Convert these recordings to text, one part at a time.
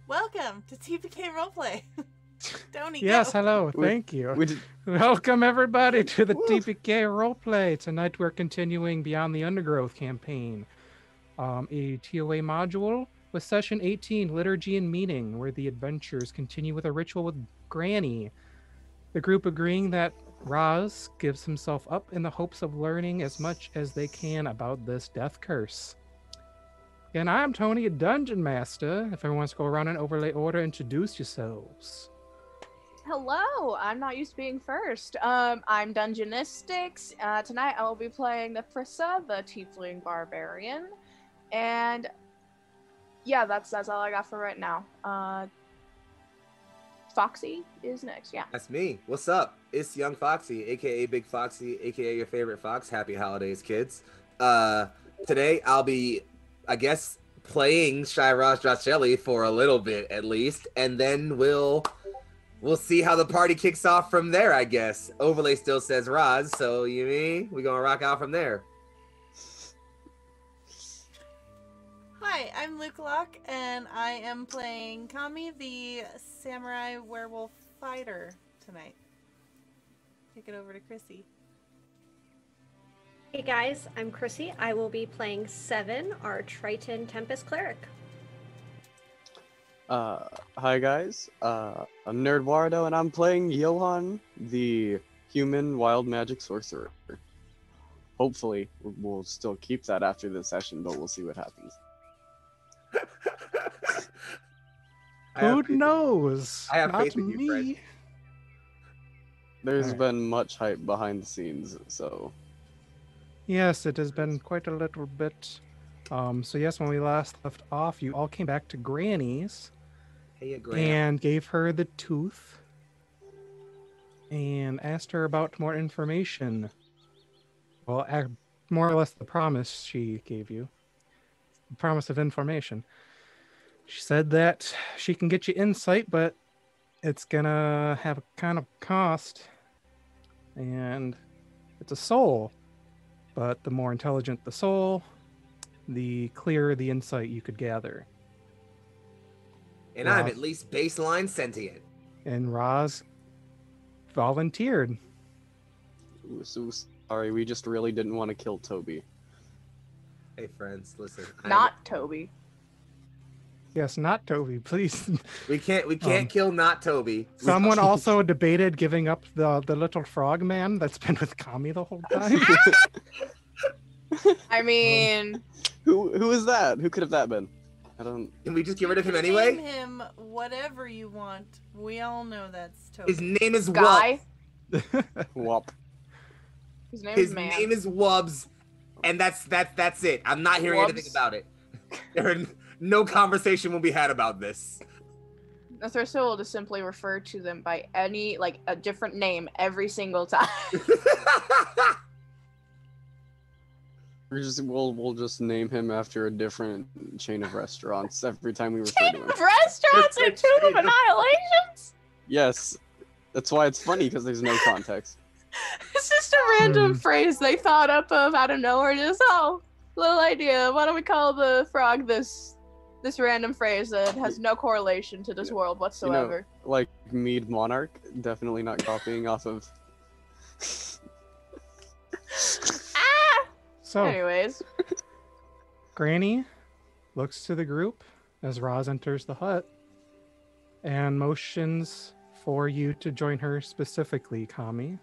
Welcome to TPK Roleplay. Tony, Yes, go. hello. Thank you. Welcome, everybody, to the TPK Roleplay. Tonight we're continuing Beyond the Undergrowth campaign. A TOA module with Session 18, Liturgy and Meaning, where the adventures continue with a ritual with Granny. The group agreeing that Roz gives himself up in the hopes of learning as much as they can about this death curse. And I'm Tony, a dungeon master. If everyone wants to go around in overlay order, introduce yourselves. Hello, I'm not used to being first. I'm Dungeonistics. Tonight I will be playing the Frissa, the Tiefling Barbarian. And yeah, that's all I got for right now. Foxy is next, yeah. That's me. What's up? It's Young Foxy, aka Big Foxy, aka your favorite fox. Happy holidays, kids. Today I'll be, I guess, playing Shiraz Dracelli for a little bit at least, and then we'll see how the party kicks off from there, I guess. Overlay still says Roz, so you mean we're gonna rock out from there. Hi, I'm Luke Locke, and I am playing Kami, the samurai werewolf fighter, tonight. Kick it over to Chrissy. Hey guys, I'm Chrissy. I will be playing Seven, our Triton Tempest Cleric. Hi guys, I'm Nerdwardo and I'm playing Johan, the human wild magic sorcerer. Hopefully, we'll still keep that after this session, but we'll see what happens. Who knows? I have Not faith in you, friend. me. There's been much hype behind the scenes, so... Yes, it has been quite a little bit. So yes, when we last left off, you all came back to Granny's Hey, Graham. and gave her the tooth and asked her about more information. Well, more or less the promise she gave you. The promise of information. She said that she can get you insight, but it's gonna have a kind of cost. And it's a soul. But the more intelligent the soul, the clearer the insight you could gather. And I'm at least baseline sentient. And Roz volunteered. Ooh, so sorry, we just really didn't want to kill Toby. Hey, friends, listen. Not Toby. Yes, not Toby, please. We can't kill not Toby. Someone also debated giving up the little frog man that's been with Kami the whole time. I mean... Who is that? Who could have that been? I don't... Can we just get rid of him You can anyway? Name him whatever you want. We all know that's Toby. His name is Guy. Wop. His name His is Man. name is Wubs, and that's it. I'm not hearing Wubs. anything about it. No conversation will be had about this. The Thurso will just simply refer to them by any, a different name every single time. We'll just name him after a different chain of restaurants every time we refer to him. Restaurants and Tomb of Annihilations? Yes, that's why it's funny, because there's no context. It's just a random phrase they thought up of out of nowhere. Just, little idea. Why don't we call the frog this random phrase that has no correlation to this world whatsoever? You know, like Mead Monarch, definitely not copying off of... So, Anyways. Granny looks to the group as Roz enters the hut and motions for you to join her specifically, Kami.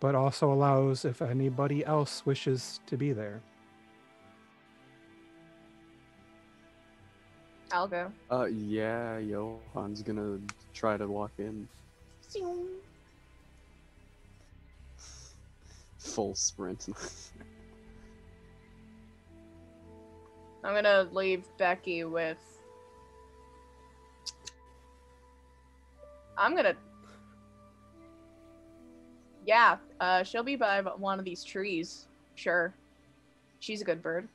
But also allows if anybody else wishes to be there. I'll go. Yeah, Johan's gonna try to walk in. Full sprint. I'm gonna leave Becky with... Yeah, she'll be by one of these trees. Sure. She's a good bird.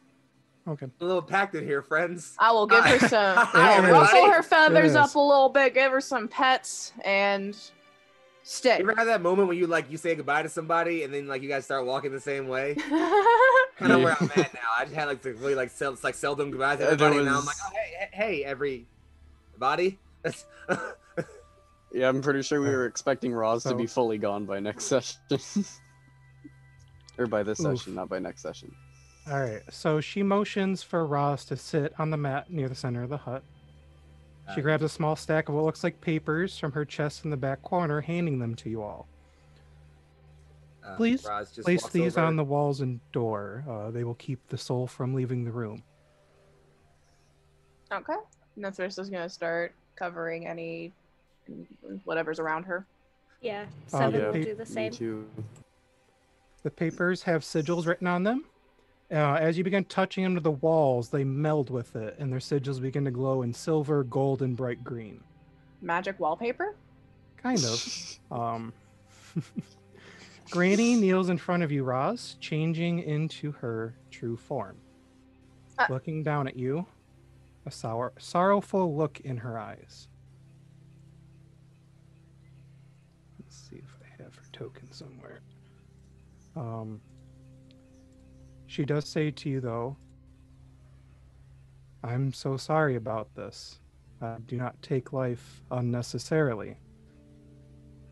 Okay. A little packed in here, friends. I will give her some... Hi, I'll everybody. ruffle her feathers Yes. up a little bit, give her some pets, and stick. You ever have that moment when you say goodbye to somebody and then you guys start walking the same way? I Kind of where I'm at now. I just had to really seldom goodbyes to everybody, and now I'm like, oh hey, everybody. Yeah, I'm pretty sure we were expecting Roz to So- be fully gone by next session. Or by this Oof. session, not by next session. All right. So she motions for Roz to sit on the mat near the center of the hut. She grabs a small stack of what looks like papers from her chest in the back corner, handing them to you all. Please Roz just place walks these over. on the walls and door. They will keep the soul from leaving the room. Okay. And that's where she's gonna start covering any whatever's around her. Yeah, 7 yeah, will do the Me same. too. The papers have sigils written on them. As you begin touching them to the walls, they meld with it, and their sigils begin to glow in silver, gold, and bright green. Magic wallpaper? Kind of. Granny kneels in front of you, Roz, changing into her true form. Looking down at you, a sorrowful look in her eyes. Let's see if I have her token somewhere. She does say to you, though, I'm so sorry about this. Do not take life unnecessarily.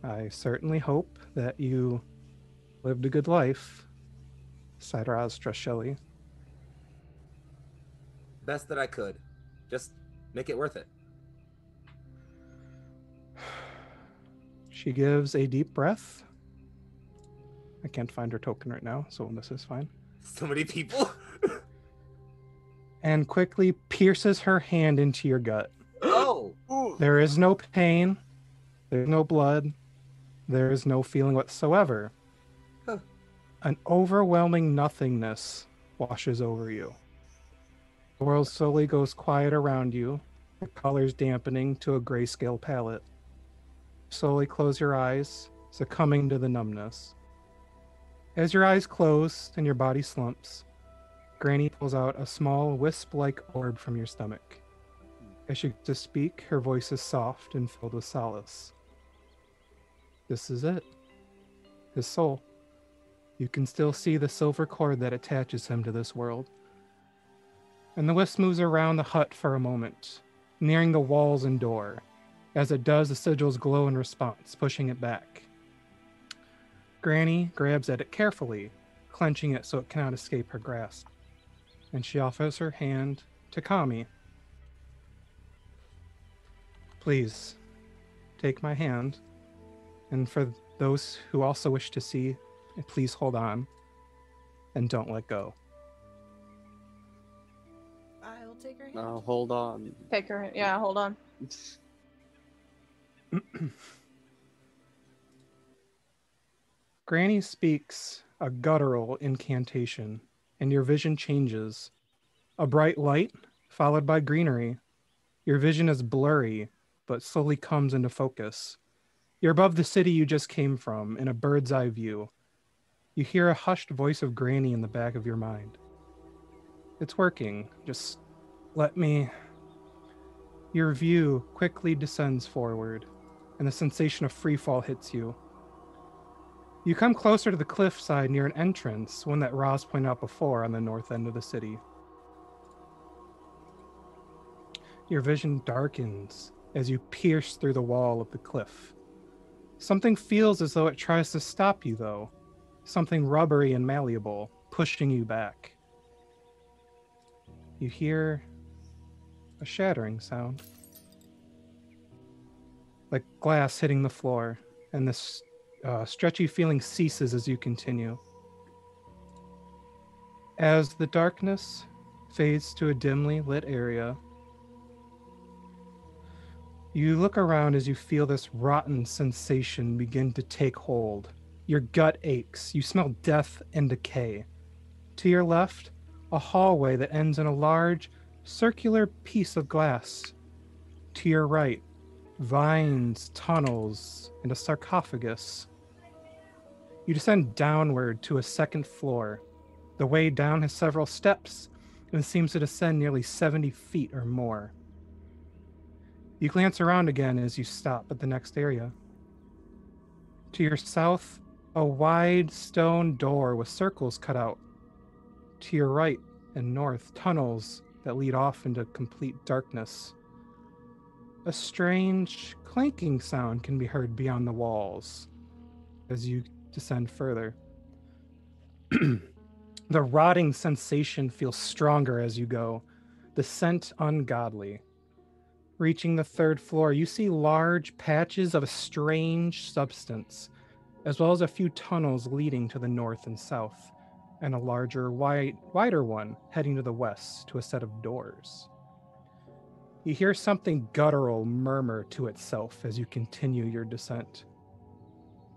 I certainly hope that you lived a good life, Sidraz Drasheli. Best that I could. Just make it worth it. She gives a deep breath. I can't find her token right now, so this is fine. So many people. And quickly pierces her hand into your gut. Oh. There is no pain. There's no blood. There is no feeling whatsoever. Huh. An overwhelming nothingness washes over you. The world slowly goes quiet around you, the colors dampening to a grayscale palette. Slowly close your eyes, succumbing to the numbness. As your eyes close and your body slumps, Granny pulls out a small wisp-like orb from your stomach. As she goes to speak, her voice is soft and filled with solace. This is it. His soul. You can still see the silver cord that attaches him to this world. And the wisp moves around the hut for a moment, nearing the walls and door. As it does, the sigils glow in response, pushing it back. Granny grabs at it carefully, clenching it so it cannot escape her grasp. And she offers her hand to Kami. Please, take my hand. And for those who also wish to see, please hold on and don't let go. I will take her hand. Hold on. Take her. Yeah, hold on. Granny speaks a guttural incantation, and your vision changes. A bright light, followed by greenery. Your vision is blurry, but slowly comes into focus. You're above the city you just came from, in a bird's eye view. You hear a hushed voice of Granny in the back of your mind. It's working. Just let me... Your view quickly descends forward, and the sensation of freefall hits you. You come closer to the cliffside near an entrance, one that Roz pointed out before on the north end of the city. Your vision darkens as you pierce through the wall of the cliff. Something feels as though it tries to stop you, though. Something rubbery and malleable, pushing you back. You hear a shattering sound. Like glass hitting the floor, and this stretchy feeling ceases as you continue. As the darkness fades to a dimly lit area, you look around as you feel this rotten sensation begin to take hold. Your gut aches. You smell death and decay. To your left, a hallway that ends in a large, circular piece of glass. To your right, vines, tunnels, and a sarcophagus. You descend downward to a second floor. The way down has several steps and seems to descend nearly 70 feet or more. You glance around again as you stop at the next area. To your south, a wide stone door with circles cut out. To your right and north, tunnels that lead off into complete darkness. A strange clanking sound can be heard beyond the walls as you descend further. The rotting sensation feels stronger as you go, the scent ungodly. Reaching the third floor, you see large patches of a strange substance, as well as a few tunnels leading to the north and south, and a larger, wider one heading to the west to a set of doors. You hear something guttural murmur to itself as you continue your descent,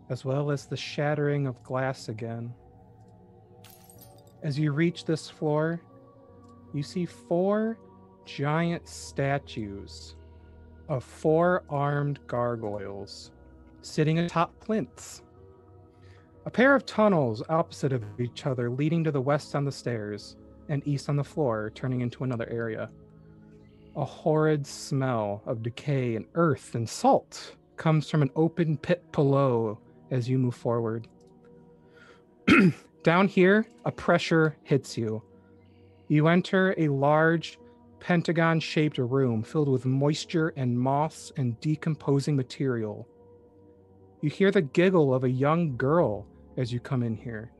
as well as the shattering of glass again. As you reach this floor, you see 4 giant statues of 4 armed gargoyles sitting atop plinths. A pair of tunnels opposite of each other leading to the west on the stairs and east on the floor, turning into another area. A horrid smell of decay and earth and salt comes from an open pit below as you move forward. Down here, a pressure hits you. You enter a large pentagon-shaped room filled with moisture and moss and decomposing material. You hear the giggle of a young girl as you come in here.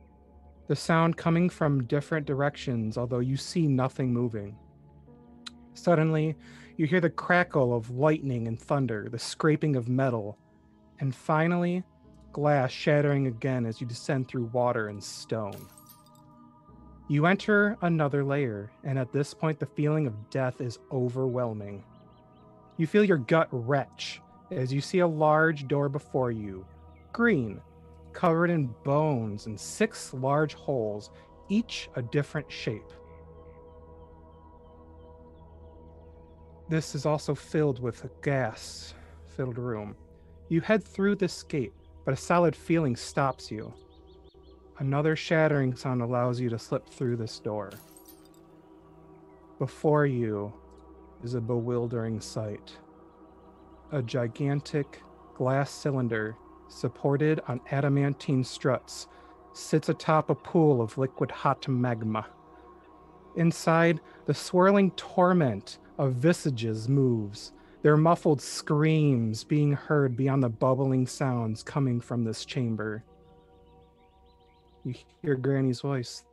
The sound coming from different directions, although you see nothing moving. Suddenly, you hear the crackle of lightning and thunder, the scraping of metal, and finally, glass shattering again as you descend through water and stone. You enter another layer, and at this point, the feeling of death is overwhelming. You feel your gut retch as you see a large door before you, green, covered in bones and 6 large holes, each a different shape. This is also filled with a gas-filled room. You head through this gate, but a solid feeling stops you. Another shattering sound allows you to slip through this door. Before you is a bewildering sight. A gigantic glass cylinder supported on adamantine struts sits atop a pool of liquid hot magma. Inside, the swirling torment of visages moves, their muffled screams being heard beyond the bubbling sounds coming from this chamber. You hear Granny's voice.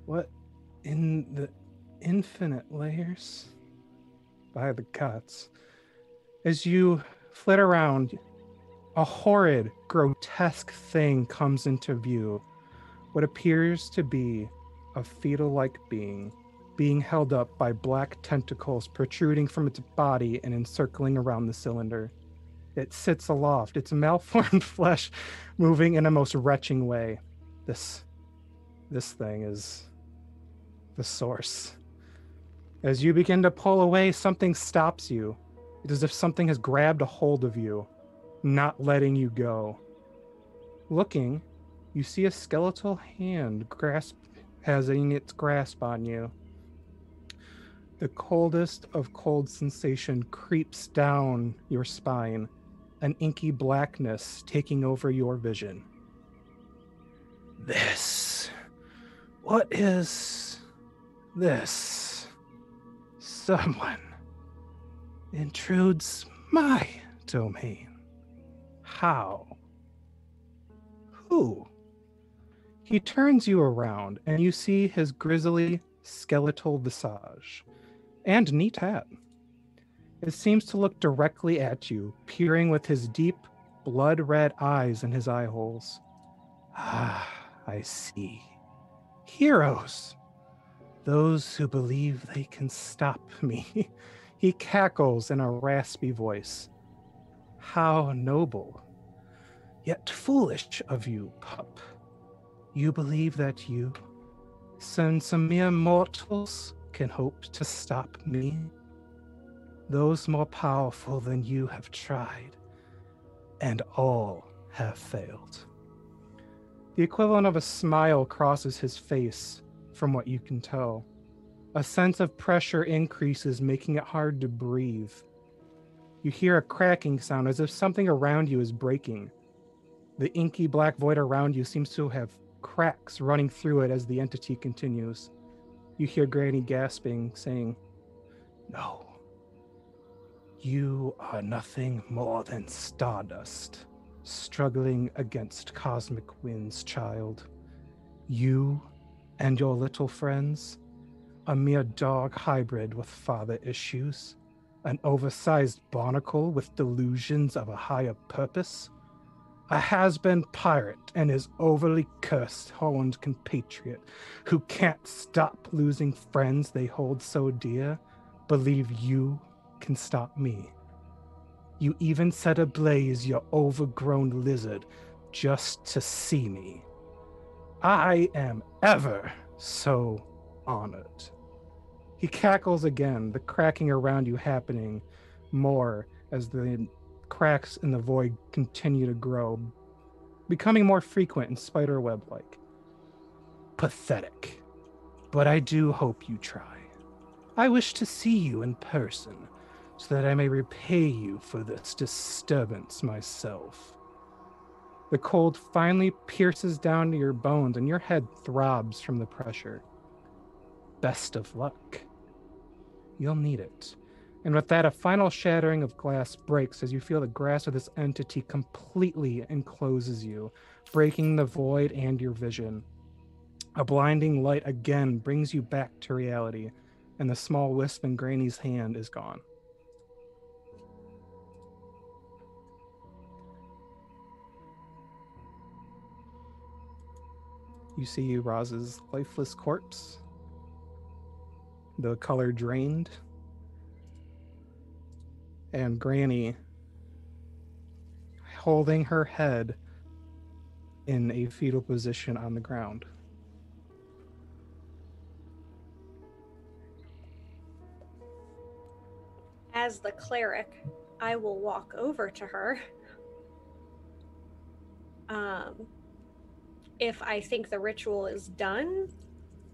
What in the infinite layers? By the guts. As you flit around, a horrid, grotesque thing comes into view. What appears to be a fetal-like being held up by black tentacles protruding from its body and encircling around the cylinder. It sits aloft, its malformed flesh moving in a most retching way. This thing is the source. As you begin to pull away, something stops you. It's as if something has grabbed a hold of you, not letting you go. Looking, you see a skeletal hand having its grasp on you. The coldest of cold sensation creeps down your spine, an inky blackness taking over your vision. What is this? Someone intrudes my domain. How? Who? He turns you around, and you see his grisly, skeletal visage and neat hat. It seems to look directly at you, peering with his deep, blood-red eyes in his eye holes. Ah, I see. Heroes. Those who believe they can stop me. He cackles in a raspy voice. How noble, yet foolish of you, pup. You believe that you, since some mere mortals, can hope to stop me? Those more powerful than you have tried, and all have failed. The equivalent of a smile crosses his face, from what you can tell. A sense of pressure increases, making it hard to breathe. You hear a cracking sound as if something around you is breaking. The inky black void around you seems to have cracks running through it as the entity continues. You hear Granny gasping, saying, "No. You are nothing more than stardust, struggling against cosmic winds, child. You and your little friends, a mere dog hybrid with father issues, an oversized barnacle with delusions of a higher purpose, a has-been pirate and his overly cursed horned compatriot who can't stop losing friends they hold so dear, believe you can stop me. You even set ablaze your overgrown lizard just to see me. I am ever so honored." He cackles again, the cracking around you happening more as the cracks in the void continue to grow, becoming more frequent and spiderweb-like. "Pathetic. But I do hope you try. I wish to see you in person, so that I may repay you for this disturbance myself." The cold finally pierces down to your bones and your head throbs from the pressure. Best of luck. You'll need it. And with that, a final shattering of glass breaks as you feel the grasp of this entity completely encloses you, breaking the void and your vision. A blinding light again brings you back to reality, and the small wisp in Granny's hand is gone. You see Roz's lifeless corpse, the color drained, and Granny holding her head in a fetal position on the ground. As the cleric, I will walk over to her. If I think the ritual is done,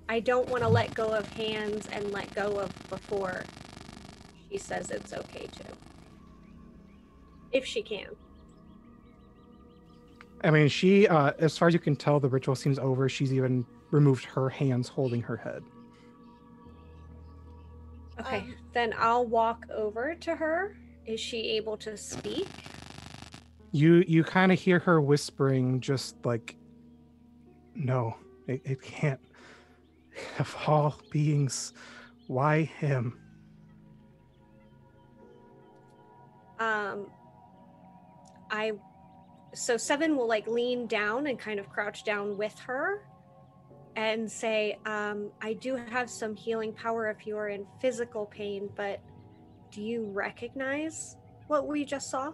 I don't want to let go of hands and let go of before she says it's okay to. If she can. I mean, she, as far as you can tell, the ritual seems over. She's even removed her hands holding her head. Okay, then I'll walk over to her. Is she able to speak? You kind of hear her whispering, just like, "No, it can't. Of all beings, why him?" So Seven will like lean down and kind of crouch down with her and say, I do have some healing power if you are in physical pain, but do you recognize what we just saw?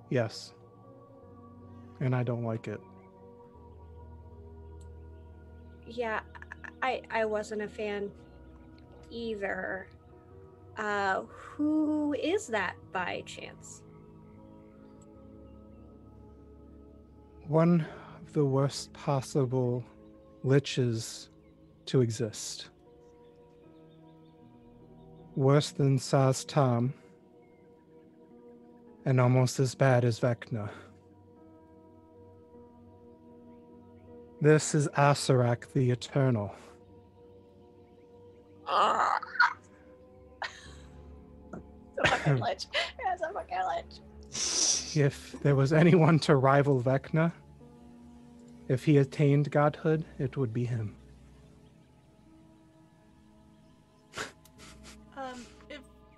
Yes. And I don't like it. Yeah, I wasn't a fan either. Who is that by chance? One of the worst possible liches to exist. Worse than Saz Tam, and almost as bad as Vecna. This is Asarak the Eternal. It's a fucking lich. It's a fucking lich. If there was anyone to rival Vecna, if he attained godhood, it would be him.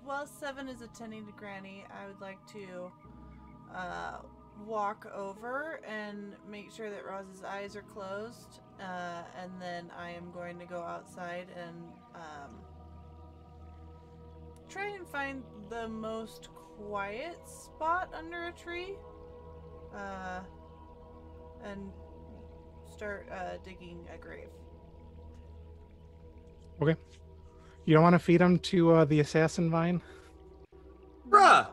While Seven is attending to Granny, I would like to walk over and make sure that Roz's eyes are closed, and then I am going to go outside and try and find the most quiet spot under a tree, and start digging a grave. Okay. You don't want to feed him to the assassin vine? Bruh!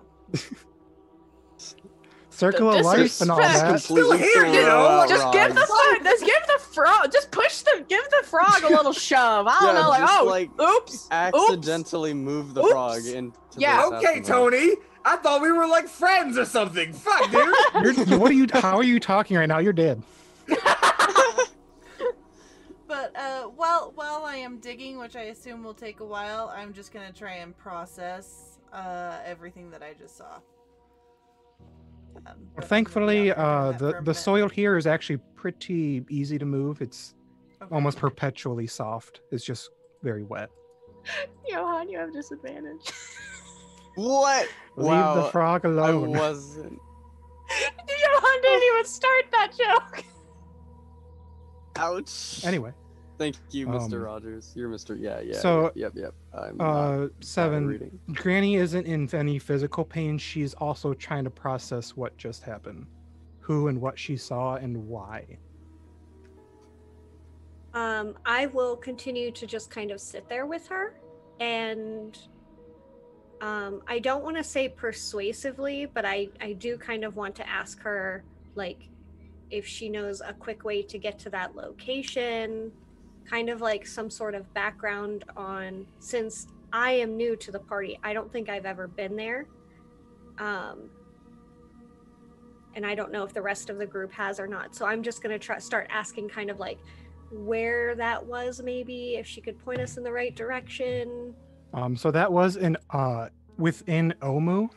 Circle of life and all that. Still here, you know? Just give the frog. Just push them. Give the frog a little shove. I don't know, like, oops, accidentally move the frog into. Yeah. The Okay, Tony. I thought we were like friends or something. Fuck, dude. How are you talking right now? You're dead. But while I am digging, which I assume will take a while, I'm just gonna try and process everything that I just saw. But Thankfully, maybe after doing that for a the minute. soil here is actually pretty easy to move. It's Okay. almost perpetually soft. It's just very wet. Johan, you have disadvantage. What? Leave Wow, the frog I alone. wasn't. Johan didn't even start that joke. Ouch. Anyway, Thank you, Mr. um, Rogers. You're Mr. Yeah. so, Yep. I'm not bad at 7. reading. Granny isn't in any physical pain. She's also trying to process what just happened, who and what she saw, and why. I will continue to just kind of sit there with her, and I don't want to say persuasively, but I do kind of want to ask her, like, if she knows a quick way to get to that location, kind of like some sort of background on, since I am new to the party, I don't think I've ever been there. And I don't know if the rest of the group has or not. So I'm just going to start asking kind of like where that was, maybe if she could point us in the right direction. So that was in within Omu,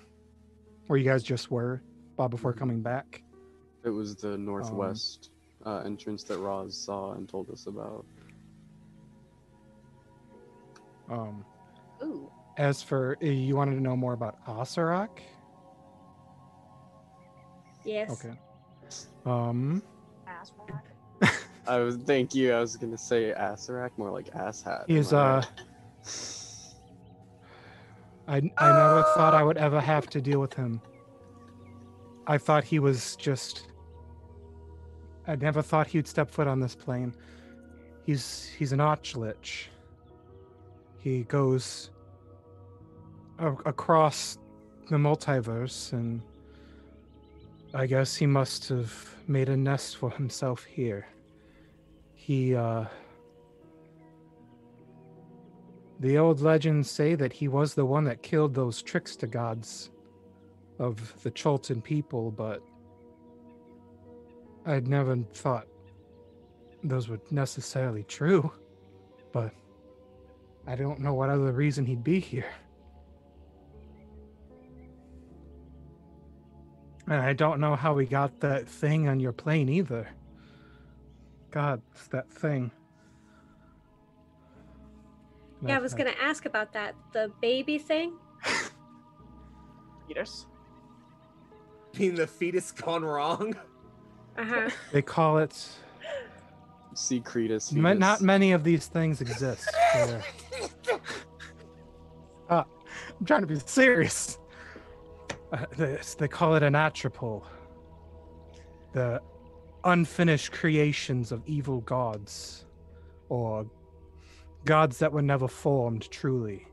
where you guys just were, before coming back. It was the northwest entrance that Roz saw and told us about. Ooh. As for you wanted to know more about Asarak? Yes. Okay. Ass rock. Thank you. I was gonna say Asarak, more like asshat. He's Am I right? I never thought I would ever have to deal with him. I thought he was just. I never thought he'd step foot on this plane. He's an archlich. He goes across the multiverse, and I guess he must have made a nest for himself here. The old legends say that he was the one that killed those trickster gods of the Cholton people, but I'd never thought those were necessarily true. But I don't know what other reason he'd be here. And I don't know how we got that thing on your plane either. God, it's that thing. Yeah, I was going to ask about that. The baby thing? Fetus. Being the fetus gone wrong? Uh-huh. They call it... Secretus. Not many of these things exist. I'm trying to be serious. They call it an atropole. The unfinished creations of evil gods, or gods that were never formed truly,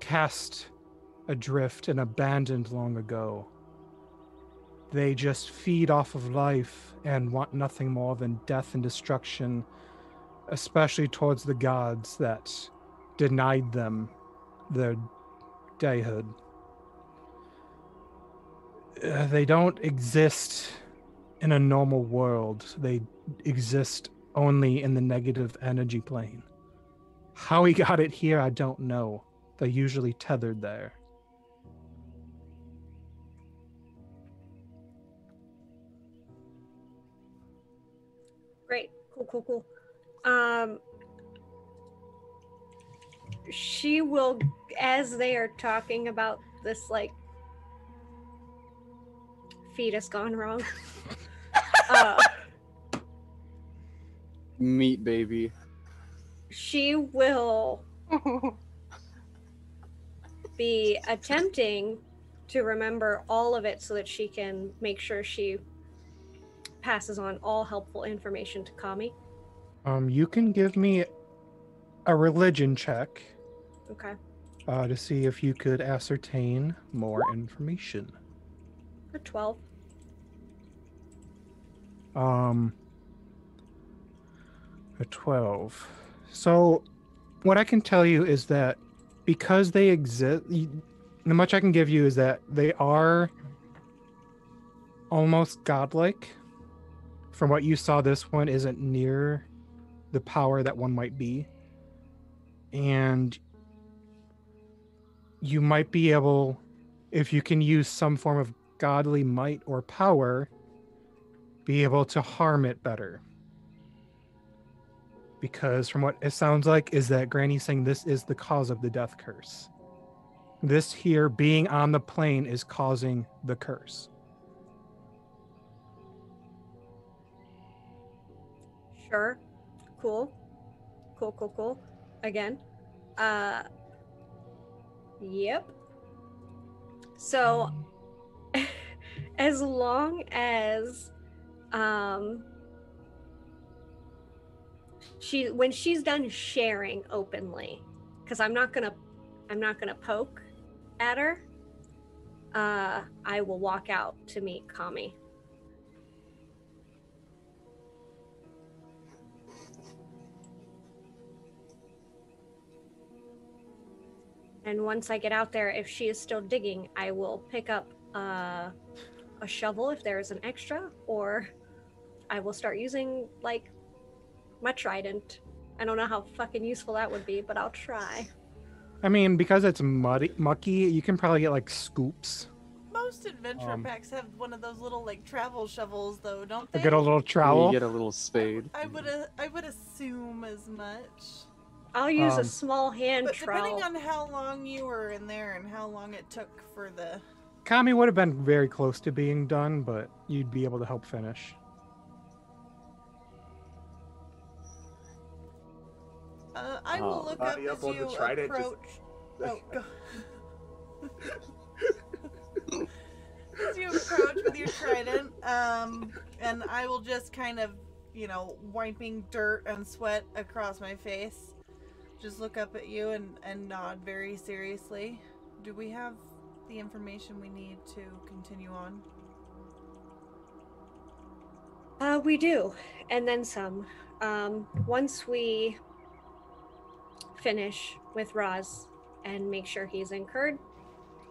cast adrift and abandoned long ago. They just feed off of life and want nothing more than death and destruction, especially towards the gods that denied them their deityhood. They don't exist in a normal world. They exist only in the negative energy plane. How he got it here, I don't know. They're usually tethered there. Great. Cool. She will, as they are talking about this, like, fetus gone wrong. Meat baby. She will be attempting to remember all of it so that she can make sure she passes on all helpful information to Kami. You can give me a religion check. Okay. To see if you could ascertain more information. For 12. A 12. So, what I can tell you is that because they exist, the much I can give you is that they are almost godlike. From what you saw, this one isn't near the power that one might be. And you might be able, if you can use some form of godly might or power, be able to harm it better. Because from what it sounds like is that Granny's saying this is the cause of the death curse. This here being on the plane is causing the curse. Sure. Cool. Cool. Again. Yep. So, as long as, when she's done sharing openly, because I'm not gonna poke at her, I will walk out to meet Kami. And once I get out there, if she is still digging, I will pick up a shovel if there is an extra, or I will start using, like, my trident. I don't know how fucking useful that would be, but I'll try. I mean, because it's mucky, you can probably get like scoops. Most adventure packs have one of those little like travel shovels, though, don't they? Get a little trowel. You get a little spade. I would assume as much. I'll use a small hand But trowel. depending on how long you were in there and how long it took for the... Kami would have been very close to being done, but you'd be able to help finish. I will look up Body as on you the trident, approach... Oh, God. As you approach with your trident, and I will just kind of, you know, wiping dirt and sweat across my face, just look up at you and nod very seriously. Do we have the information we need to continue on? We do, and then some. Once we finish with Roz and make sure he's incurred,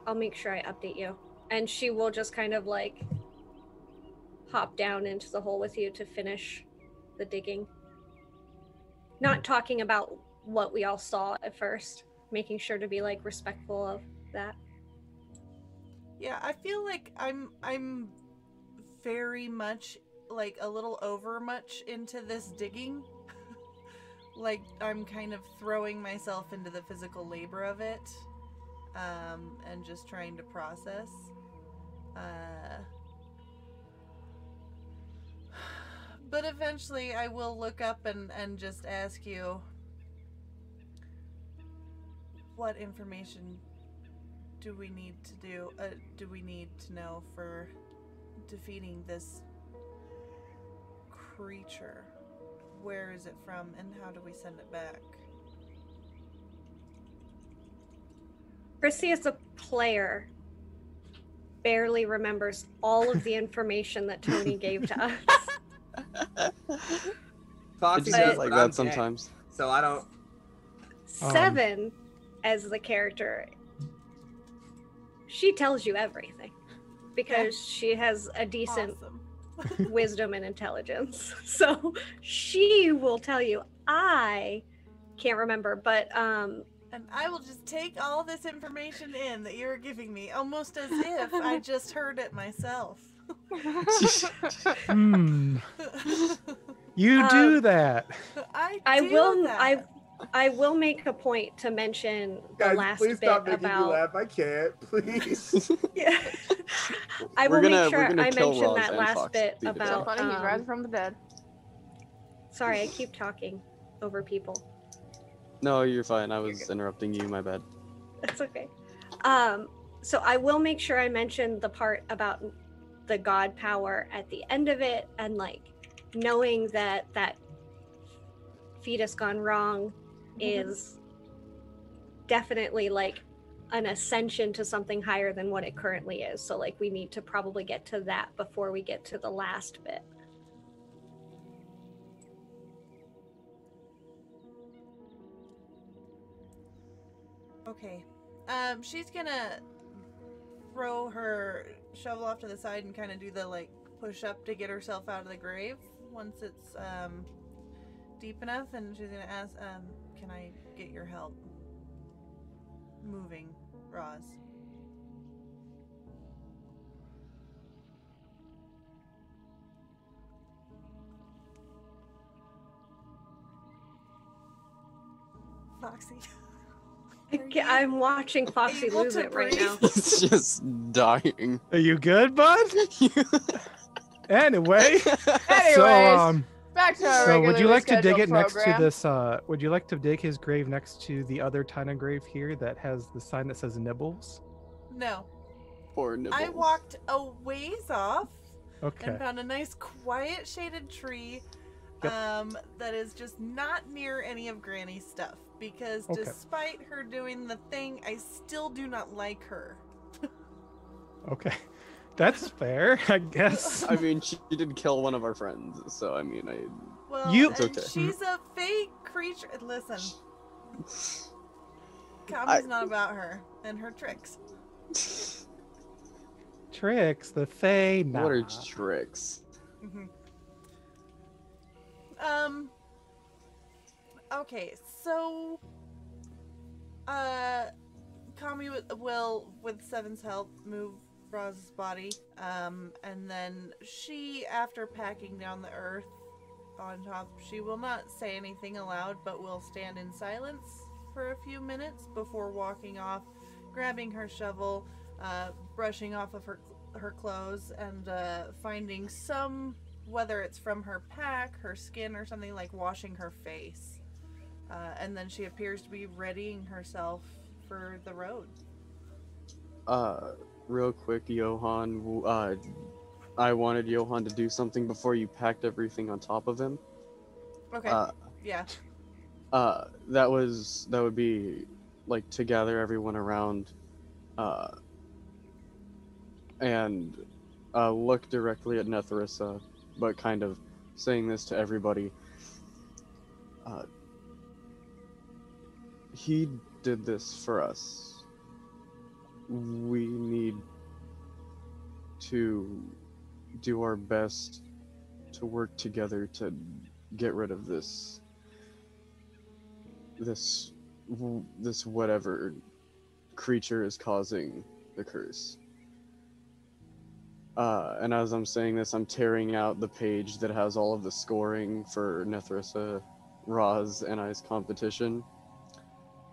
I'll make sure I update you. And she will just kind of like hop down into the hole with you to finish the digging. Not talking about what we all saw at first, making sure to be like respectful of that. Yeah, I feel like I'm very much like a little over much into this digging. Like I'm kind of throwing myself into the physical labor of it, and just trying to process. But eventually I will look up and just ask you, what information do we need to know for defeating this creature? Where is it from and how do we send it back? Chrissy, as a player, barely remembers all of the information that Tony gave to us. Foxy It does like but that I'm sometimes. dead, so I don't. 7, as the character, she tells you everything because she has a decent Awesome. wisdom and intelligence. So she will tell you. I can't remember, but And I will just take all this information in that you're giving me, almost as if I just heard it myself. You do that. I will make a point to mention the Guys, last please bit stop making about. me laugh. I can't. Please. Yeah. I will make sure I mention Roz that and last Fox bit to be So about. funny, he's rising from the dead. Sorry, I keep talking over people. No, you're fine. I was interrupting you. My bad. That's okay. So I will make sure I mention the part about the god power at the end of it, and like knowing that fetus gone wrong is definitely like an ascension to something higher than what it currently is. So like we need to probably get to that before we get to the last bit. Okay. She's gonna throw her shovel off to the side and kind of do the like push up to get herself out of the grave once it's deep enough, and she's gonna ask, can I get your help moving Roz? Foxy. I'm watching Foxy able lose to it right breathe? now. It's just dying. Are you good, bud? Anyway, Anyways, so back to our so regularly would you like to dig scheduled it next to program. this? Would you like to dig his grave next to the other tiny grave here that has the sign that says Nibbles? No. Poor Nibbles. I walked a ways off Okay. and found a nice quiet shaded tree Yep. that is just not near any of Granny's stuff, because Okay. despite her doing the thing, I still do not like her. Okay. That's fair, I guess. I mean, she did kill one of our friends, so I mean, Well, You- and It's okay. she's a fake creature. Listen, comedy's not about her and her tricks. Tricks, the Fae. Nah. What are tricks? Mhm. Okay, so Kami will, with Seven's help, move Roz's body, and then she, after packing down the earth on top, she will not say anything aloud, but will stand in silence for a few minutes before walking off, grabbing her shovel, brushing off of her clothes, and finding some, whether it's from her pack, her skin, or something, like washing her face. And then she appears to be readying herself for the road. Real quick, Johan, I wanted Johan to do something before you packed everything on top of him. Okay. Yeah. That would be like to gather everyone around, and look directly at Netherissa, but kind of saying this to everybody. He did this for us. We need to do our best to work together to get rid of this whatever creature is causing the curse. And as I'm saying this, I'm tearing out the page that has all of the scoring for Netherissa, Roz, and I's competition.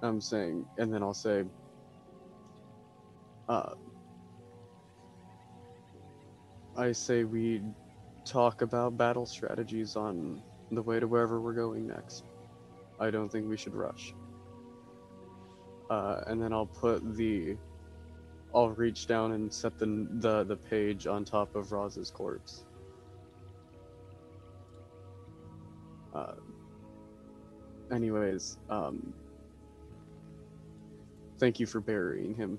I'm saying, and then I'll say, I say we talk about battle strategies on the way to wherever we're going next. I don't think we should rush. And then I'll reach down and set the page on top of Roz's corpse. Anyways, thank you for burying him.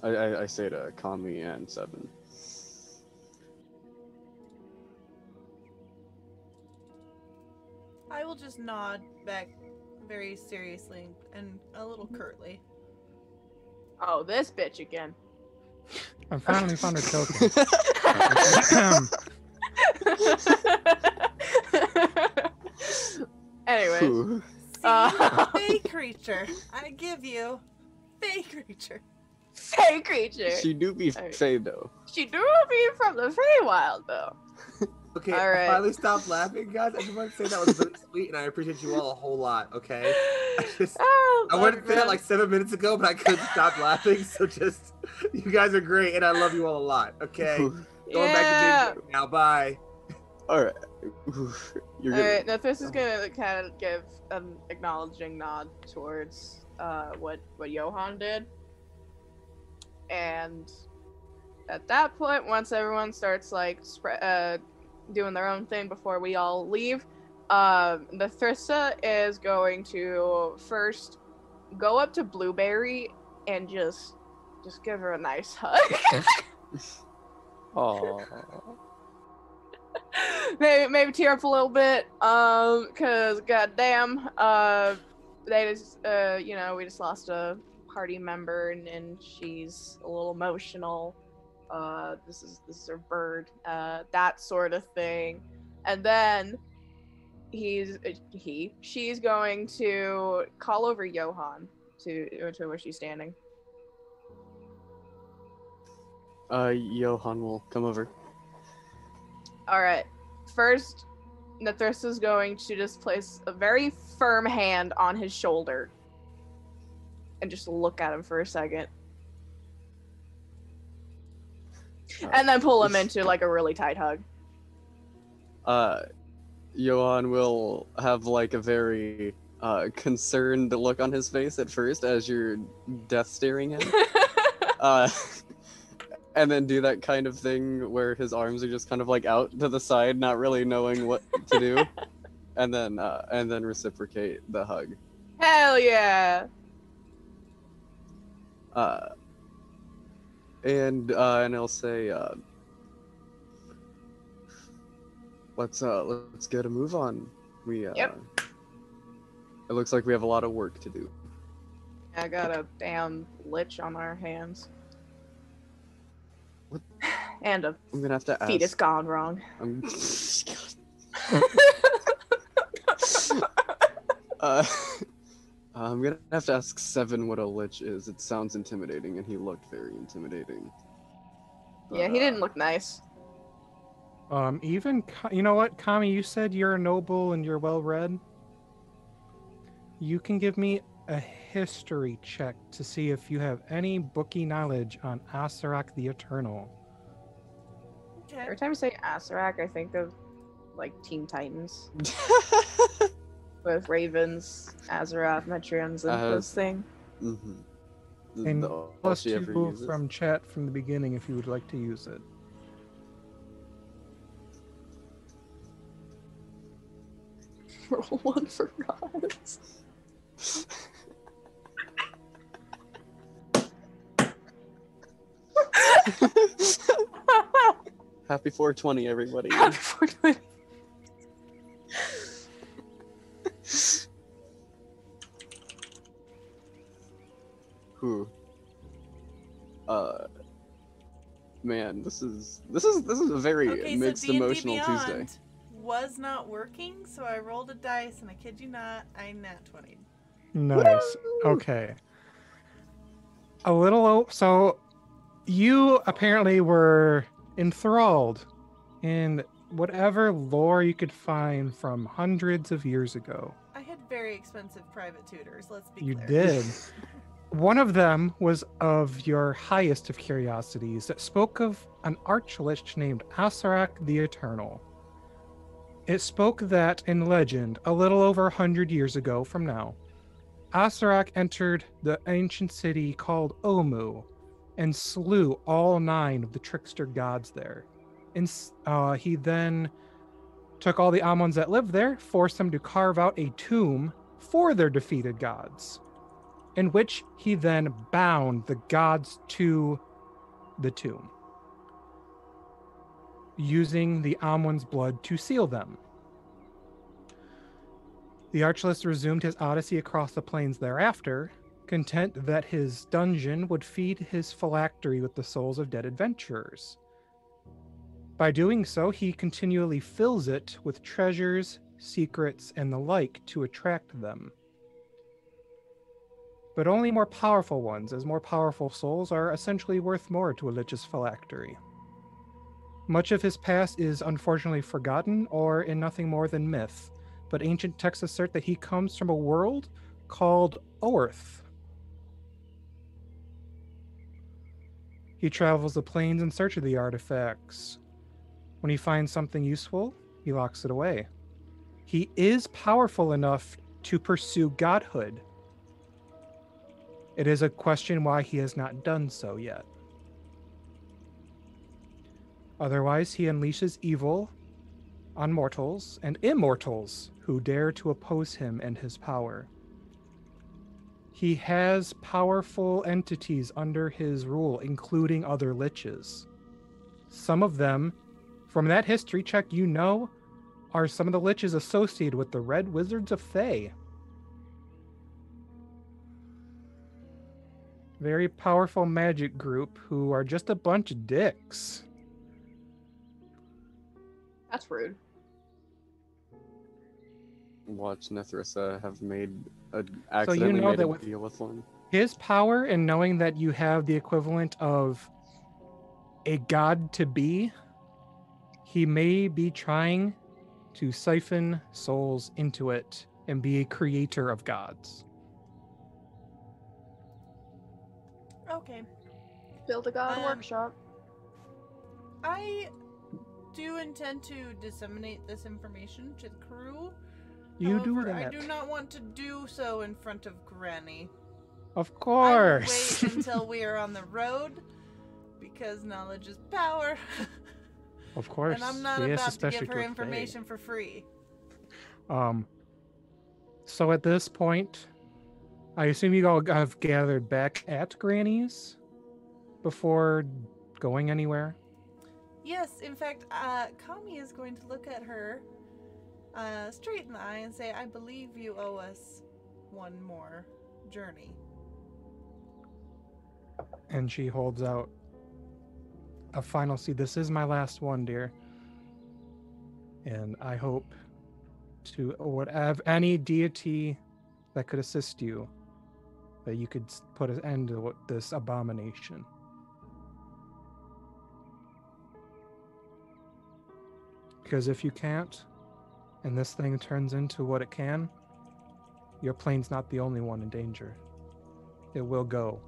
I say to Kami and Seven. I will just nod back very seriously and a little curtly. Oh, this bitch again. I finally found her token. Anyways, Whew. Fey creature. I give you fey creature. fey creature. She do be Alright. Fae though. She do be from the Feywild, though. Okay, All I right. finally stopped laughing, guys. I just want to say that was really sweet, and I appreciate you all a whole lot. Okay, I wanted to say that like 7 minutes ago, but I couldn't stop laughing. So just, you guys are great, and I love you all a lot. Okay, going back to being now. Bye. All right. You're good. Alright, now this is gonna kind of give an acknowledging nod towards what Johan did. And at that point, once everyone starts like doing their own thing before we all leave, the Thrissa is going to first go up to Blueberry and just give her a nice hug. Aww. maybe tear up a little bit, cause goddamn, they just, we just lost a party member, and she's a little emotional, this is a bird, that sort of thing. And then she's going to call over Johan to where she's standing. Johan will come over. All right. First, Nathrisa's going to just place a very firm hand on his shoulder and just look at him for a second. And then pull him into like a really tight hug. Johan will have like a very concerned look on his face at first as you're death staring him. And then do that kind of thing where his arms are just kind of like out to the side, not really knowing what to do. and then reciprocate the hug. Hell yeah. And I'll say, let's get a move on. Yep. It looks like we have a lot of work to do. I got a damn lich on our hands. What? And a I'm gonna have to ask. fetus gone wrong. I'm gonna have to ask Seven what a lich is. It sounds intimidating, and he looked very intimidating. Yeah, he didn't look nice. You know what, Kami, you said you're a noble and you're well read. You can give me a history check to see if you have any booky knowledge on Asarak the Eternal. Okay. Every time you say Asarak, I think of like Teen Titans with ravens, Azeroth, Metrians, and those things. Mm-hmm. And all plus she ever 2 uses. from chat from the beginning if you would like to use it. Roll 1 for gods. Happy 420, everybody. Happy 420. Who? Man, this is a very Okay, mixed so D&D emotional Beyond Tuesday. was not working, so I rolled a dice, and I kid you not, I nat 20. Nice. Okay. So you apparently were enthralled in whatever lore you could find from hundreds of years ago. I had very expensive private tutors, let's be You clear. did. One of them was of your highest of curiosities that spoke of an archlich named Asarak the Eternal. It spoke that, in legend, a little over 100 years ago from now, Asarak entered the ancient city called Omu and slew all 9 of the trickster gods there. And he then took all the Amons that lived there, forced them to carve out a tomb for their defeated gods, in which he then bound the gods to the tomb, using the Amon's blood to seal them. The Archulus resumed his odyssey across the plains thereafter, content that his dungeon would feed his phylactery with the souls of dead adventurers. By doing so, he continually fills it with treasures, secrets, and the like to attract them. But only more powerful ones, as more powerful souls are essentially worth more to a lich's phylactery. Much of his past is unfortunately forgotten or in nothing more than myth, but ancient texts assert that he comes from a world called Orth. He travels the plains in search of the artifacts. When he finds something useful, he locks it away. He is powerful enough to pursue godhood. It is a question why he has not done so yet. Otherwise, he unleashes evil on mortals and immortals who dare to oppose him and his power. He has powerful entities under his rule, including other liches. Some of them, from that history check you know, are some of the liches associated with the Red Wizards of Thay. very powerful magic group who are just a bunch of dicks. That's rude. Watch Nethrissa have made a So you accidentally know made that a with deal with one. his power and knowing that you have the equivalent of a god to be, he may be trying to siphon souls into it and be a creator of gods. Okay. Build a god Um, workshop. I do intend to disseminate this information to the crew. You do However, that. I do not want to do so in front of Granny. Of I will course. wait until we are on the road, because knowledge is power. Of course. And I'm not Yes, about to especially give her to a information for free. So at this point, I assume you all have gathered back at Granny's before going anywhere. Yes, in fact, Kami is going to look at her straight in the eye and say, I believe you owe us one more journey. And she holds out a final seed. This is my last one, dear. And I hope to whatever any deity that could assist you, that you could put an end to this abomination. Because if you can't, and this thing turns into what it can, your plane's not the only one in danger. It will go.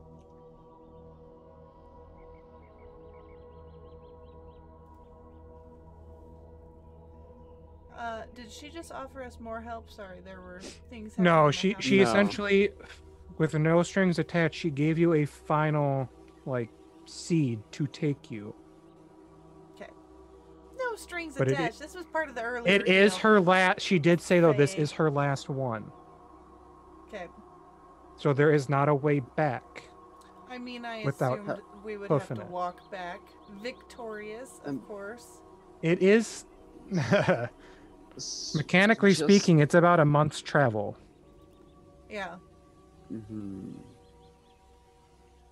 Did she just offer us more help? Sorry, there were things. No, happening in the she house. No. essentially, with no strings attached, she gave you a final, seed to take you. No strings But attached. This was part of the earlier. It is deal. her last. She did say though, this Okay. is her last one. Okay. So there is not a way back. I mean, I Without assumed we would have hoofing to it. walk back, victorious, of course. It is, mechanically speaking, it's about a month's travel. Yeah, Mhm.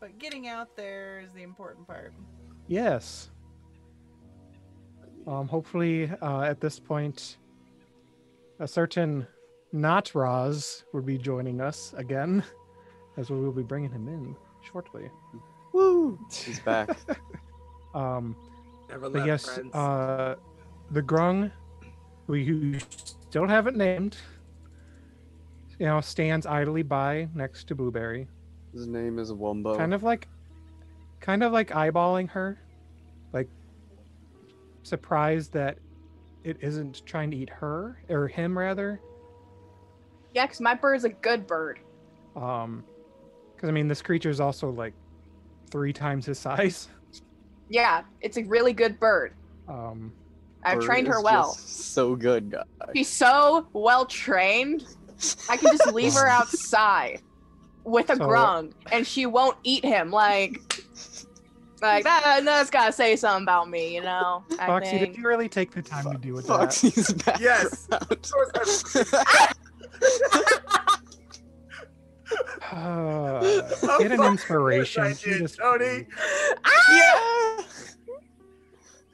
but getting out there is the important part. Yes. Hopefully, at this point, a certain not Roz will be joining us again, as we will be bringing him in shortly. Woo! He's back. Never But left, yes, friends. the Grung, who you still haven't named, stands idly by next to Blueberry, His name is Wumbo. kind of like eyeballing her, like surprised that it isn't trying to eat her or him rather. Yeah, 'cause my bird's a good bird. Because I mean, this creature is also like 3 times his size. Yeah, it's a really good bird. I've Bird trained her is well. just so good, guys. She's so well trained. I can just leave her outside with a So- grung, and she won't eat him. That's gotta say something about me, you know. I Foxy, think. did you really take the time to do with that? Foxy's back. Yes. Get an inspiration. Yes, I did, Jesus Tony. Christ. Yeah.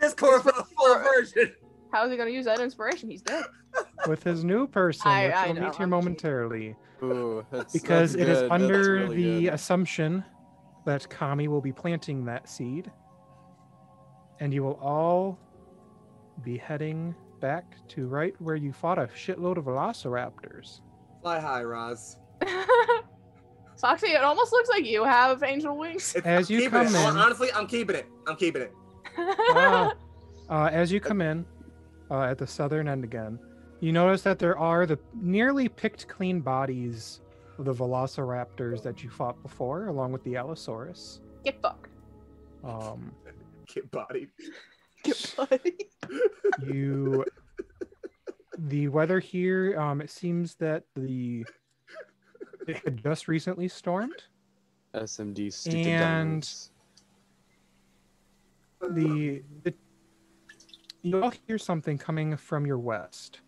Discord for the full version. How is he gonna use that inspiration? He's dead. With his new person, I which we'll know, meet here I'm cheating. momentarily. Ooh, Because that's it is good. That's under really the good. assumption that Kami will be planting that seed. And you will all be heading back to right where you fought a shitload of velociraptors. Fly high, Roz. Foxy, it almost looks like you have angel wings. As you Keeping come it. in- Honestly, I'm keeping it. I'm keeping it. As you come in at the southern end again, you notice that there are the nearly picked clean bodies of the velociraptors that you fought before, along with the Allosaurus. Get fucked. Get bodied. Get buddy. The weather here, it seems that it had just recently stormed. SMD stupid And- dinos. You all hear something coming from your west.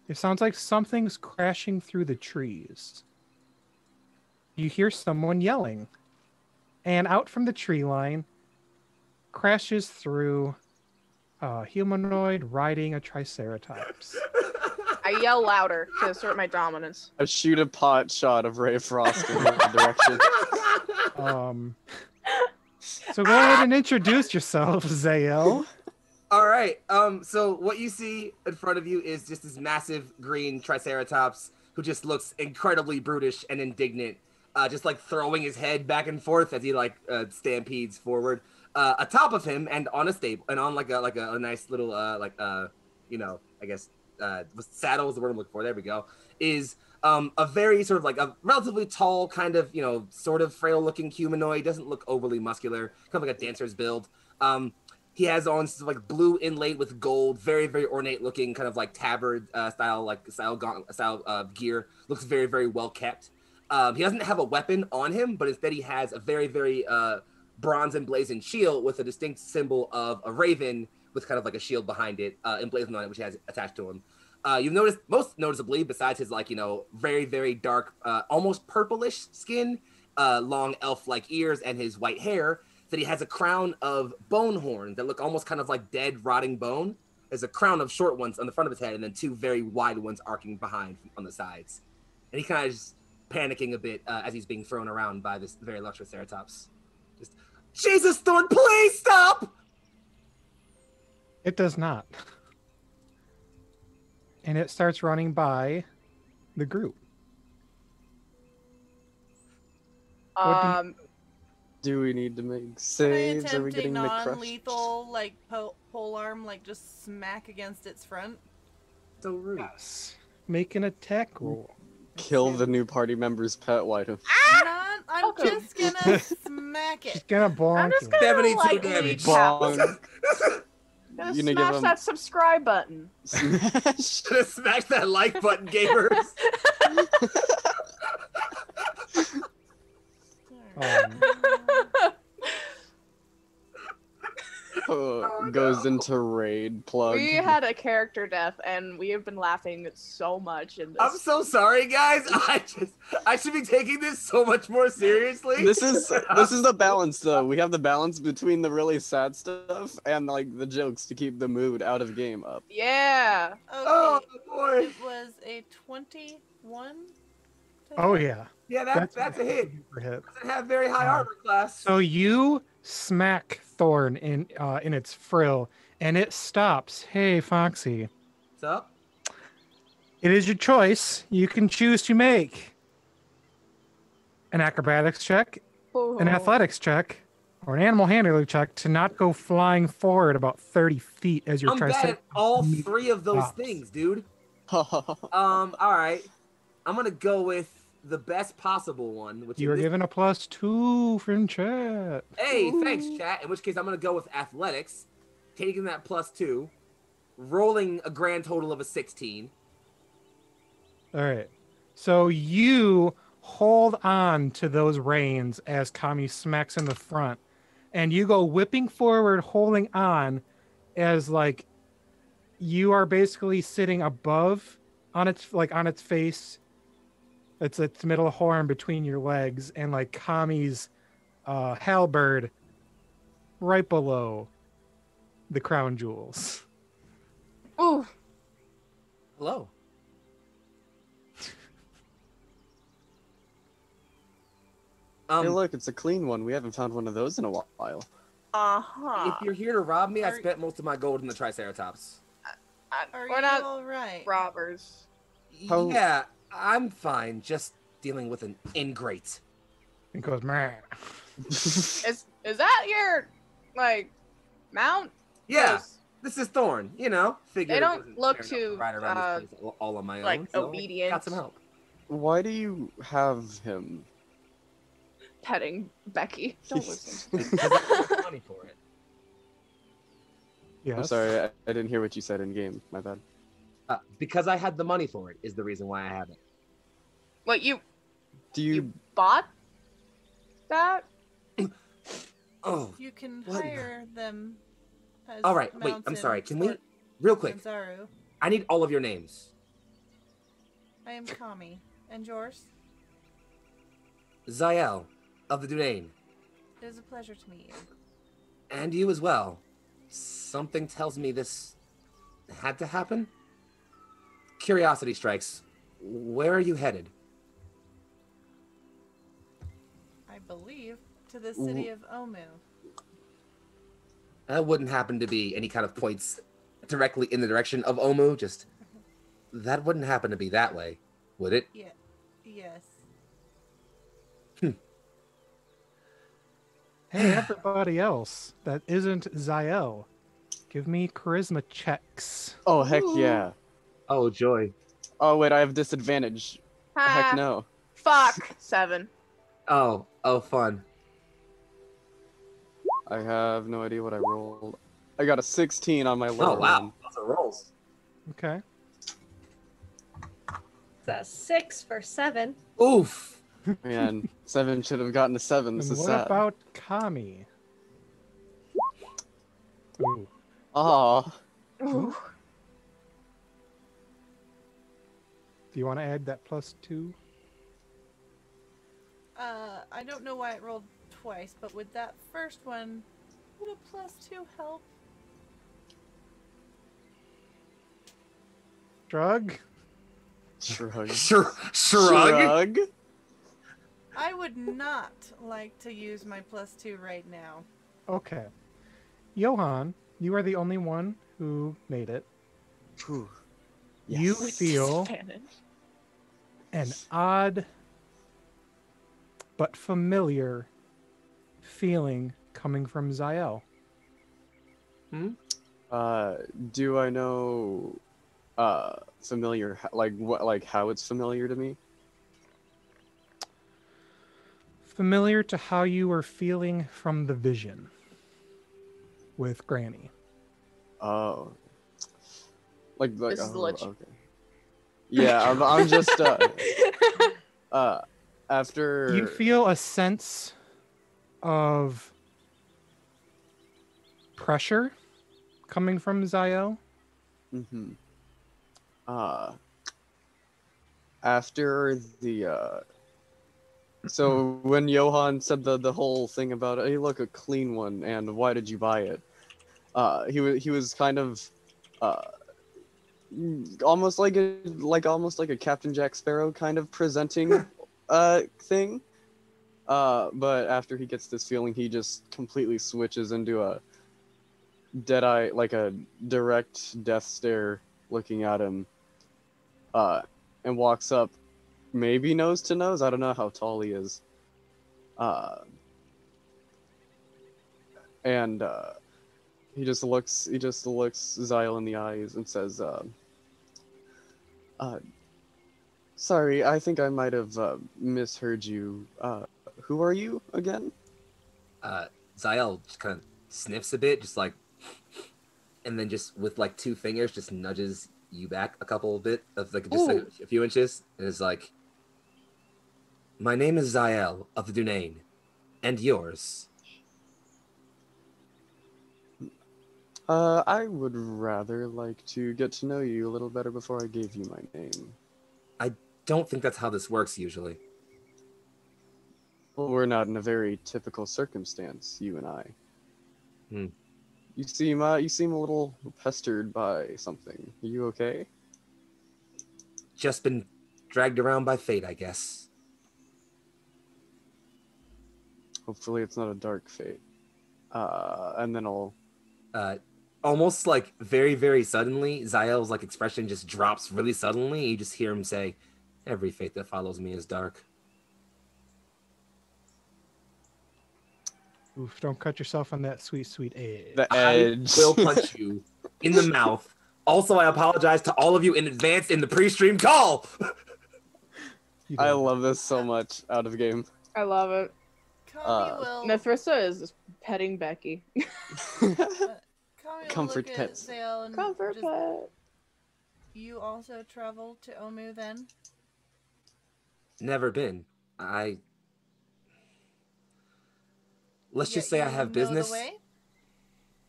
It sounds like something's crashing through the trees. You hear someone yelling. and out from the tree line crashes through a humanoid riding a triceratops. I yell louder to assert my dominance. I shoot a pot shot of Ray Frost in that direction. So go ahead and introduce yourself, Zael. All right. So what you see in front of you is just this massive green triceratops who just looks incredibly brutish and indignant, just like throwing his head back and forth as he like stampedes forward. Atop of him and on a stable and on like a nice little I guess saddle is the word I'm looking for. There we go. Is a very sort of like a relatively tall, kind of sort of frail looking humanoid. Doesn't look overly muscular, kind of like a dancer's build. He has on like blue inlaid with gold, very, very ornate looking, kind of like tabard style gear. Looks very, very well kept. He doesn't have a weapon on him, but instead he has a very, very bronze emblazoned shield with a distinct symbol of a raven with kind of like a shield behind it, emblazoned on it, which he has attached to him. You've noticed, most noticeably, besides his very, very dark, almost purplish skin, long elf-like ears, and his white hair, that he has a crown of bone horns that look almost kind of like dead, rotting bone. There's a crown of short ones on the front of his head, and then two very wide ones arcing behind on the sides. And he kind of just panicking a bit as he's being thrown around by this very large triceratops. Just, Jesus, Thorn, please stop! It does not. And it starts running by the group. Do we need to make Can I saves? Are we attempt a getting crushed? non-lethal, like, pole arm, like, just smack against its front? So rude. Yes. Make an attack roll. Kill the new party member's pet. Why do? I'm just gonna smack She's it. gonna bonk I'm just you. gonna 72 lightly damage. tap. Bong. Gonna You gonna give smash him- that subscribe button. Smash. Just smash that like button, gamers. Goes into raid plug. We had a character death, and we have been laughing so much in this. I'm so sorry, guys. I should be taking this so much more seriously. This is the balance though. We have the balance between the really sad stuff and like the jokes to keep the mood out of game up. Yeah. Okay. Oh boy. It was a 21. Oh yeah. Yeah, that's a hit. Super hit. Doesn't have very high armor class. So you smack Thorn in its frill, and it stops. Hey, Foxy. What's up? It is your choice. You can choose to make an acrobatics check, an athletics check, or an animal handling check to not go flying forward about 30 feet as you're I'm trying bad to at all three of those stops. things, dude. All right. I'm gonna go with the best possible one, which You is were this. given a +2 from chat. Hey, thanks, chat. In which case, I'm gonna go with athletics, taking that +2, rolling a grand total of a 16. All right. So you hold on to those reins as Kami smacks in the front, and you go whipping forward, holding on, as like you are basically sitting above on its face. It's its middle horn between your legs, and like Kami's halberd right below the crown jewels. Ooh. Hello. Hey, look, it's a clean one. We haven't found one of those in a while. Uh-huh. If you're here to rob me, I Are- spent most of my gold in the Triceratops. Are We're you not all right? robbers. How- Yeah, I'm fine. Just dealing with an ingrate. It goes, meh. Is that your mount? Yeah, 'Cause, this is Thorn. Figured They it don't wasn't look fair enough too, ride around this place all on my like, own. So obedient. got some help. Why do you have him? petting Becky. Don't listen. Because I got money for it. Yes. I'm sorry, I didn't hear what you said in game. My bad. Because I had the money for it is the reason why I have it. What, you Do you? bought that? Oh, You can What? hire them. As all right. Wait, mounts I'm in sorry. Can we, Fort real quick? Zanzaru. I need all of your names. I am Kami. And yours? Zael of the Dudain. It is a pleasure to meet you. And you as well. Something tells me this had to happen? Curiosity strikes. Where are you headed? I believe to the city of Omu. That wouldn't happen to be any kind of points directly in the direction of Omu, just... That wouldn't happen to be that way, would it? Yeah. Yes. Hey, everybody else that isn't Zael, give me charisma checks. Oh, heck yeah. Oh, joy. Oh, wait, I have disadvantage. Heck no. Fuck. 7. Oh, fun. I have no idea what I rolled. I got a 16 on my lower Oh, wow. one. Those are rolls. Okay. That's 6 for 7. Oof. Man, 7 should have gotten a 7. This And is what sad. about Kami? Ooh. Aw. Ooh. Do you want to add that +2? I don't know why it rolled twice, but with that first one, would a +2 help? Drug? Shrug. Shrug? Shrug? I would not like to use my +2 right now. Okay. Johan, you are the only one who made it. Phew. You Yes. feel Disadvantage. an odd but familiar feeling coming from Zael. Do I know familiar like what like how it's familiar to me? Familiar to how you were feeling from the vision with Granny. Oh. Like This is oh, lich. okay. Yeah, I'm just after You feel a sense of pressure coming from Zael. Mm-hmm. After the so when Johan said the whole thing about hey look a clean one and why did you buy it? He was kind of almost like a Captain Jack Sparrow kind of presenting thing. But after he gets this feeling, he just completely switches into a dead eye, like a direct death stare, looking at him. And walks up, maybe nose to nose. I don't know how tall he is. And he just looks Zyle in the eyes and says, sorry, I think I might have misheard you. Who are you again? Zael just kind of sniffs a bit, just like, and then just with like 2 fingers, just nudges you back a couple of bit of like just like a few inches, and is like, "My name is Zael of the Dunain, and yours." I would rather like to get to know you a little better before I gave you my name. I don't think that's how this works usually. Well, we're not in a very typical circumstance, you and I. Hmm. You seem a little pestered by something. Are you okay? Just been dragged around by fate, I guess. Hopefully it's not a dark fate. And then I'll... Almost like very, very suddenly, Zael's like expression just drops really suddenly. You just hear him say, "Every fate that follows me is dark." Oof, don't cut yourself on that sweet, sweet edge. The edge. I will punch you in the mouth. Also, I apologize to all of you in advance in the pre-stream call. You I did. love this so much out of game. I love it. Kami will. Nethrissa is just petting Becky. Kami will Comfort look pets. At Zael and Comfort just, pet. You also travel to Omu then? Never been. Let's just say Yet I you have know business. The way?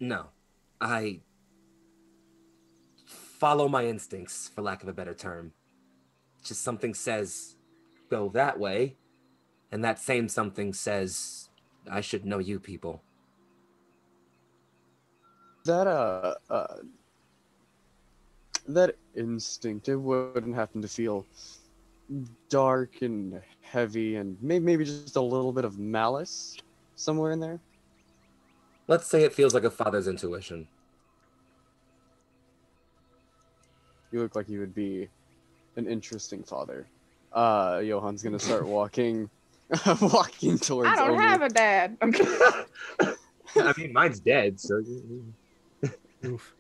No, I follow my instincts, for lack of a better term. Just something says go that way, and that same something says I should know you people. That that instinctive wouldn't happen to feel dark and heavy and maybe just a little bit of malice somewhere in there? Let's say it feels like a father's intuition. You look like you would be an interesting father. Johan's gonna start walking walking towards I don't Omer. have a dad. I mean, mine's dead, so... Oof.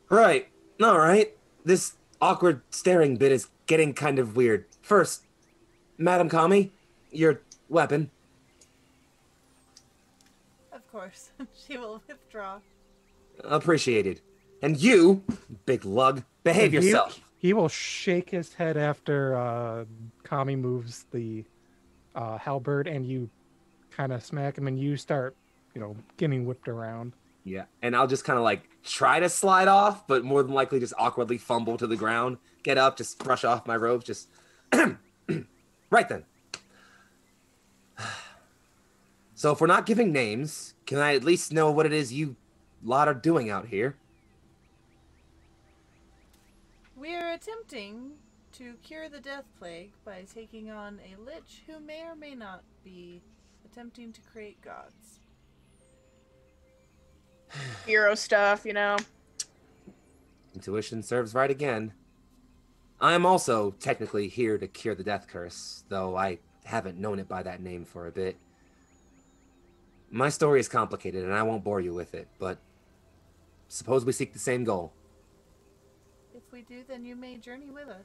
Right. All right. This awkward staring bit is getting kind of weird. First, Madam Kami, your weapon. Of course, she will withdraw. Appreciated. And you, big lug, behave And yourself. He will shake his head after Kami moves the halberd, and you kind of smack him, and you start, getting whipped around. Yeah. And I'll just kind of like try to slide off, but more than likely just awkwardly fumble to the ground, get up, just brush off my robes, just... Right then. So if we're not giving names, can I at least know what it is you lot are doing out here? We're attempting to cure the death plague by taking on a lich who may or may not be attempting to create gods. Hero stuff, Intuition serves right again. I am also technically here to cure the death curse, though I haven't known it by that name for a bit. My story is complicated, and I won't bore you with it, but suppose we seek the same goal. If we do, then you may journey with us.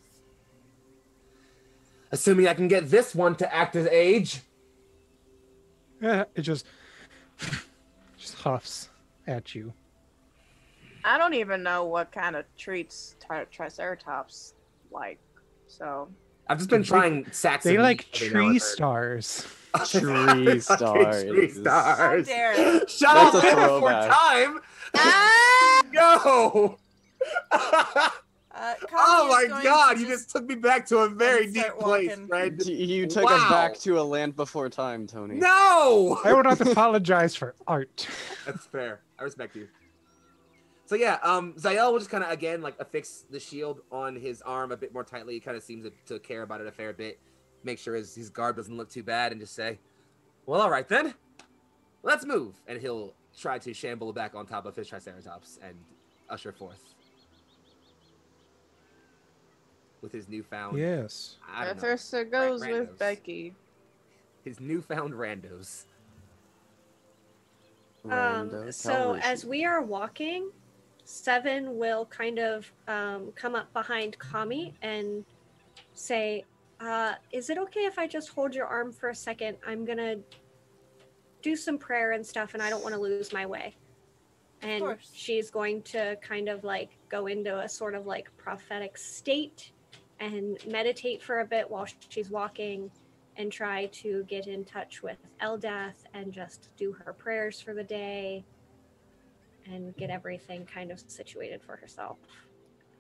Assuming I can get this one to act as age. Yeah, it just huffs at you. I don't even know what kind of treats Triceratops like, so... I've just been trying sacks of They meat like every now tree and then. stars. Tree stars. Tree stars. How dare. Shut That's up a before throwback. time. Ah! No. Kami Oh is my going God! to You just took me back to a very and deep start place, walking. friend. You took us Wow. back to a land before time, Tony. No. I will not apologize for art. That's fair. I respect you. So yeah, Zael will just kind of again like affix the shield on his arm a bit more tightly. He kind of seems to care about it a fair bit. Make sure his garb doesn't look too bad, and just say, "Well, all right then, let's move." And he'll try to shamble back on top of his Triceratops and usher forth with his newfound. Yes. I don't know, Professor goes randos. with Becky. His newfound randos. Rando So as Calrissian. we are walking, Seven will kind of come up behind Kami and say, is it okay if I just hold your arm for a second? I'm gonna do some prayer and stuff, and I don't want to lose my way. And course. she's going to kind of like go into a sort of like prophetic state and meditate for a bit while she's walking and try to get in touch with Eldath and just do her prayers for the day and get everything kind of situated for herself.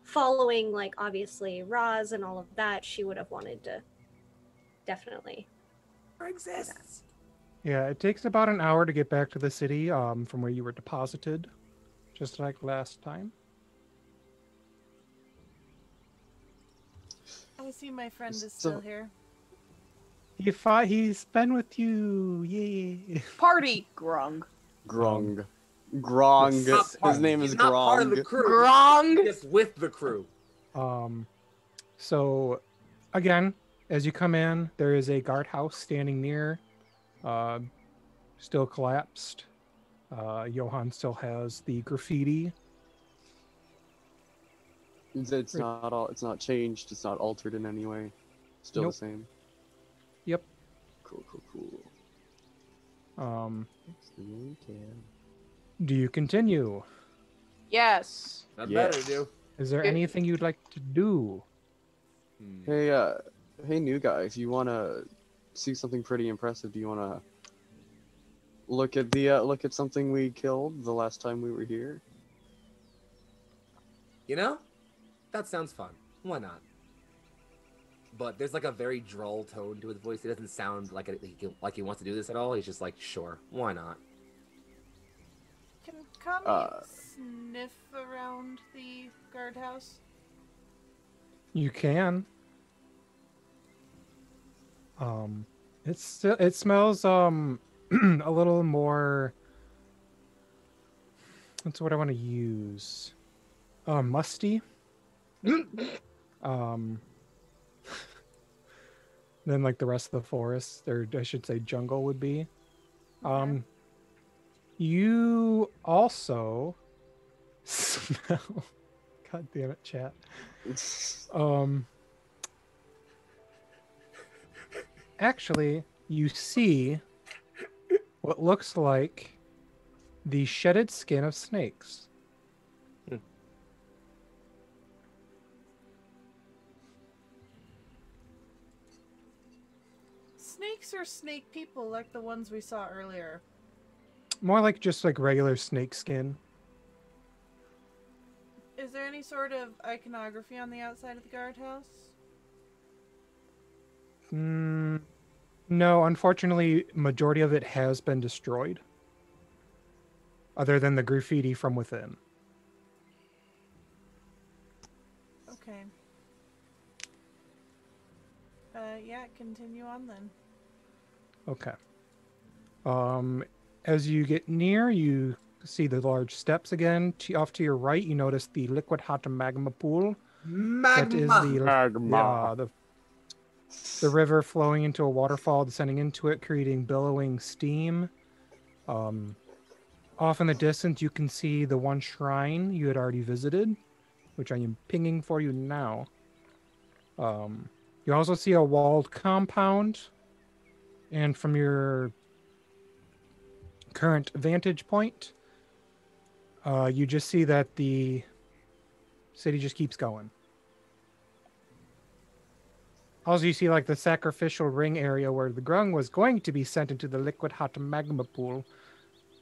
Following, like, obviously, Roz and all of that, she would have wanted to definitely. Exists. Yeah, it takes about an hour to get back to the city from where you were deposited, just like last time. I see my friend is So- still here. He's been with you. Yay. Party! Grung. Grung. Grong. Not His name is He's not part of the Grong. crew. Grung! Just with the crew. So, again, as you come in, there is a guardhouse standing near, still collapsed. Johann still has the graffiti. It's not changed. It's not altered in any way. Still Nope. the same. Yep. Cool. Okay. Do you continue? Yes. That Yeah. better do. Is there Good. anything you'd like to do? Hey, new guy. If you wanna see something pretty impressive, do you wanna look at something we killed the last time we were here? You know, that sounds fun. Why not? but there's like a very droll tone to his voice. He doesn't sound like he wants to do this at all. He's just like, sure, why not? Can Kami sniff around the guardhouse? You can. It smells a little more. That's what I want to use. Musty. Than like the rest of the forest, or I should say jungle would be. Okay. You also smell. God damn it, chat. Actually, you see what looks like the shedded skin of snakes. Snakes are snake people like the ones we saw earlier. More like just like regular snake skin. Is there any sort of iconography on the outside of the guardhouse? No, unfortunately, majority of it has been destroyed. Other than the graffiti from within. Okay. Yeah, continue on then. Okay. As you get near, you see the large steps again. Off to your right, you notice the liquid hot magma pool. That is the river flowing into a waterfall, descending into it, creating billowing steam. Off in the distance, you can see the one shrine you had already visited, which I am pinging for you now. You also see a walled compound, and from your current vantage point, you just see that the city just keeps going. Also, you see like the sacrificial ring area where the grung was going to be sent into the liquid hot magma pool,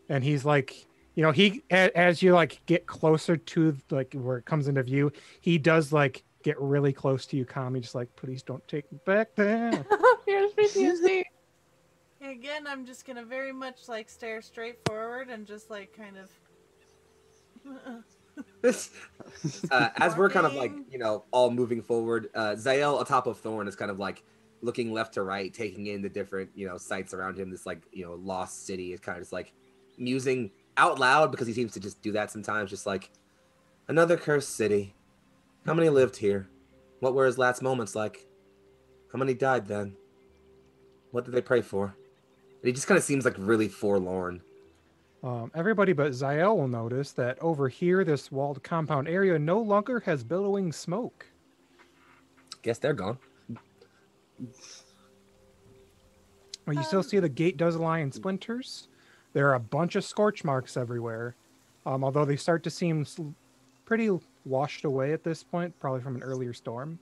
and he's like, you know, as you like get closer to like where it comes into view, he does like get really close to you, Kami, just like, please don't take me back there. Here's PTSD. Again, I'm just gonna very much like stare straight forward and just like kind of. As we're kind of like, you know, all moving forward, Zael atop of Thorn is kind of like looking left to right, taking in the different, you know, sights around him. This like, you know, lost city is kind of just like musing out loud, because he seems to just do that sometimes, just like, another cursed city. How many lived here? What were his last moments like? How many died then? What did they pray for? And he just kind of seems like really forlorn. Everybody but Zael will notice that over here, this walled compound area no longer has billowing smoke. Guess they're gone. Well, you still see the gate does lie in splinters. There are a bunch of scorch marks everywhere, although they start to seem pretty washed away at this point, probably from an earlier storm.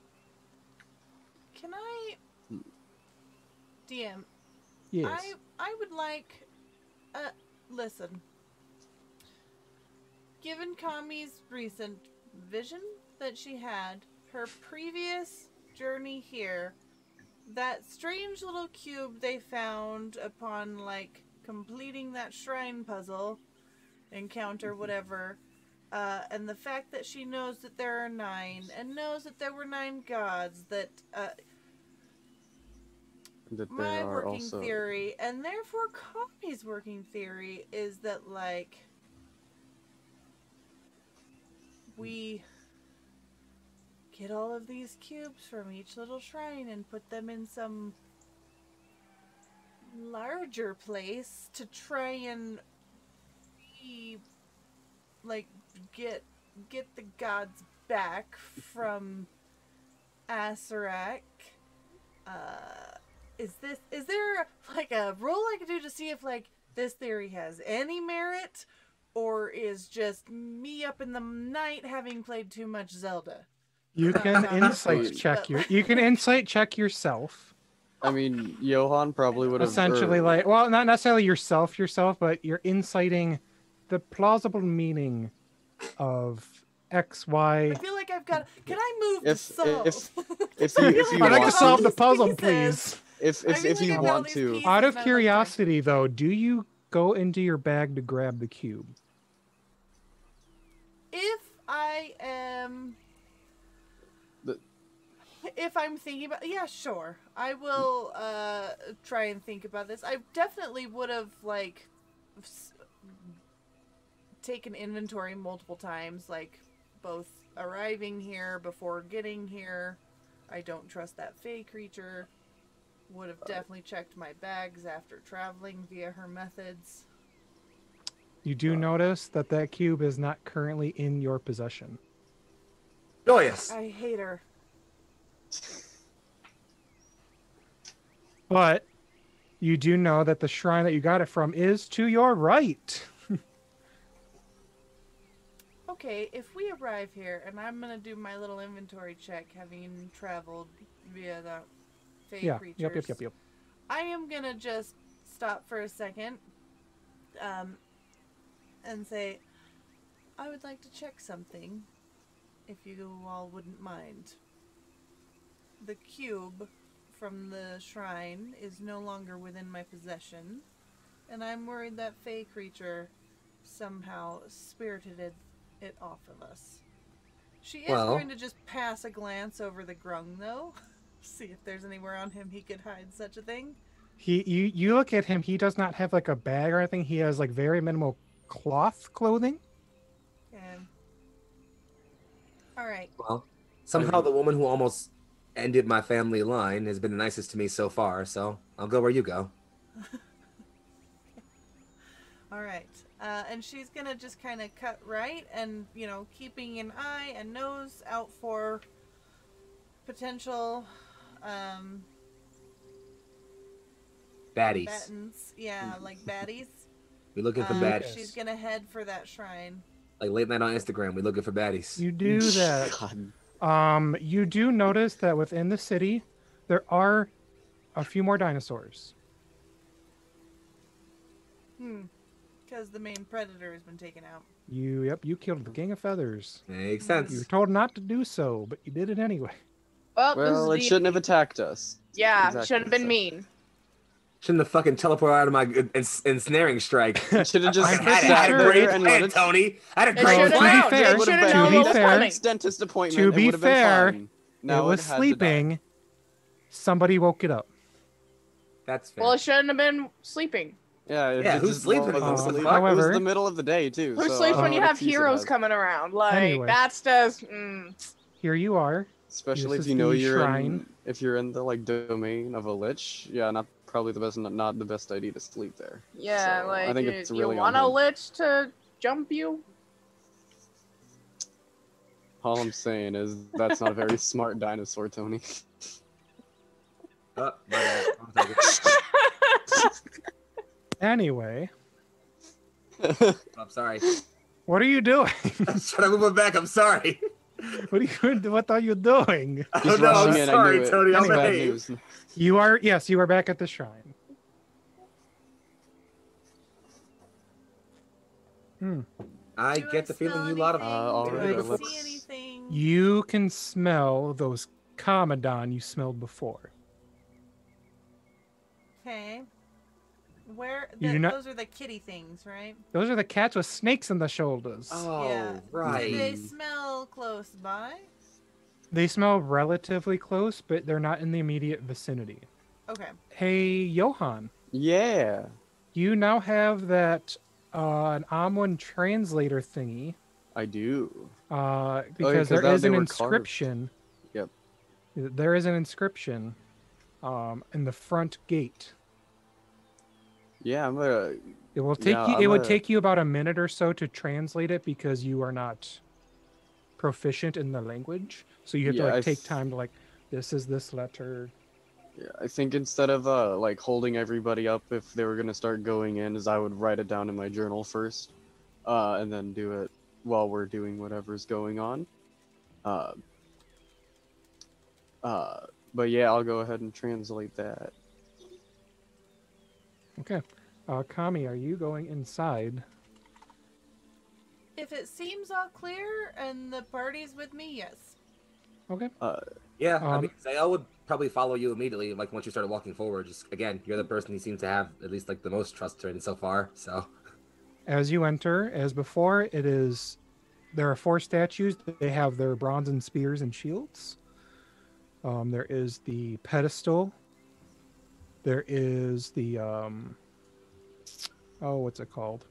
Can I, DM? Yes. I would like, listen. Given Kami's recent vision that she had, her previous journey here, that strange little cube they found upon like completing that shrine puzzle, encounter, whatever. And the fact that she knows that there are 9, and knows that there were 9 gods, that my working theory, and therefore Kami's working theory, is that, like, we get all of these cubes from each little shrine and put them in some larger place to try and get the gods back from Asarak. Is there like a roll I could do to see if like this theory has any merit, or is just me up in the night having played too much Zelda? You can insight check check yourself. I mean, Johan probably would have essentially like, well, not necessarily yourself, but you're inciting the plausible meaning of X, Y. I feel like I've got. Can I move the soul? if you I'd I'd like want to solve the these puzzle, pieces. please. if you want to, Out of curiosity, though, do you go into your bag to grab the cube? If I am... If I'm thinking about... Yeah, sure. I will try and think about this. I definitely would have, like, taken inventory multiple times, like, both arriving here, before getting here. I don't trust that fey creature. Would have definitely checked my bags after traveling via her methods. You do notice that that cube is not currently in your possession. Joyous. I hate her. But you do know that the shrine that you got it from is to your right. Okay, if we arrive here, and I'm gonna do my little inventory check, having traveled via the fey creatures. Yep. I am gonna just stop for a second, and say, I would like to check something, if you all wouldn't mind. The cube from the shrine is no longer within my possession, and I'm worried that fey creature somehow spirited it off of us. She is going to just pass a glance over the grung, though. See if there's anywhere on him he could hide such a thing. You look at him, he does not have like a bag or anything. He has like very minimal cloth clothing. And all right. Well, somehow the woman who almost ended my family line has been the nicest to me so far, so I'll go where you go. All right. And she's going to just kind of cut right and, you know, keeping an eye and nose out for potential Baddies. battens. Yeah, like baddies. We looking for baddies. She's going to head for that shrine. Like late night on Instagram, we looking for baddies. You do that. God. You do notice that within the city, there are a few more dinosaurs. Because the main predator has been taken out. You killed the Gang of Feathers. Makes You were sense. told not to do so, but you did it anyway. Well, it shouldn't have attacked us. Yeah, Exactly, shouldn't have been so. mean. Shouldn't have fucking teleported out of my ensnaring strike. Should have just I'm sat pretty I had a sure- great there and let plan, it. Tony. I had a It great should've to be plan. known. fair- It should've to known be what was fair- coming. Dentist appointment. To it be would have been fair, fine. Now it was had to die. sleeping. Somebody woke it up. That's fair. Well, it shouldn't have been sleeping. Yeah, Yeah, who's sleeping? It was However- the middle of the day too. Who so sleeps I when you would have accuse it heroes as. coming around? Like, Anyway. that's just... Here you are. Especially This if you is know the you're shrine. if you're in the like domain of a lich. Yeah, not the best idea to sleep there. Yeah, So, like, I think it's you really want on a him. lich to jump you? All I'm saying is that's not a very smart dinosaur, Tony. Oh, my bad. I'll take it. Anyway, I'm sorry. what are you doing? I'm trying to move it back. I'm sorry. What are you doing? I He's don't know. I'm rushing in, I sorry, knew it. Tony. That's I'll bad behave. news. You are back at the shrine. I Do get the smell feeling you lot of. anything? all Do right, I let's- see anything? You can smell those Commodon you smelled before. Okay. Where? You do not- Those are the kitty things, right? Those are the cats with snakes in the shoulders. Oh, Yeah. right. Do they smell close by? They smell relatively close, but they're not in the immediate vicinity. Okay. Hey, Johan, Yeah. you now have that an Amwin translator thingy. I do. Because 'cause there that is they an were carved. inscription. Yep. There is an inscription in the front gate. Yeah, I'm gonna. It will take Yeah, you. I'm It would gonna- take you about a minute or so to translate it because you are not proficient in the language. So you have to Yeah, like take time to like. This is this letter. Yeah, I think instead of like holding everybody up if they were gonna start going in, is I would write it down in my journal first, and then do it while we're doing whatever's going on. But yeah, I'll go ahead and translate that. Okay. Kami, are you going inside? If it seems all clear and the party's with me, yes. Okay. Yeah, I mean, Um, Zael would probably follow you immediately, like once you started walking forward. Just again, you're the person he seems to have at least like the most trust in so far. So as you enter, as before, there are 4 statues. They have their bronze spears and shields. There is the pedestal. There is the oh, what's it called?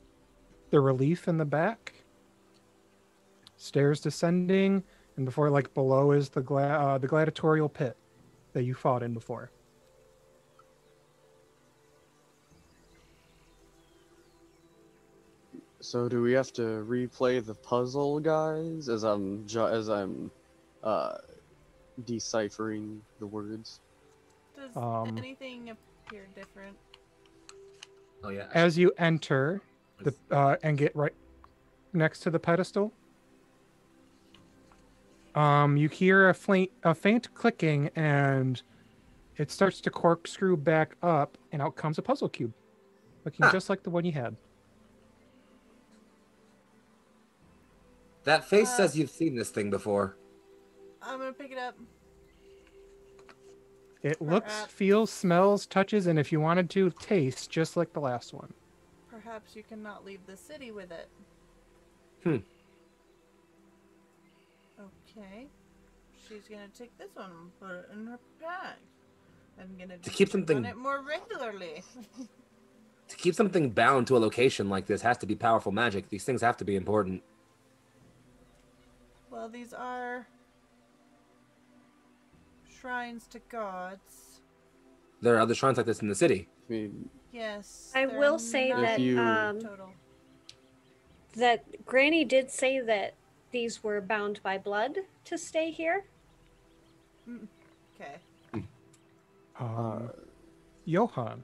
The relief in the back. Stairs descending, and before, like below, is the gladiatorial pit that you fought in before. So do we have to replay the puzzle, guys, as I'm uh deciphering the words? Does Um, anything appear different? oh yeah, As you enter and get right next to the pedestal, you hear a faint clicking, and it starts to corkscrew back up, and out comes a puzzle cube, looking Huh. just like the one you had. that face says you've seen this thing before. I'm gonna pick it up. It looks, Perhaps- feels, smells, touches, and if you wanted to, tastes just like the last one. Perhaps you cannot leave the city with it. Okay. She's gonna take this one and put it in her pack. I'm gonna To keep check something- on it more regularly. To keep something bound to a location like this has to be powerful magic. These things have to be important. Well, these are shrines to gods. There are other shrines like this in the city. I mean, Yes. I they're will say nine that you- total. that Granny did say that these were bound by blood to stay here. Okay. Johann,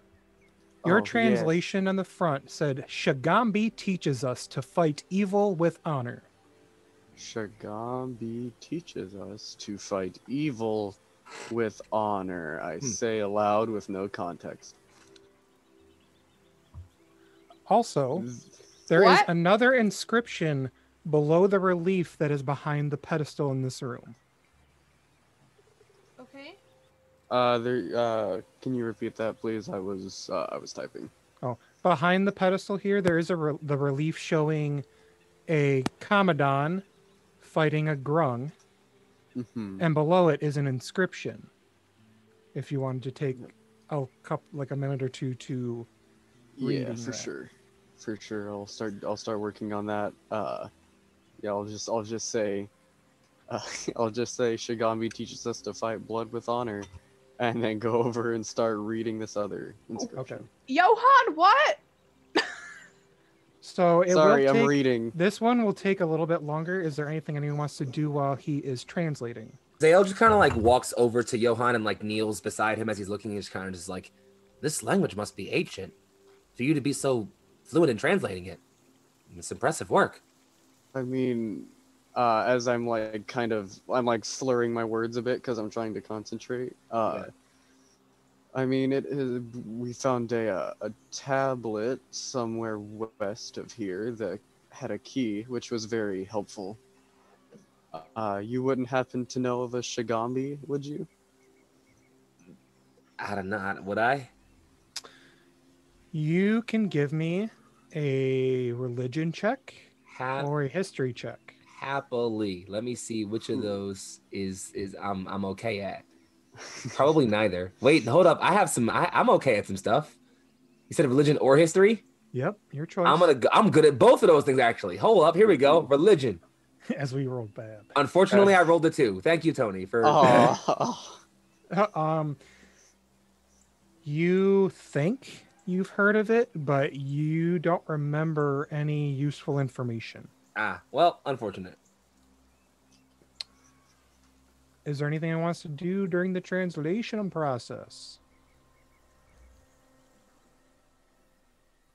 your oh, yes. translation on the front said, Shagambi teaches us to fight evil with honor. Shagambi teaches us to fight evil with honor. I say aloud with no context. Also, there is What? another inscription below the relief that is behind the pedestal in this room. Okay. Can you repeat that, please? I was typing. Oh, behind the pedestal here, there is the relief showing a Commodon fighting a Grung, Mhm. and below it is an inscription. If you wanted to take a minute or two to Yeah, reading for that. sure. For sure. I'll start working on that. Yeah, I'll just say I'll just say Shagambi teaches us to fight blood with honor, and then go over and start reading this other inscription. Okay. Johann, what? So it Sorry, will I'm take, reading. this one will take a little bit longer. Is there anything anyone wants to do while he is translating? Zael just kind of like walks over to Johann and like kneels beside him as he's looking. He's kind of just like, this language must be ancient. For you to be so fluent in translating it, it's impressive work. I mean, as I'm like slurring my words a bit because I'm trying to concentrate. I mean, we found a tablet somewhere west of here that had a key, which was very helpful. You wouldn't happen to know of a Shagambi, would you? I don't know. Would I? You can give me a religion check or a history check. Happily. Let me see which of those is I'm okay at. Probably neither. Wait, hold up. I have some. I'm okay at some stuff. You said religion or history? Yep, your choice. I'm good at both of those things actually. Hold up. Here we go. Religion. As we rolled bad. Unfortunately, I rolled a 2. Thank you, Tony, for. You think you've heard of it, but you don't remember any useful information. Well, unfortunate. Is there anything it wants to do during the translation process?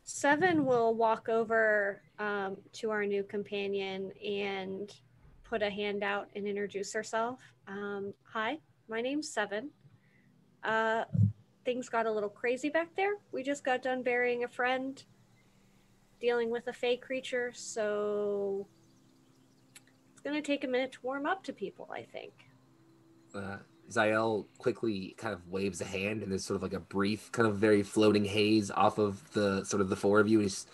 Seven will walk over to our new companion and put a hand out and introduce herself. Hi, my name's Seven. Things got a little crazy back there. We just got done burying a friend, dealing with a fey creature, so it's going to take a minute to warm up to people, I think. Zael quickly kind of waves a hand, and there's sort of like a brief, kind of very floating haze off of the sort of the four of you. And he's,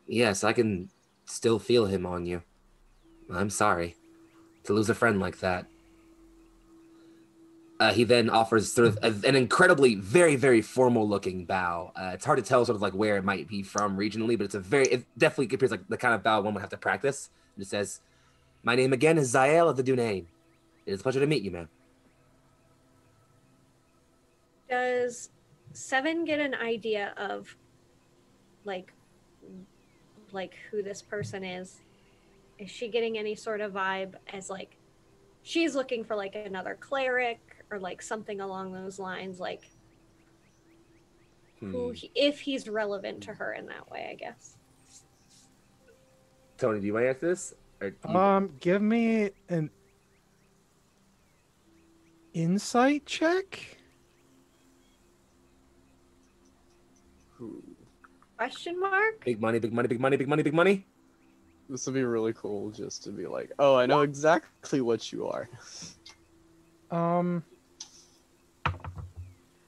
yes, I can still feel him on you. I'm sorry to lose a friend like that. He then offers sort of an incredibly, very, very formal-looking bow. It's hard to tell sort of like where it might be from regionally, but it definitely appears like the kind of bow one would have to practice. And it says, "My name again is Zael of the Dunain. It is a pleasure to meet you, ma'am." Does Seven get an idea of like who this person is? Is she getting any sort of vibe as like she's looking for like another cleric or like something along those lines, like if he's relevant to her in that way, I guess. Tony, do you want to answer this? Give me an insight check. Question mark? Big money, big money, big money, big money, big money. This would be really cool just to be like, oh, I know exactly what you are.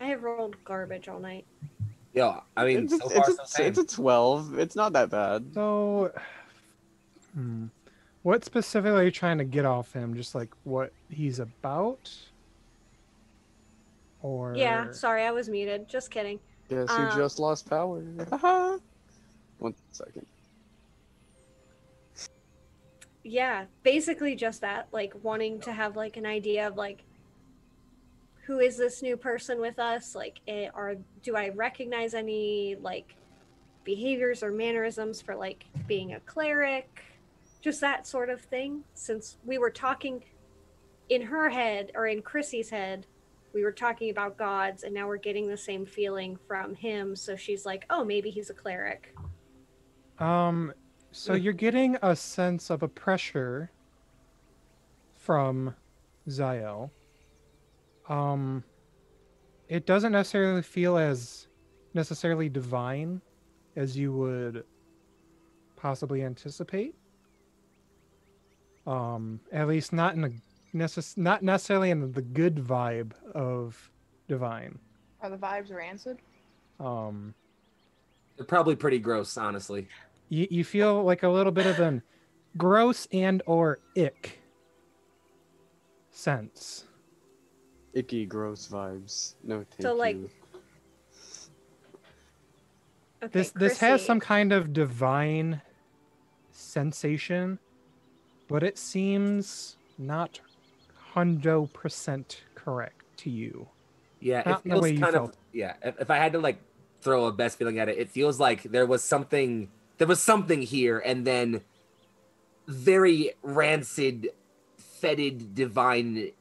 I have rolled garbage all night. Yo, I mean, It's, so far, so same. it's a 12. It's not that bad. So, what specifically are you trying to get off him? Just like what he's about? Or Yeah, sorry, I was muted. Just kidding. Guess who just lost power? 1 second. Yeah, basically just that, like wanting to have like an idea of like who is this new person with us? Like, do I recognize any like behaviors or mannerisms for like being a cleric? Just that sort of thing. Since we were talking in her head or in Chrissy's head, we were talking about gods, and now we're getting the same feeling from him. So she's like, oh, maybe he's a cleric. So you're getting a sense of a pressure from Zael. It doesn't necessarily feel as necessarily divine as you would possibly anticipate. At least not in not necessarily in the good vibe of divine. Are the vibes rancid? They're probably pretty gross, honestly. You feel like a little bit of an gross and or ick sense. Icky, gross vibes. No, thank So, like, you. Okay, This has Chrissy, some kind of divine sensation, but it seems not 100% correct to you. Yeah, Not it in the way feels you kind felt. of. Yeah, if I had to like throw a best feeling at it, it feels like there was something here, and then very rancid, fetid, divine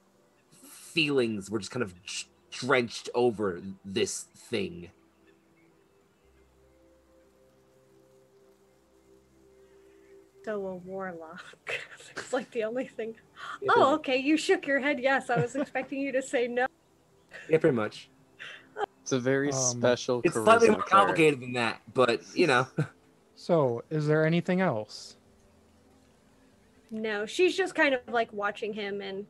feelings were just kind of drenched over this thing. so a warlock. It's like the only thing. Yeah, Oh, okay. You shook your head. Yes, I was expecting you to say no. Yeah, pretty much. It's a very special It's slightly charisma more complicated than that, but you know. So, is there anything else? No, she's just kind of like watching him and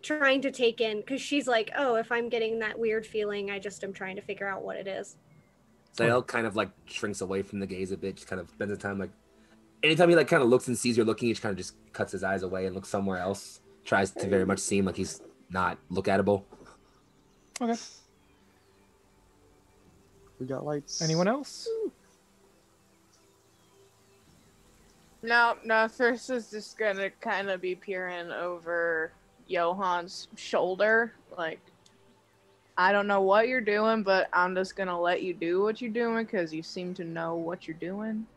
trying to take in, because she's like, oh, if I'm getting that weird feeling, I just am trying to figure out what it is. Zael kind of like shrinks away from the gaze a bit, just kind of spends the time like. Anytime he like kind of looks and sees you're looking, he just kind of just cuts his eyes away and looks somewhere else. Tries to very much seem like he's not look-atable. Okay. We got lights. Anyone else? No, Thirst is just gonna kind of be peering over Johan's shoulder. Like, I don't know what you're doing, but I'm just gonna let you do what you're doing because you seem to know what you're doing.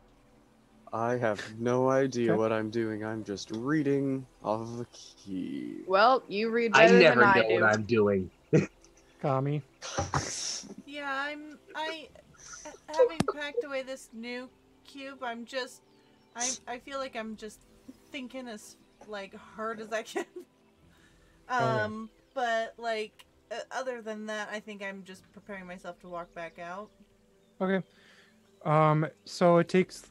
I have no idea Okay. what I'm doing. I'm just reading off of a key. Well, you read I better never than I know do. what I'm doing. Kami. Yeah, having packed away this new cube, I feel like I'm just thinking as like hard as I can. But like other than that, I think I'm just preparing myself to walk back out. Okay. So it takes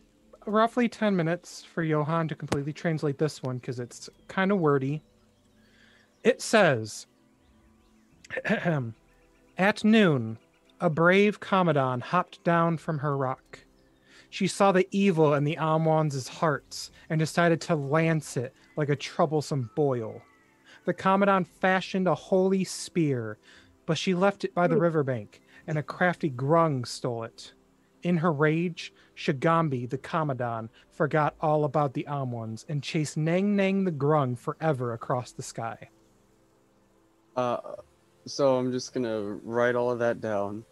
roughly 10 minutes for Johan to completely translate this one because it's kind of wordy. It says, At noon, a brave Commodon hopped down from her rock. She saw the evil in the Amwans' hearts and decided to lance it like a troublesome boil. The Commodon fashioned a holy spear, but she left it by the riverbank, and a crafty grung stole it. In her rage, Shagambi, the Commodon, forgot all about the Amwans and chased Nang Nang the grung forever across the sky. So I'm just gonna write all of that down.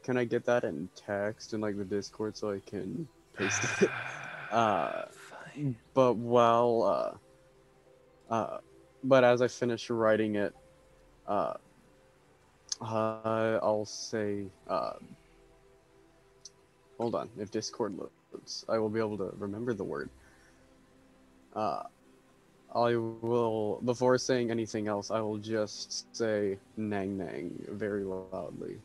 Can I get that in text in like the Discord so I can paste it? But while but as I finish writing it, I'll say, hold on. If Discord loads, I will be able to remember the word. I will, before saying anything else, I will just say Nang Nang very loudly.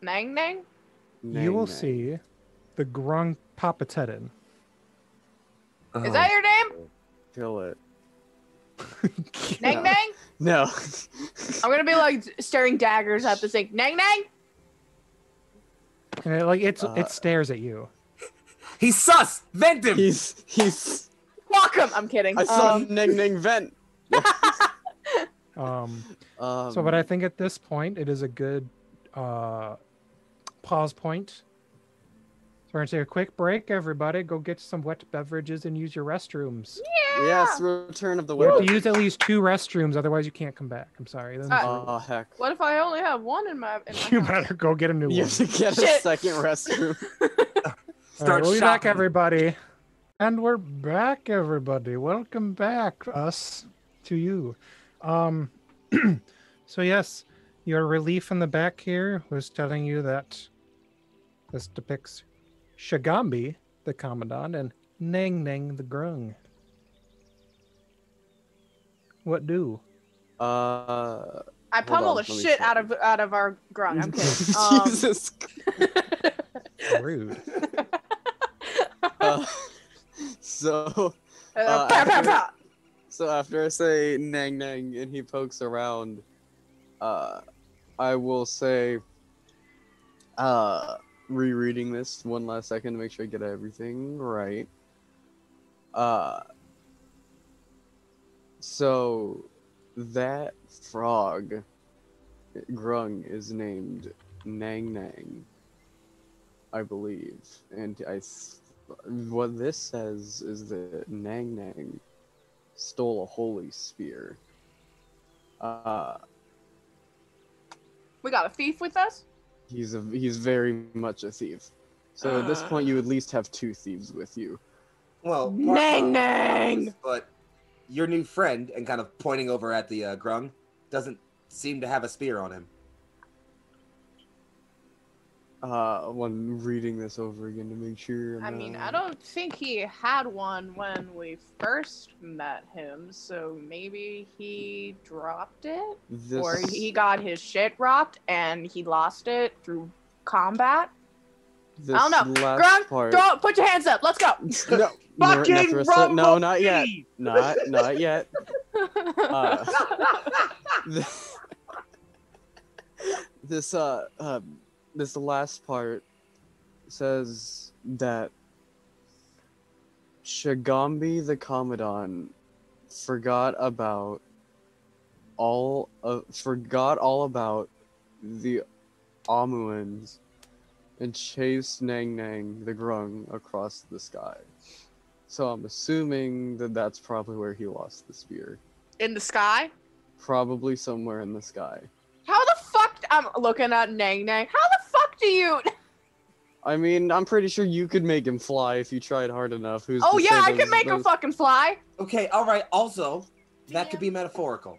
Nang Nang? You will Nang. see the grung Papatedin. Is that your name? Kill it. Nang Nang? No. I'm gonna be like staring daggers at this thing. Nang Nang? And it stares at you. He's sus! Vent him! He's. Fuck him! I'm kidding. I saw Nang Nang vent. So, but I think at this point it is a good pause point. So we're gonna take a quick break. Everybody, go get some wet beverages and use your restrooms. Yes, return of the You have weapon. to use at least 2 restrooms, otherwise you can't come back. I'm sorry. That's Oh heck. What if I only have one in my you house? better go get a new You one. have to get a Shit. second restroom. All right, we'll be back, shopping. everybody. And we're back, everybody. Welcome back, us, to you. So yes, your relief in the back here was telling you that this depicts Shagambi, the Commandant, and Nang Nang, the grung. What do? I Hold pummel on, the let me shit check. out of our grung. I'm kidding. Jesus. Rude. So, Pow, pow, after- pow. so after I say Nang Nang and he pokes around, I will say, rereading this one last second to make sure I get everything right. So that frog, grung, is named Nang Nang, I believe, and what this says is that Nang Nang stole a holy spear. We got a thief with us? He's very much a thief. So at this point, you at least have 2 thieves with you. Well, Nang Nang! but your new friend, and kind of pointing over at the grung, doesn't seem to have a spear on him. When reading this over again to make sure. I mean, I don't think he had one when we first met him, so maybe he dropped it? This... Or he got his shit rocked and he lost it through combat? This I don't know. last Grung, part... put your hands up. Let's go. No, Fucking Nethrissa, no, not yet. Rumble! Not yet. This last part says that Shagambi the Commandant forgot all about the Amuans and chased Nang Nang the grung across the sky. So I'm assuming that that's probably where he lost the spear. In the sky? Probably somewhere in the sky. How the fuck? I'm looking at Nang Nang. How the fuck do you? I mean, I'm pretty sure you could make him fly if you tried hard enough. Who's Oh to yeah, say I can those- make him those- fucking fly. Okay, all right. Also, that could be metaphorical.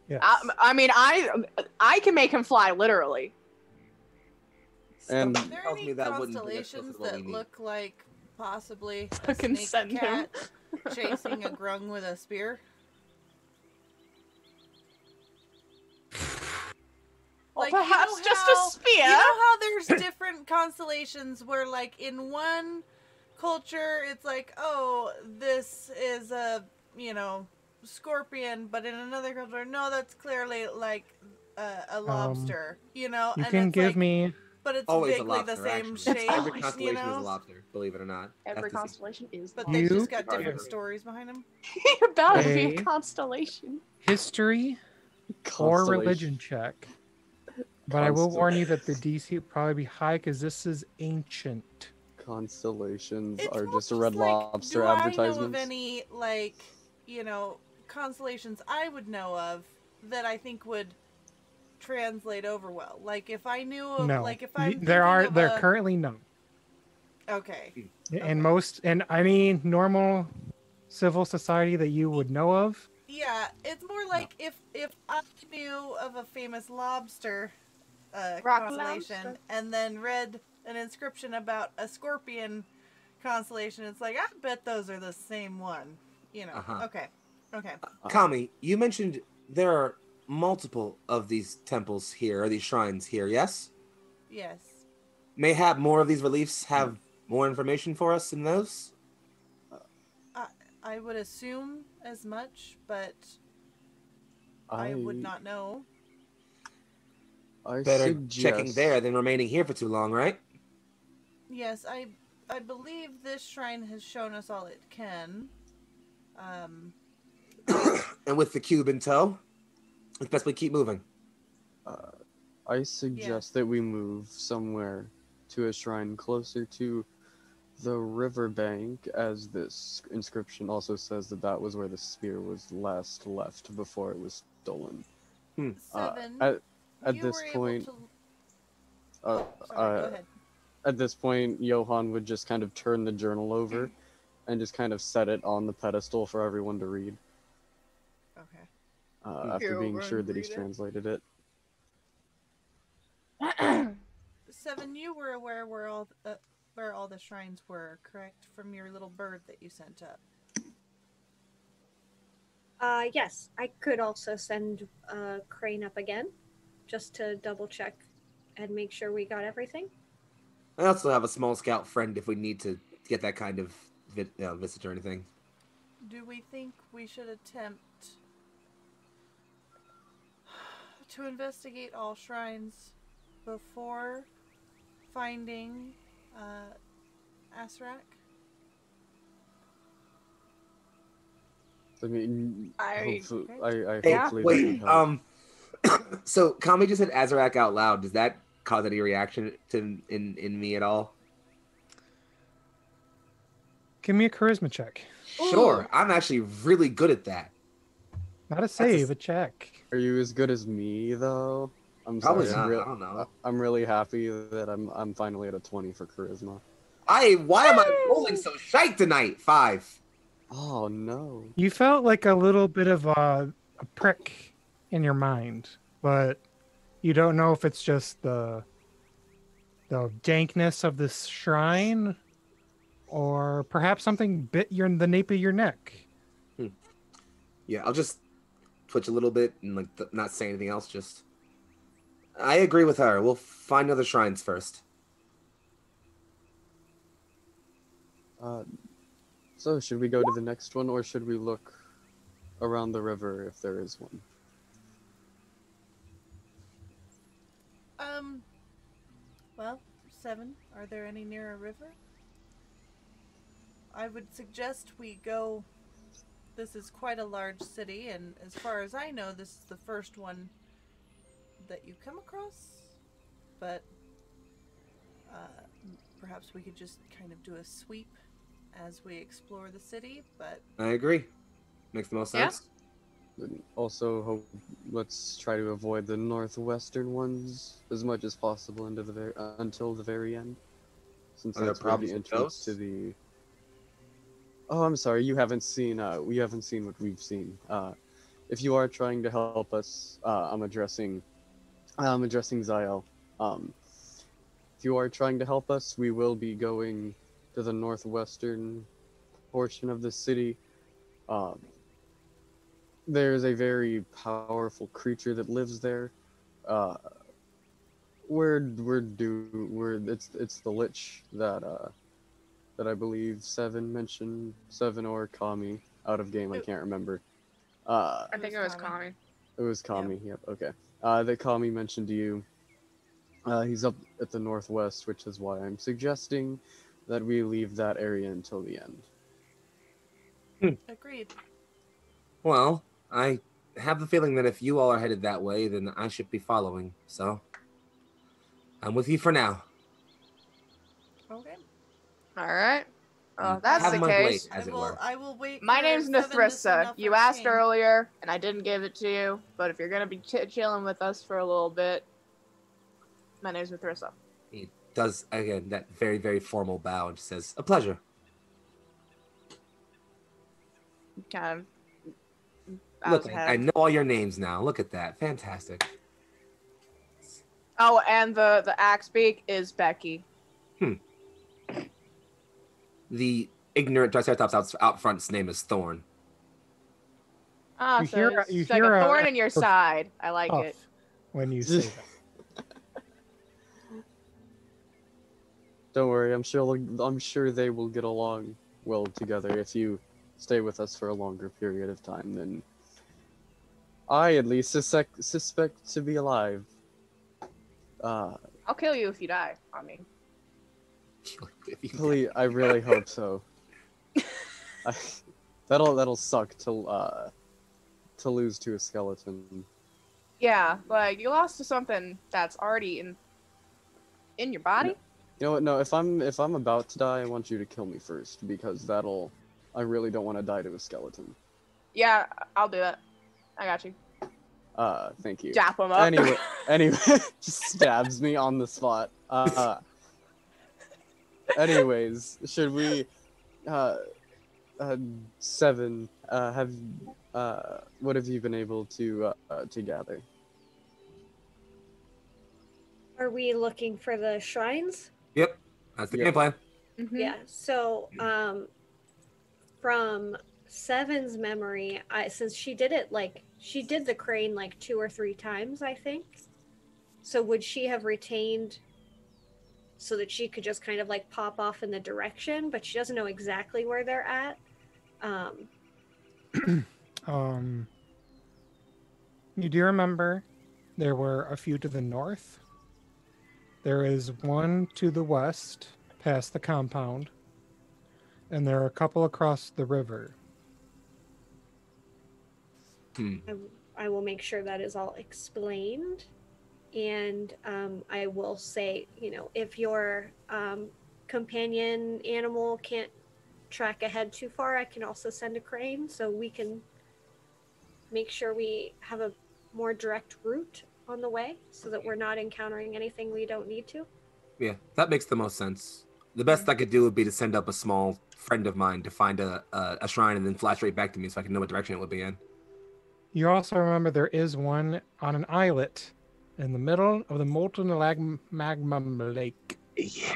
Yes. I mean, I can make him fly literally. And- Something Are there tells any me that wouldn't be constellations necessarily what we that need. look like possibly a Fucking snake send him. cat chasing a grung with a spear? Like, you perhaps know just how- a spear. You know how there's different constellations where, like, in one culture, it's like, oh, this is a, scorpion, but in another culture, no, that's clearly like a lobster, you know. You and can it's give like, me. but it's Always a vaguely the lobster, same actually. shape, Every always- you constellation is a know. lobster, believe it or not. Every FTC. constellation is But the they've You just got different give- stories behind them. You're bound to be Okay. a constellation. History or Constellation. religion check. But I will warn you that the DC will probably be high because this is ancient. Constellations It's are more just a Red like, Lobster do I know of advertisements. any, like, you know, constellations I would know of that I think would translate over well? Like, if I knew of, No, like, if I'm there thinking are of there a... currently none. Okay. And most, and I mean normal civil society that you would know of. Yeah, it's more like if I knew of a famous lobster Rock constellation lobster. and then read an inscription about a scorpion constellation, it's like, I bet those are the same one. You know. Uh-huh. Okay. Kami, you mentioned there are multiple of these temples here, or these shrines here, yes? Yes. Mayhap more of these reliefs have more information for us than those? I would assume as much, but I would not know. I Better suggest checking there than remaining here for too long, right? Yes, I believe this shrine has shown us all it can. And with the cube in tow, it's best we keep moving. I suggest that we move somewhere to a shrine closer to the riverbank, as this inscription also says that that was where the spear was last left before it was stolen. Seven. At you this were point, able to... uh, Sorry, go ahead. At this point, Johan would just kind of turn the journal over and just kind of set it on the pedestal for everyone to read. Okay. After Here, being over sure and that he's read it. translated it. Seven, you were aware where all the shrines were, correct? From your little bird that you sent up. Yes, I could also send Crane up again, just to double check and make sure we got everything. I also have a small scout friend if we need to get that kind of visit or anything. Do we think we should attempt to investigate all shrines before finding Asrak? I mean, I- I Hey, hopefully wait, that would help. So Kami just said Azrak out loud. Does that cause any reaction in me at all? Give me a charisma check. Sure, I'm actually really good at that. Not a save, a check. Are you as good as me though? I'm Probably sorry. not. I don't know. I'm really happy that I'm finally at a 20 for charisma. Why am I rolling so shite tonight? 5. Oh no. You felt like a little bit of a prick in your mind, but you don't know if it's just the dankness of this shrine, or perhaps something bit the nape of your neck. Yeah, I'll just twitch a little bit and not say anything else. Just, I agree with her. We'll find other shrines first. So should we go to the next one, or should we look around the river if there is one? Well, 7, are there any near a river? I would suggest we go... This is quite a large city, and as far as I know, this is the first one that you come across. But perhaps we could just kind of do a sweep as we explore the city, but... I agree. Makes the most sense. And also, let's try to avoid the northwestern ones as much as possible until the very end, since Are there that's where problems the with entrance those? to the. Oh, I'm sorry. You haven't seen. We haven't seen what we've seen. If you are trying to help us, I'm addressing Zael. If you are trying to help us, we will be going to the northwestern portion of the city. There's a very powerful creature that lives there. It's the Lich that I believe Seven mentioned. Seven or Kami out of game, I can't remember. I think it was Kami. It was Kami. Yep. Okay. That Kami mentioned to you. He's up at the northwest, which is why I'm suggesting that we leave that area until the end. Agreed. Well, I have the feeling that if you all are headed that way, then I should be following. So, I'm with you for now. Okay. All right. Oh, You that's have the my blade, case. as it were. I will wait. My for name's Seven to send Nethrissa. off You our asked chain. earlier, and I didn't give it to you. But if you're gonna be chilling with us for a little bit, my name's Nethrissa. He does, again, that very, very formal bow and says, a pleasure. Kind of. bows Look, his head. I know all your names now. Look at that. Fantastic. Oh, and the axe beak is Becky. The ignorant Triceratops out front's name is Thorn. Ah, You so hear- it's you like hear a a- thorn in your side. I like it. Tough when you say that. Don't worry, I'm sure they will get along well together if you stay with us for a longer period of time than I at least suspect to be alive. I'll kill you if you die. I mean, Please, I really hope so. That'll suck to lose to a skeleton. yeah, like you lost to something that's already in your body. You know what? No, if I'm about to die, I want you to kill me first because I really don't want to die to a skeleton. Yeah, I'll do that. I got you. Thank you. Dap him up. Anyway, just stabs me on the spot. Anyways, should we, Seven, what have you been able to gather? Are we looking for the shrines? Yep, that's the Yep. game plan. Mhm. Yeah. So, from Seven's memory, since she did the crane like 2 or 3 times, I think. So would she have retained so that she could just kind of like pop off in the direction, but she doesn't know exactly where they're at? You do remember there were a few to the north. There is one to the west, past the compound, and there are a couple across the river. I will make sure that is all explained. And I will say, if your companion animal can't track ahead too far, I can also send a crane so we can make sure we have a more direct route on the way so that we're not encountering anything we don't need to. Yeah, that makes the most sense. The best I could do would be to send up a small friend of mine to find a shrine and then flash right back to me so I can know what direction it would be in. You also remember there is one on an islet in the middle of the molten magma lake. Yeah.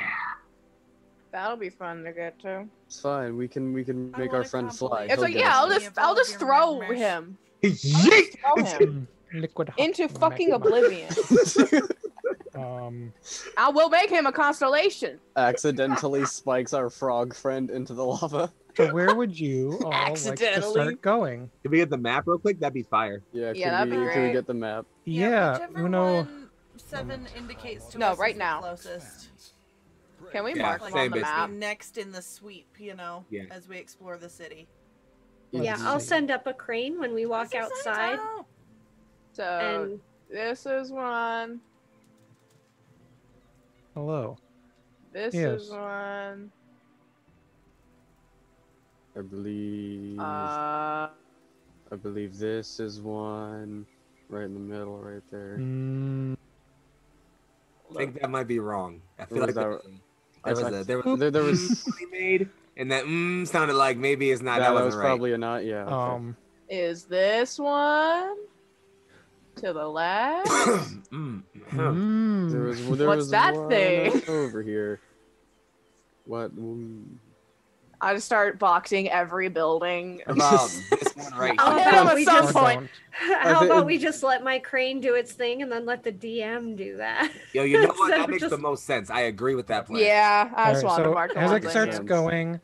That'll be fun to get to. It's fine. We can I make want our a friend fly. compliment. It's He'll like, get yeah, us there. I'll just throw Nightmares. him. Yeet! Throw him Liquid hot into fucking magma. oblivion. I will make him a constellation. Accidentally spikes our frog friend into the lava. So where would you all like to Accidentally. start going? Can we get the map real quick? That'd be fire. Yeah, Yeah, that'd be can we great. get the map? Yeah, whichever Uno. one Seven indicates to No, us right is the now. closest. Can we Yeah, mark Like him on same the basically. map? be next in the sweep, Yeah. as we explore the city. Yeah, I'll send up a crane when we walk outside. So And this is one. Hello. This Yes. is one. I believe. Uh, I believe this is one, right in the middle, right there. Mm, I think that might be wrong. I feel Or like was there was There was. made, and that sounded like maybe it's not. that That was wasn't right. probably a not. Yeah. Okay. is this one to the left? There was. There What's was that one thing? over here? What? I just start boxing every building. About this one right How I'll here. hit him about at we some just- point. how think- about we just let my crane do its thing and then let the DM do that? Yo, you know what? Instead That of makes the just- most sense. I agree with that plan. Yeah, I just Alright, wanted to so mark the as ones it I starts knew. going,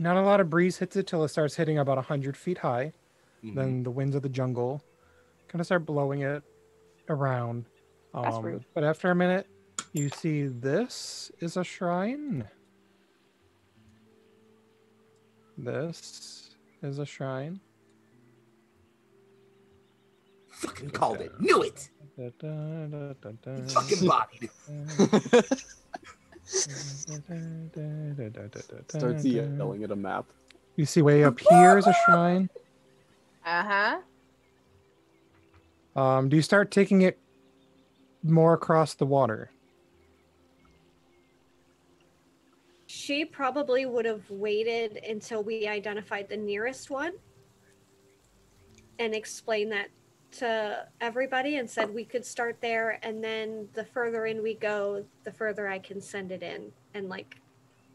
Not a lot of breeze hits it till it starts hitting about 100 feet high. Mhm. Then the winds of the jungle kind of start blowing it around. That's rude. But after a minute, you see this is a shrine. This is a shrine. Fucking called it. Knew it. Fucking bodied. Starts yelling at a map. You see way up here is a shrine. Uh-huh. Do you start taking it more across the water? She probably would have waited until we identified the nearest one and explained that to everybody and said we could start there, and then the further in we go, the further I can send it in. And like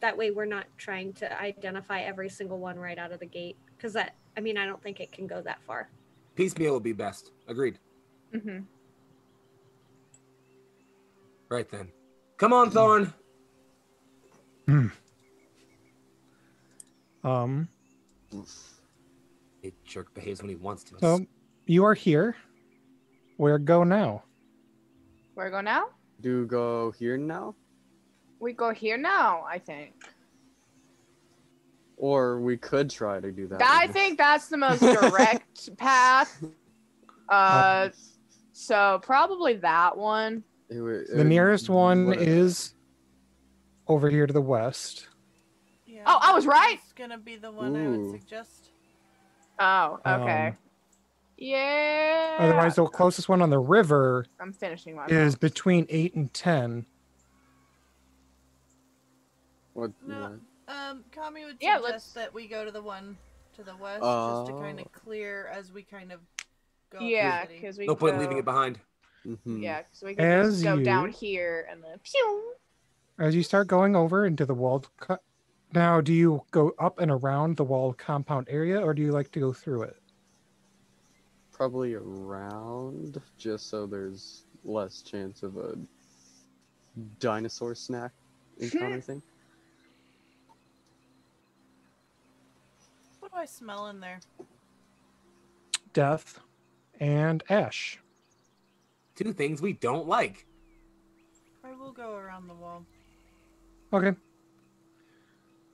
that way we're not trying to identify every single one right out of the gate. Because I don't think it can go that far. Piecemeal would be best. Agreed. Mm-hmm. Right then. Come on, Thorn. It jerk behaves when he wants to. So you are here. Where go now? Where go now? Do go here now? We go here now, I think. Or we could try to do that. I think that's the most direct path. So probably that one. The nearest one is over here to the west. Yeah, Oh, I was right. It's gonna be the one I would Ooh. suggest. Oh, okay. Yeah. Otherwise, the closest one on the river I'm finishing my is between 8 and 10. What? No. Kami would Yeah, suggest let's- that we go to the one to the west, just to kind Oh. of clear as we kind of go. Yeah, up the city. because we No point in go- leaving it behind. Mhm. Yeah, because we can As just go you- down here and then pew. As you start going over into the walled now, do you go up and around the walled compound area, or do you like to go through it? Probably around, just so there's less chance of a dinosaur snack encounter thing. What do I smell in there? Death and ash. Two things we don't like. I will go around the wall. Okay.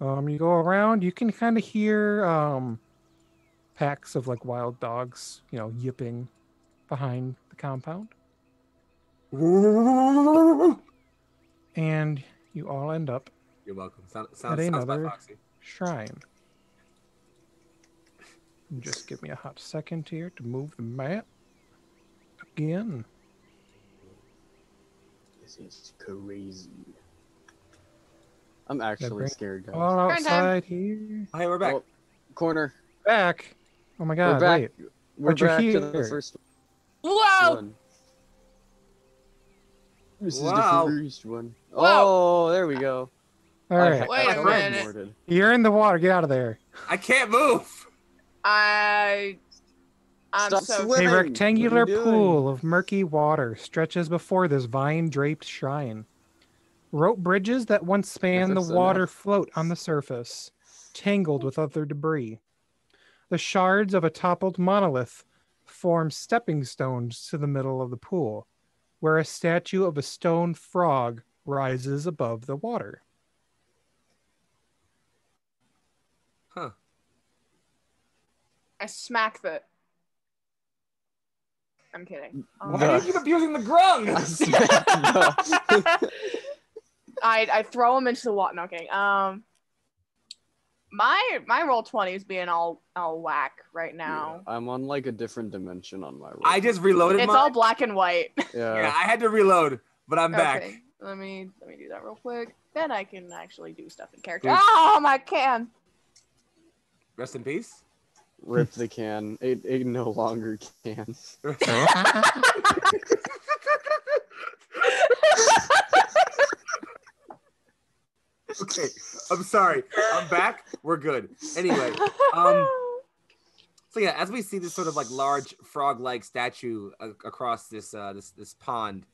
You go around, you can kind of hear packs of like wild dogs, yipping behind the compound. And you all end up You're welcome. Sounds at by another Foxy. shrine. Just give me a hot second here to move the map again. This is crazy. I'm actually bring- scared, guys. All Turn time. outside here. Oh, hey, we're back. Oh, corner. Back. Oh my We're god, back. wait. We're But you're back to the here. first Whoa! one. This Wow. is the first one. Whoa. Oh, there we go. All right. Wait a minute. teleported. You're in the water. Get out of there. I can't move. I'm Stop so swimming. A What are you rectangular doing? pool of murky water stretches before this vine-draped shrine. Rope bridges that once spanned the That's so water nice. float on the surface, tangled with other debris. The shards of a toppled monolith form stepping stones to the middle of the pool, where a statue of a stone frog rises above the water. Huh. I smack the. I'm kidding. Why do you keep abusing the grung? I smacked the- I throw him into the water. No I'm kidding. My roll 20 is being all whack right now. Yeah, I'm on like a different dimension on my roll. I just reloaded It's mine. all black and white. Yeah, I had to reload, but I'm back. Okay, let me do that real quick. Then I can actually do stuff in character. Oops. Oh my can! Rest in peace. Rip the can. It no longer can. Okay, I'm sorry. I'm back. We're good. Anyway, so yeah, as we see this sort of like large frog-like statue across this this pond,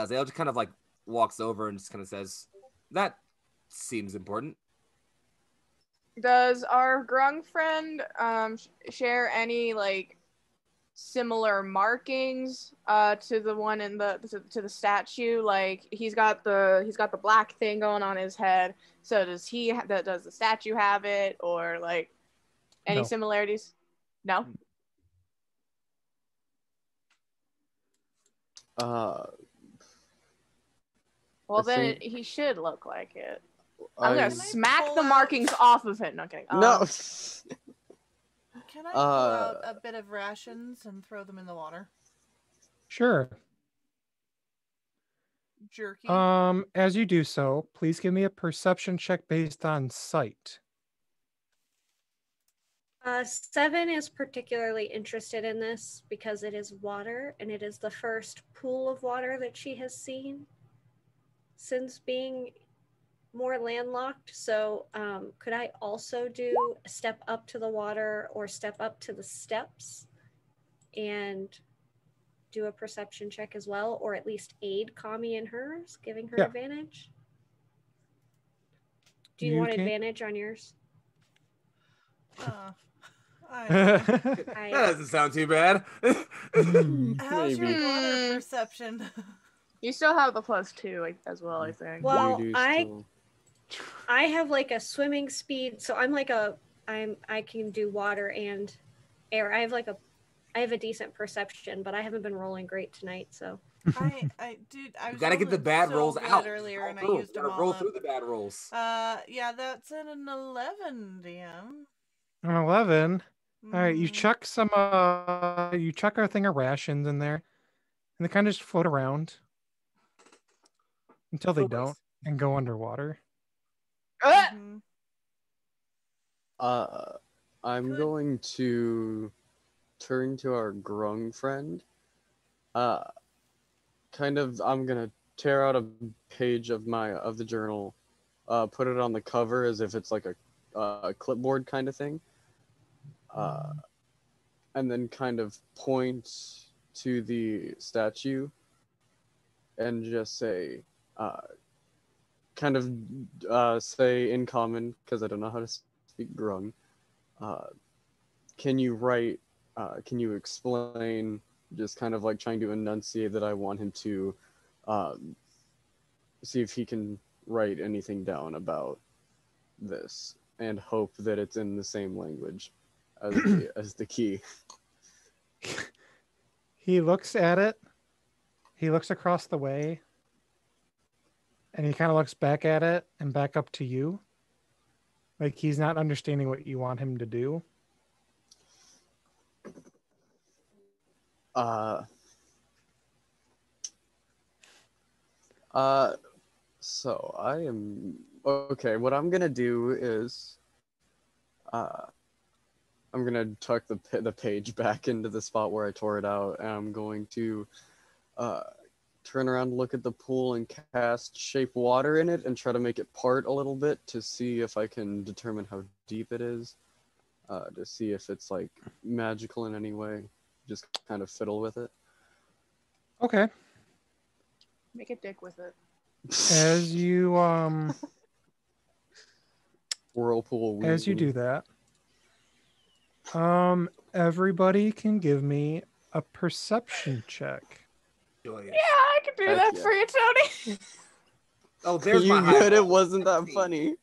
Zale just kind of like walks over and just kind of says, "That seems important." Does our grung friend share any like similar markings to the one in the to the statue? Like he's got the black thing going on his head. So does does the statue have it, or like any No. similarities? No. Uh, Well, I then think- he should look like it. I'm gonna Can I smack pull the out- markings off of it. No kidding. No. Can I pull Uh, out a bit of rations and throw them in the water? Sure. Jerky. As you do so, please give me a perception check based on sight. 7 is particularly interested in this because it is water, and it is the first pool of water that she has seen since being more landlocked. So could I also do a step up to the water or step up to the steps and do a perception check as well, or at least aid Kami in hers, giving her Yeah. advantage? Do you You want can- advantage on yours? I don't know. That doesn't sound too bad. Hmm. How's Maybe. your water perception? You still have the +2 as well, I think. Well, You do I still- I have like a swimming speed, so I can do water and air. I have a decent perception, but I haven't been rolling great tonight, so I You was gotta get the rolling bad so rolls good out. earlier, and I Roll used through. them Gotta all roll up. through the bad rolls. Yeah, that's an 11 DM. An 11. All right, you Mhm. chuck you chuck a thing of rations in there, and they kind of just float around until they Float don't nice. and go underwater. Mhm. I'm Could- going to turn to our grung friend. I'm gonna tear out a page of the journal, put it on the cover as if it's like a clipboard kind of thing, and then kind of point to the statue and just say, say in common, because I don't know how to speak grung. Can you write? Can you explain? Just kind of like trying to enunciate that I want him to see if he can write anything down about this, and hope that it's in the same language as the key. He looks at it. He looks across the way. And he kind of looks back at it and back up to you. Like he's not understanding what you want him to do. So I am okay. What I'm gonna do is, I'm gonna tuck the page back into the spot where I tore it out, and I'm going to, turn around, look at the pool, and cast shape water in it, and try to make it part a little bit to see if I can determine how deep it is, to see if it's like magical in any way. Just kind of fiddle with it. Okay. Make a dick with it. As you Whirlpool. as you do that, everybody can give me a perception check. Joyous. Yeah, I can do Heck that yeah. for you, Tony. Oh, there's You my high good? It roll. wasn't that 17. funny.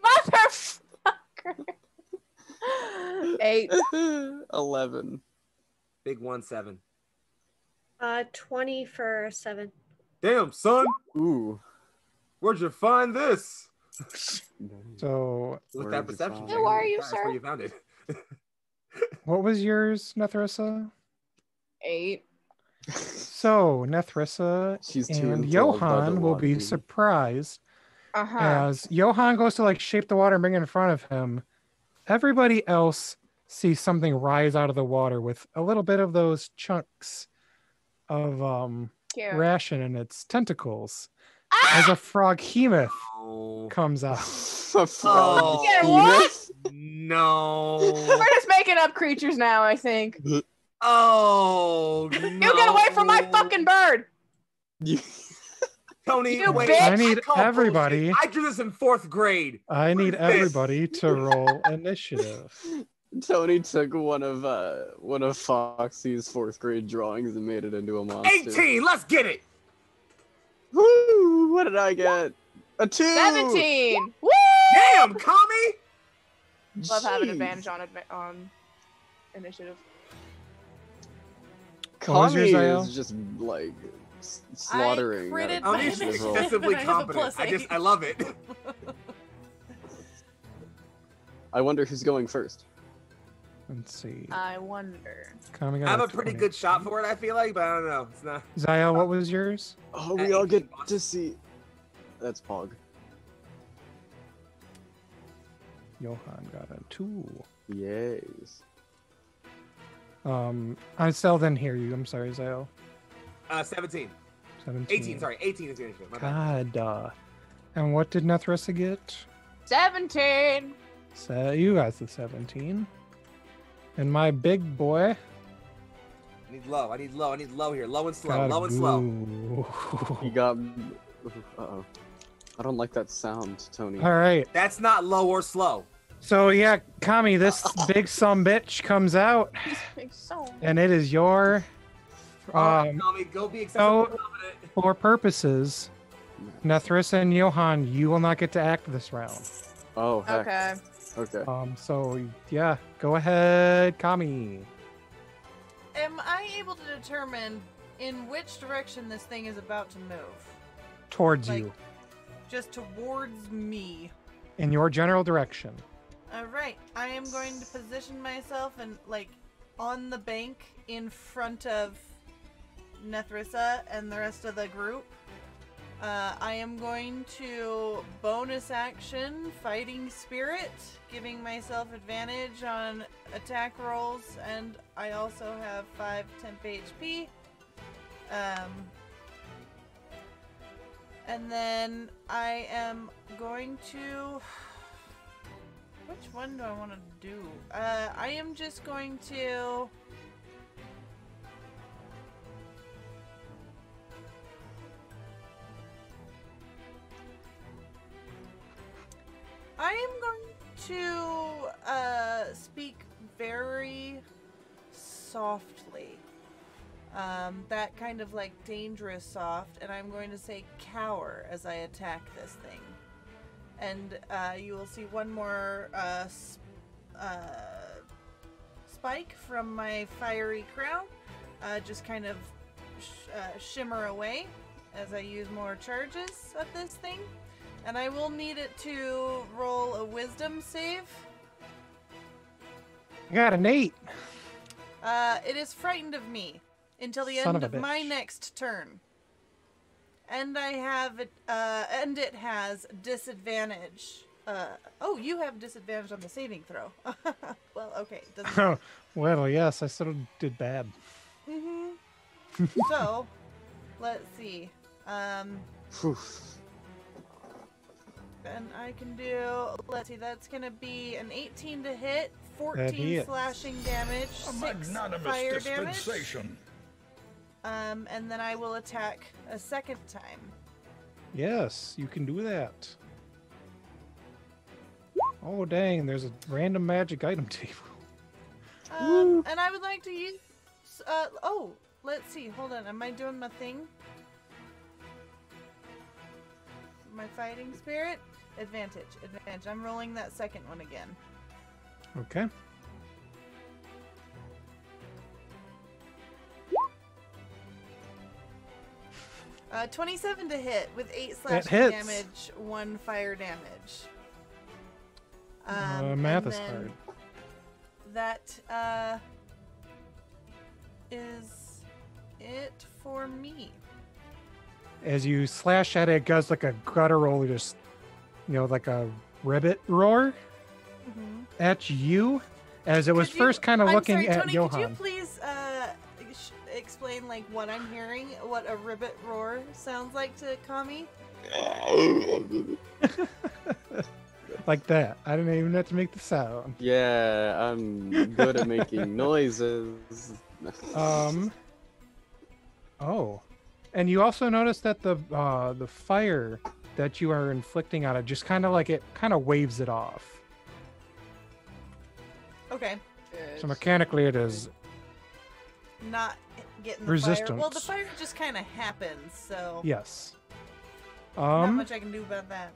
Motherfucker. 8. 11. Big 1-7. 20 for 7. Damn, son, Ooh. where'd you find this? So With Where'd that you perception find check, Who are you, that's where sir? you found it. what was yours, Nethrissa? 8. So Nethrissa She's too and enthralled by the Johan will be water. surprised Uh-huh. as Johan goes to like shape the water and bring it in front of him. Everybody else sees something rise out of the water with a little bit of those chunks of Cute. ration in its tentacles as a froghemoth Oh. comes out. A frog Yeah, what? penis? No. We're just making up creatures now, I think. Oh, no. You get away from my fucking bird! You- Tony, You wait. bitch! I need call everybody. bullshit. I drew this in 4th grade. I need What is this? everybody to roll initiative. Tony took one of Foxy's 4th grade drawings and made it into a monster. 18. Let's get it. Woo! What did I get? A 2. 17. Woo! Damn, Kami. Love having Jeez. advantage on initiative. What was yours, Kami Zael? is just like slaughtering. I critted at my advantage Kami's roll. excessively And I have a competent. +8. I love it. I wonder who's going first. Let's see. I wonder. Coming I'm out a pretty good shot for it, I feel like, but I don't know. It's not. Zael, what was yours? Oh, we all get to see. That's Pog. Johan got a 2. Yes. I still didn't hear you. I'm sorry, Zael. 17. 17. 18, sorry. 18 is the initiative. My bad. God. And what did Nethrissa get? 17. So you got the 17. And my big boy I need low. I need low. I need low here. Low and slow. got a Low and slow. goo. He got. Uh-oh. I don't like that sound, Tony. All right. That's not low or slow. So yeah, Kami, this big bitch comes out, and it is your Alright, Kami, go be so- excessively confident. for purposes. Nethrissa and Johan, you will not get to act this round. Oh, heck. Okay. Okay. So yeah, go ahead, Kami. Am I able to determine in which direction this thing is about to move? Towards Like- you, Just towards me. in your general direction. Alright, I am going to position myself and like on the bank in front of Nethrissa and the rest of the group. I am going to bonus action Fighting Spirit, giving myself advantage on attack rolls, and I also have 5 temp HP. And then I am going to... Which one do I want to do? I am just going to... I am going to speak very softly. That kind of like dangerous soft, and I'm going to say cower as I attack this thing. And you will see one more spike from my fiery crown just kind of shimmer away as I use more charges of this thing. And I will need it to roll a wisdom save. I got an 8. It is frightened of me until the Son end of a of my bitch. next turn. And I have it, and it has disadvantage. Oh, you have disadvantage on the saving throw. Well, okay, doesn't matter. Well, yes, I sort of did bad. So, let's see. Phew. And I can do, let's see, that's gonna be an 18 to hit, That 14 hits. slashing damage, A 6 magnanimous fire damage. dispensation. And then I will attack a second time. Yes, you can do that. Oh dang, there's a random magic item table. And I would like to use, oh, let's see, hold on, am I doing my thing? My fighting spirit? Advantage. I'm rolling that second one again. Okay. Uh, 27 to hit with 8 That slashing hits. damage, 1 fire damage. Math and is then hard. That is it for me. As you slash at it, it goes like a guttural, just, like a ribbit roar at you. As it was Could you- first kind of I'm looking sorry, at Tony, Johan. could you please explain like what I'm hearing, what a ribbit roar sounds like to Kami? Like that. I didn't even have to make the sound. Yeah, I'm good at making noises. Oh. And you also notice that the fire that you are inflicting on it just kind of waves it off. Okay. So mechanically, it is Not getting the resistance. fire. Well, the fire just kind of happens, so Yes. not much I can do about that.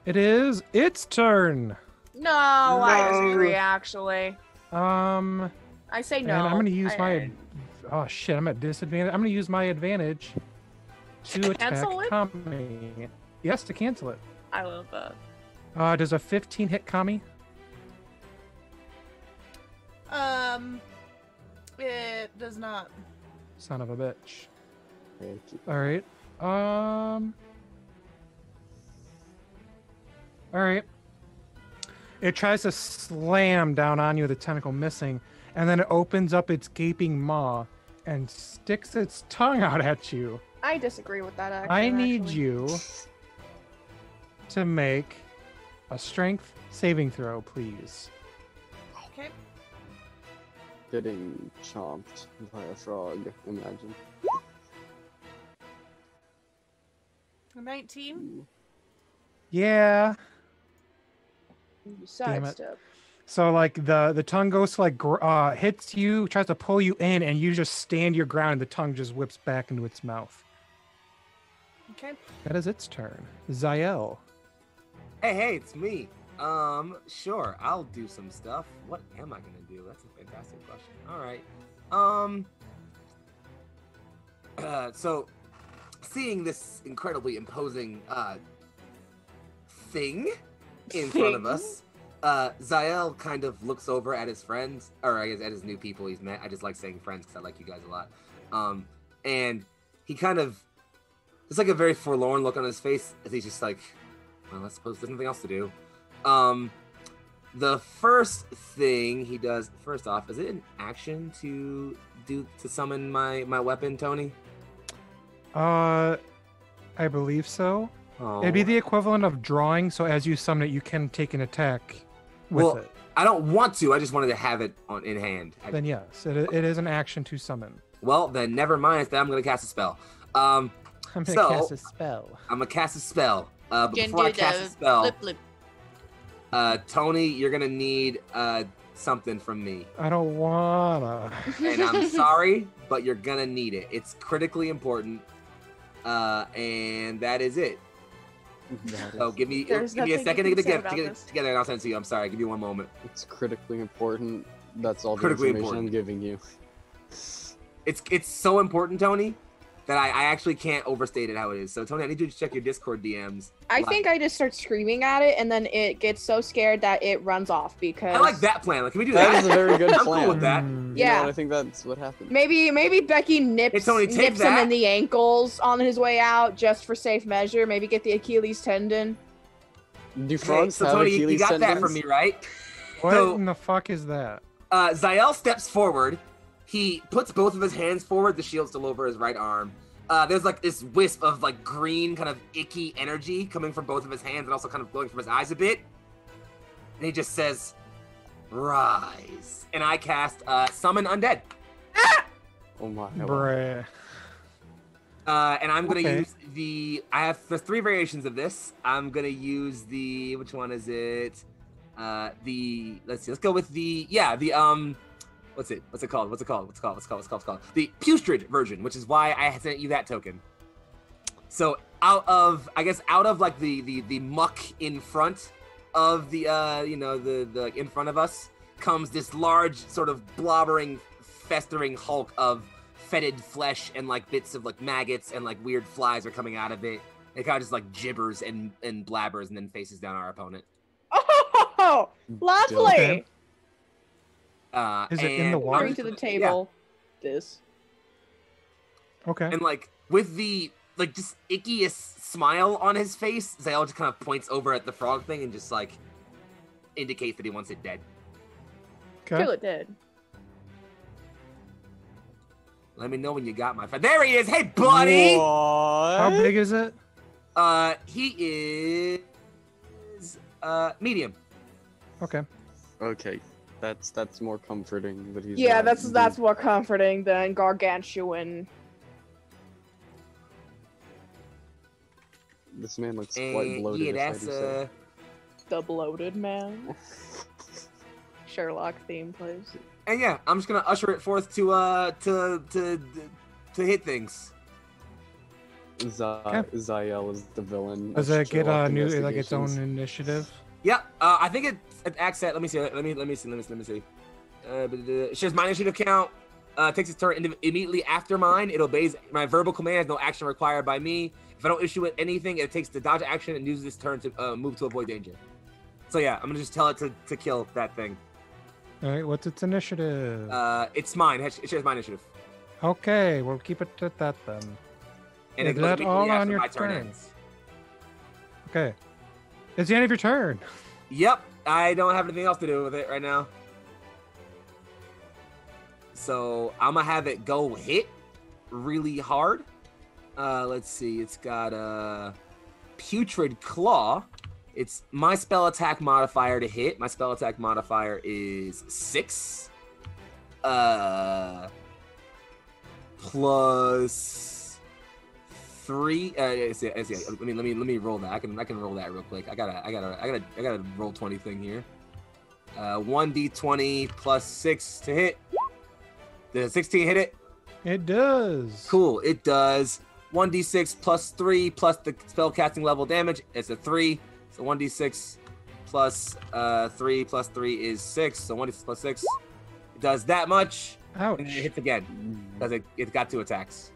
It is its turn. No, I No. disagree. Actually, I say no. And I'm gonna use my. Oh shit! I'm at disadvantage. I'm gonna use my advantage to attack Cancel it? Kami. Yes, to cancel it. I love that. Does a 15 hit Kami? It does not. Son of a bitch. Thank you. All right. All right. It tries to slam down on you with a tentacle missing, and then it opens up its gaping maw and sticks its tongue out at you. I disagree with that. I Action, need actually. you to make a strength saving throw, please. Okay. Getting chomped by a frog, imagine. 19. Yeah. You Damn it. sidestep. So like the tongue goes to hits you, tries to pull you in, and you just stand your ground, and the tongue just whips back into its mouth. Okay. That is its turn. Zael. Hey, it's me. Sure, I'll do some stuff. What am I gonna do? That's a fantastic question. All right. So, seeing this incredibly imposing thing in front of us, Zael kind of looks over at his friends, or I guess at his new people he's met. I just like saying friends because I like you guys a lot. And he kind of, it's like a very forlorn look on his face as he's just like, well, I suppose there's nothing else to do. The first thing he does, first off, is it an action to summon my weapon, Tony? I believe so. Oh. It'd be the equivalent of drawing, so as you summon it, you can take an attack with it. I don't want to. I just wanted to have it in hand. Then yes, it is an action to summon. Well, then never mind. Instead, I'm going to cast a spell. I'm gonna So- cast a spell. I'm going to cast a spell. But Can before I do cast the a spell, flip, flip. Tony, you're going to need something from me. I don't wanna. And I'm sorry, but you're going to need it. It's critically important. And that is it. So give me a There's second nothing to you get can say it about this. together, and I'll send it to you. I'm sorry. Give me one moment. It's critically important. That's all the Critically information I'm important. giving you. It's so important, Tony, that I actually can't overstate it how it is. So, Tony, I need you to check your Discord DMs. I Like- think I just start screaming at it, and then it gets so scared that it runs off because I like that plan. Like, can we do That that? is a very good I'm plan. cool with that. Mm, You know Yeah. what, I think that's what happened. Maybe Becky nips Hey, Tony, take nips him that. in the ankles on his way out just for safe measure. Maybe get the Achilles tendon. Do Okay, frogs so have Tony, Achilles you got that tendons? from me, right? What So- in the fuck is that? Zael steps forward. He puts both of his hands forward. The shield's still over his right arm. There's like this wisp of like green kind of icky energy coming from both of his hands and also kind of glowing from his eyes a bit. And he just says, "Rise." And I cast Summon Undead. Oh my. Bruh. And I'm gonna Okay. use there's 3 variations of this. I'm gonna use which one is it? Let's go with what's it called? The putrid version, which is why I sent you that token. So out of like the muck in front of the in front of us comes this large sort of blobbering, festering hulk of fetid flesh and like bits of like maggots and like weird flies are coming out of it. It kind of just like gibbers and blabbers and then faces down our opponent. Oh, lovely! Okay. Is it in the and- water? Bring to the table. This. Okay. And like with the like just ickiest smile on his face, Zael just kind of points over at the frog thing and just like indicates that he wants it dead. Okay. Kill it dead. Let me know when you got my There he is. Hey, buddy. What? How big is it? He is medium. Okay. Okay, that's more comforting that he's. Yeah, not that's big. more comforting than gargantuan. This man looks And quite bloated. yeah, if I that's do say. The bloated man. Sherlock theme, please. And yeah, I'm just gonna usher it forth to hit things. Zael is the villain. Does of it get Sherlock a new, like its own Investigations. initiative? Yeah, I think it acts at. Let me see. Let me see. It shares my initiative count. Takes its turn immediately after mine. It obeys my verbal commands. No action required by me. If I don't issue it anything, it takes the dodge action and uses its turn to move to avoid danger. So yeah, I'm gonna just tell it to kill that thing. All right, what's its initiative? It's mine. It shares my initiative. Okay, we'll keep it at that then. And Is it goes that all immediately on after your my turn turn? ends. Okay. It's the end of your turn. Yep, I don't have anything else to do with it right now. So I'm gonna have it go hit really hard. Let's see, it's got a Putrid Claw. It's my spell attack modifier to hit. My spell attack modifier is 6. Plus 3. Let me roll that. I can roll that real quick. I gotta roll 20 thing here. 1d20 plus 6 to hit. Does 16 hit it? It does. Cool. It does. 1d6 plus 3 plus the spell casting level damage. It's a 3. So 1d6 plus 3 plus 3 is 6. So 1d6 plus 6. It does that much. Ouch. And then it hits again. Because it got 2 attacks.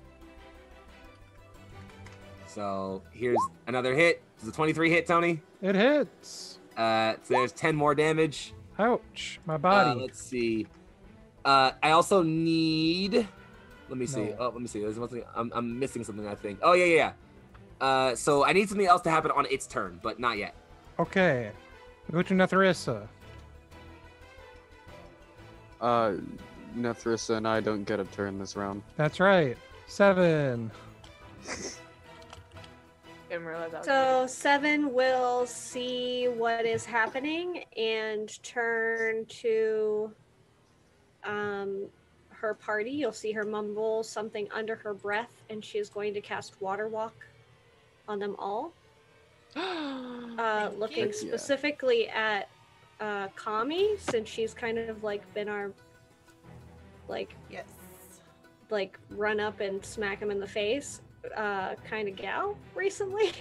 So here's another hit. Does a 23 hit, Tony? It hits. So there's 10 more damage. Ouch. My body. Let's see. I also need. Let me see. No. Oh, let me see. There's one thing. I'm missing something, I think. Oh yeah. So I need something else to happen on its turn, but not yet. Okay. Go to Netherissa. Nethrissa and I don't get a turn this round. That's right. 7. Didn't realize that was So 7 will see what is happening and turn to her party. You'll see her mumble something under her breath, and she is going to cast Water Walk on them all. Looking Heck yeah. specifically at Kami, since she's kind of like been our Yes. like run up and smack him in the face kind of gal recently.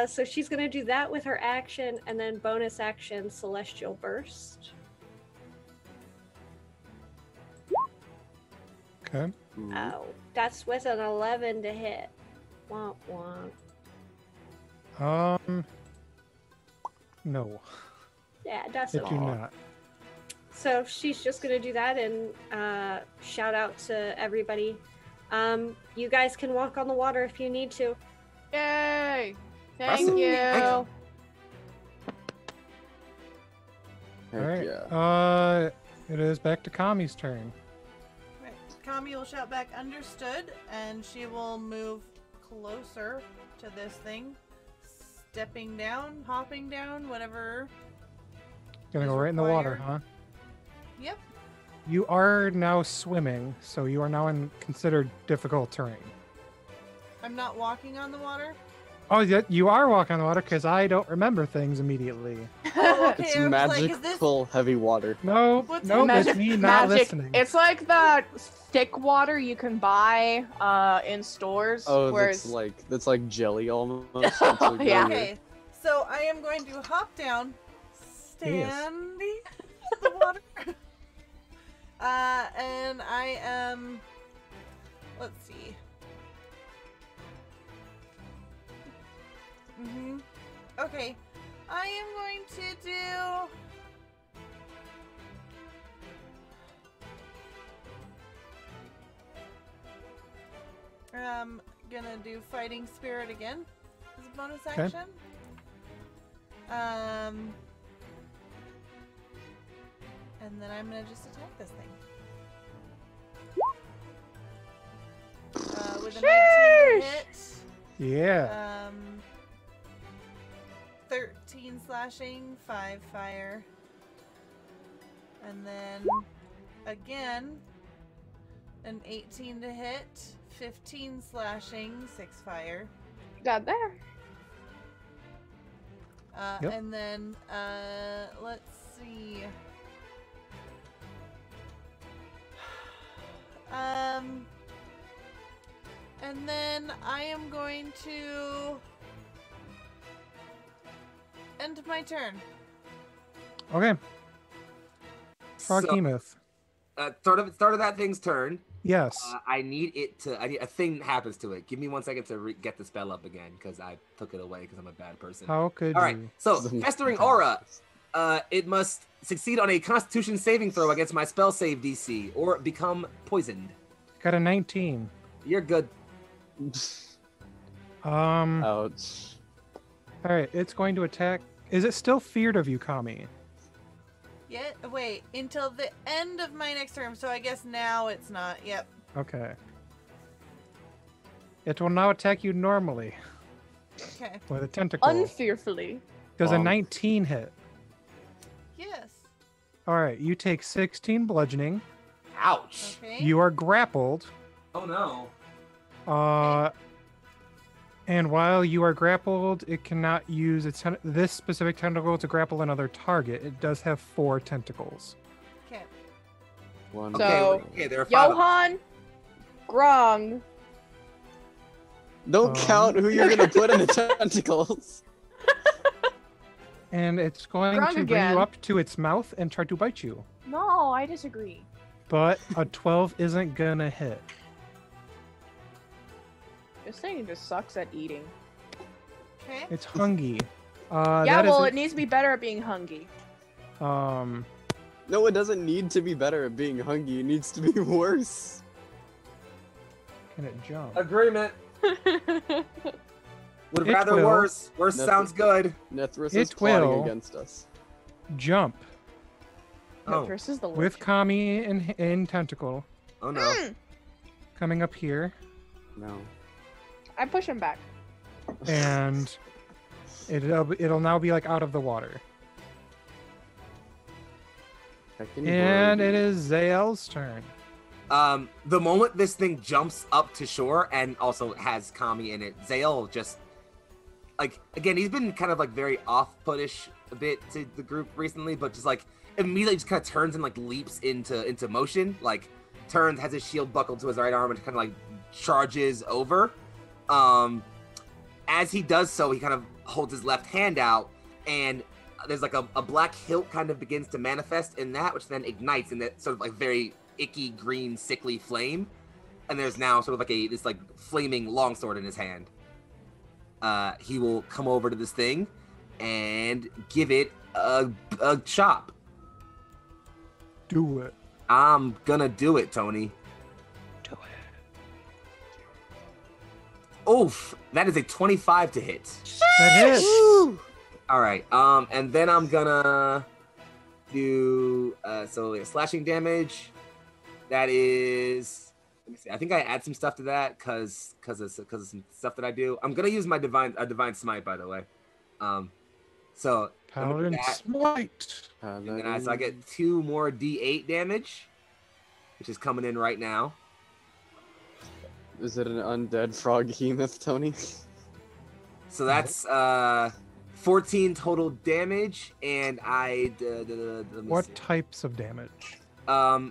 So she's gonna do that with her action, and then bonus action Celestial Burst. Okay. Ooh. Oh, that's with an 11 to hit. Womp womp. No. Yeah, that's It it. do not. So she's just gonna do that and shout out to everybody. You guys can walk on the water if you need to. Yay! Impressive. Thank you. Thank Heck All right. yeah. It is back to Kami's turn. Right. Kami will shout back, understood, and she will move closer to this thing. Stepping down, hopping down, whatever. Gonna Is go right in the water, required. huh? Yep. You are now swimming, so you are now in considered difficult terrain. I'm not walking on the water. Oh, yeah, you are walking on the water because I don't remember things immediately. Oh, okay. It's I was like, is this magical heavy water. No, What's no, Magic- it's me not magic. listening. It's like the thick water you can buy in stores. Oh, whereas... that's like jelly almost. It's like Yeah. really- Okay, so I am going to hop down, standing in the water, and I am. Let's see. Okay, I am going to do. Gonna do Fighting Spirit again as a bonus Okay. action. And then I'm gonna just attack this thing. With a 19 to hit. Yeah. 13 slashing, 5 fire. And then again, an 18 to hit, 15 slashing, 6 fire. Got there. Yep. And then let's see. And then I am going to end my turn. Okay. So, Froghemoth. start of that thing's turn. Yes. I need a thing happens to it. Give me 1 second to get the spell up again because I took it away because I'm a bad person. How could All right. you? So festering aura. It must succeed on a Constitution saving throw against my spell save DC or become poisoned. Got a 19. You're good. Ouch. All right. It's going to attack. Is it still feared of you, Kami? Yeah, wait, until the end of my next turn, so I guess now it's not. Yep. Okay. It will now attack you normally Okay. with a tentacle. Unfearfully. Does a Bonk. 19 hit? Yes. All right. You take 16 bludgeoning. Ouch. Okay. You are grappled. Oh no. And while you are grappled, it cannot use this specific tentacle to grapple another target. It does have 4 tentacles. Okay. One. So, Okay, there are 5. Johan, Grung, Don't count who you're gonna put in the tentacles. And it's going Grung to bring again. you up to its mouth and try to bite you. No, I disagree. But a 12 isn't gonna hit. This thing just sucks at eating. Okay. It's hungry. Yeah, that is well, it needs to be better at being hungry. No, it doesn't need to be better at being hungry. It needs to be worse. Can it jump? Agreement. Would It rather will. worse. Worse Nothing. sounds good. Nethris is It plotting will. against us. Jump Oh. This is the with lich. Kami in tentacle Oh no. coming up here, No. I push him back. and it'll now be like out of the water. Heckin' And bird. it is Zael's turn. The moment this thing jumps up to shore and also has Kami in it, Zael just like again, he's been kind of like very off-puttish a bit to the group recently, but just like immediately just kind of turns and like leaps into motion, like turns, has his shield buckled to his right arm and kind of like charges over. As he does so, he kind of holds his left hand out and there's like a black hilt kind of begins to manifest in that, which then ignites in that sort of like very icky green sickly flame, and there's now sort of like this like flaming longsword in his hand. He will come over to this thing and give it a chop. Do it. I'm gonna do it, Tony. Do it. Oof, that is a 25 to hit. That hits. All right, and then I'm gonna do so slashing damage. That is, let me see. I think I add some stuff to that because of some stuff that I do. I'm gonna use my divine smite, by the way. So I'm gonna do Paladin that, smite. and then I get 2 more D8 damage, which is coming in right now. Is it an undead froghemoth, Tony? So that's 14 total damage, and let me What see. types of damage?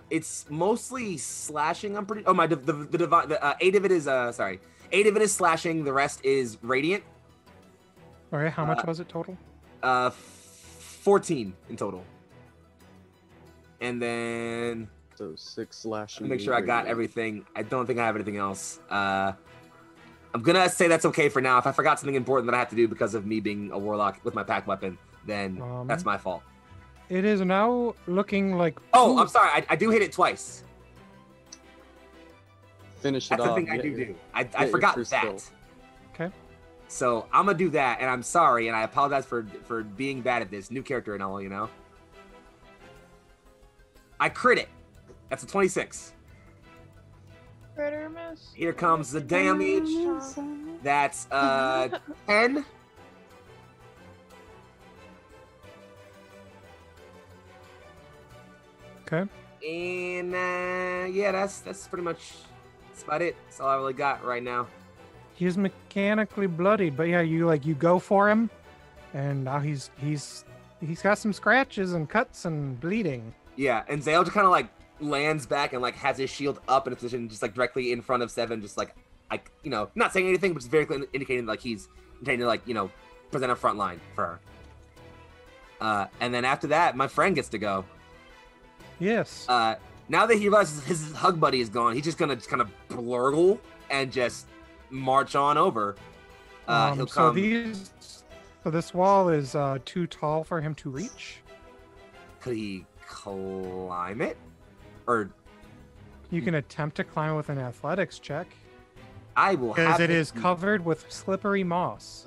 It's mostly slashing. I'm pretty. Oh my, the 8 of it is 8 of it is slashing. The rest is radiant. All right, how much was it total? 14 in total. And then So 6 slashing. make sure I got everything. I don't think I have anything else. I'm gonna say that's okay for now. If I forgot something important that I have to do because of me being a warlock with my pack weapon, then that's my fault. It is now looking like. Oh, I'm sorry. I do hit it twice. Finish it That's the off. thing I get do. I your forgot first that. kill. Okay. So I'm gonna do that, and I'm sorry, and I apologize for being bad at this. New character and all, you know. I crit it. That's a 26. Critter miss. Here comes the damage. That's 10. Okay. And yeah, that's pretty much about it. That's all I really got right now. He's mechanically bloodied, but yeah, you go for him, and now he's got some scratches and cuts and bleeding. Yeah, and Zale just kind of like lands back and like has his shield up in a position just like directly in front of Seven, just like not saying anything, but just very clearly indicating like he's intending to like present a front line for her. And then after that, my friend gets to go. Yes. Now that he realizes his hug buddy is gone, he's just gonna kind of blurgle and just march on over. He'll come. So this wall is too tall for him to reach. Could he climb it? Or you can attempt to climb it with an athletics check. I will have because it is covered with slippery moss.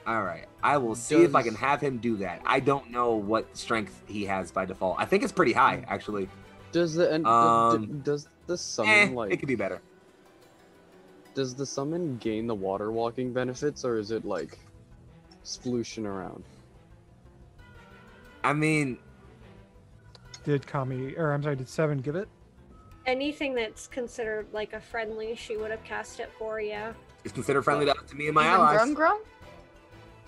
All right, I will see if I can have him do that. I don't know what strength he has by default. I think it's pretty high, actually. Does the summon like? It could be better. Does the summon gain the water walking benefits, or is it like splooshing around? I mean, did Seven give it? Anything that's considered like a friendly, she would have cast it for, yeah. It's considered friendly to me and my allies. Grum?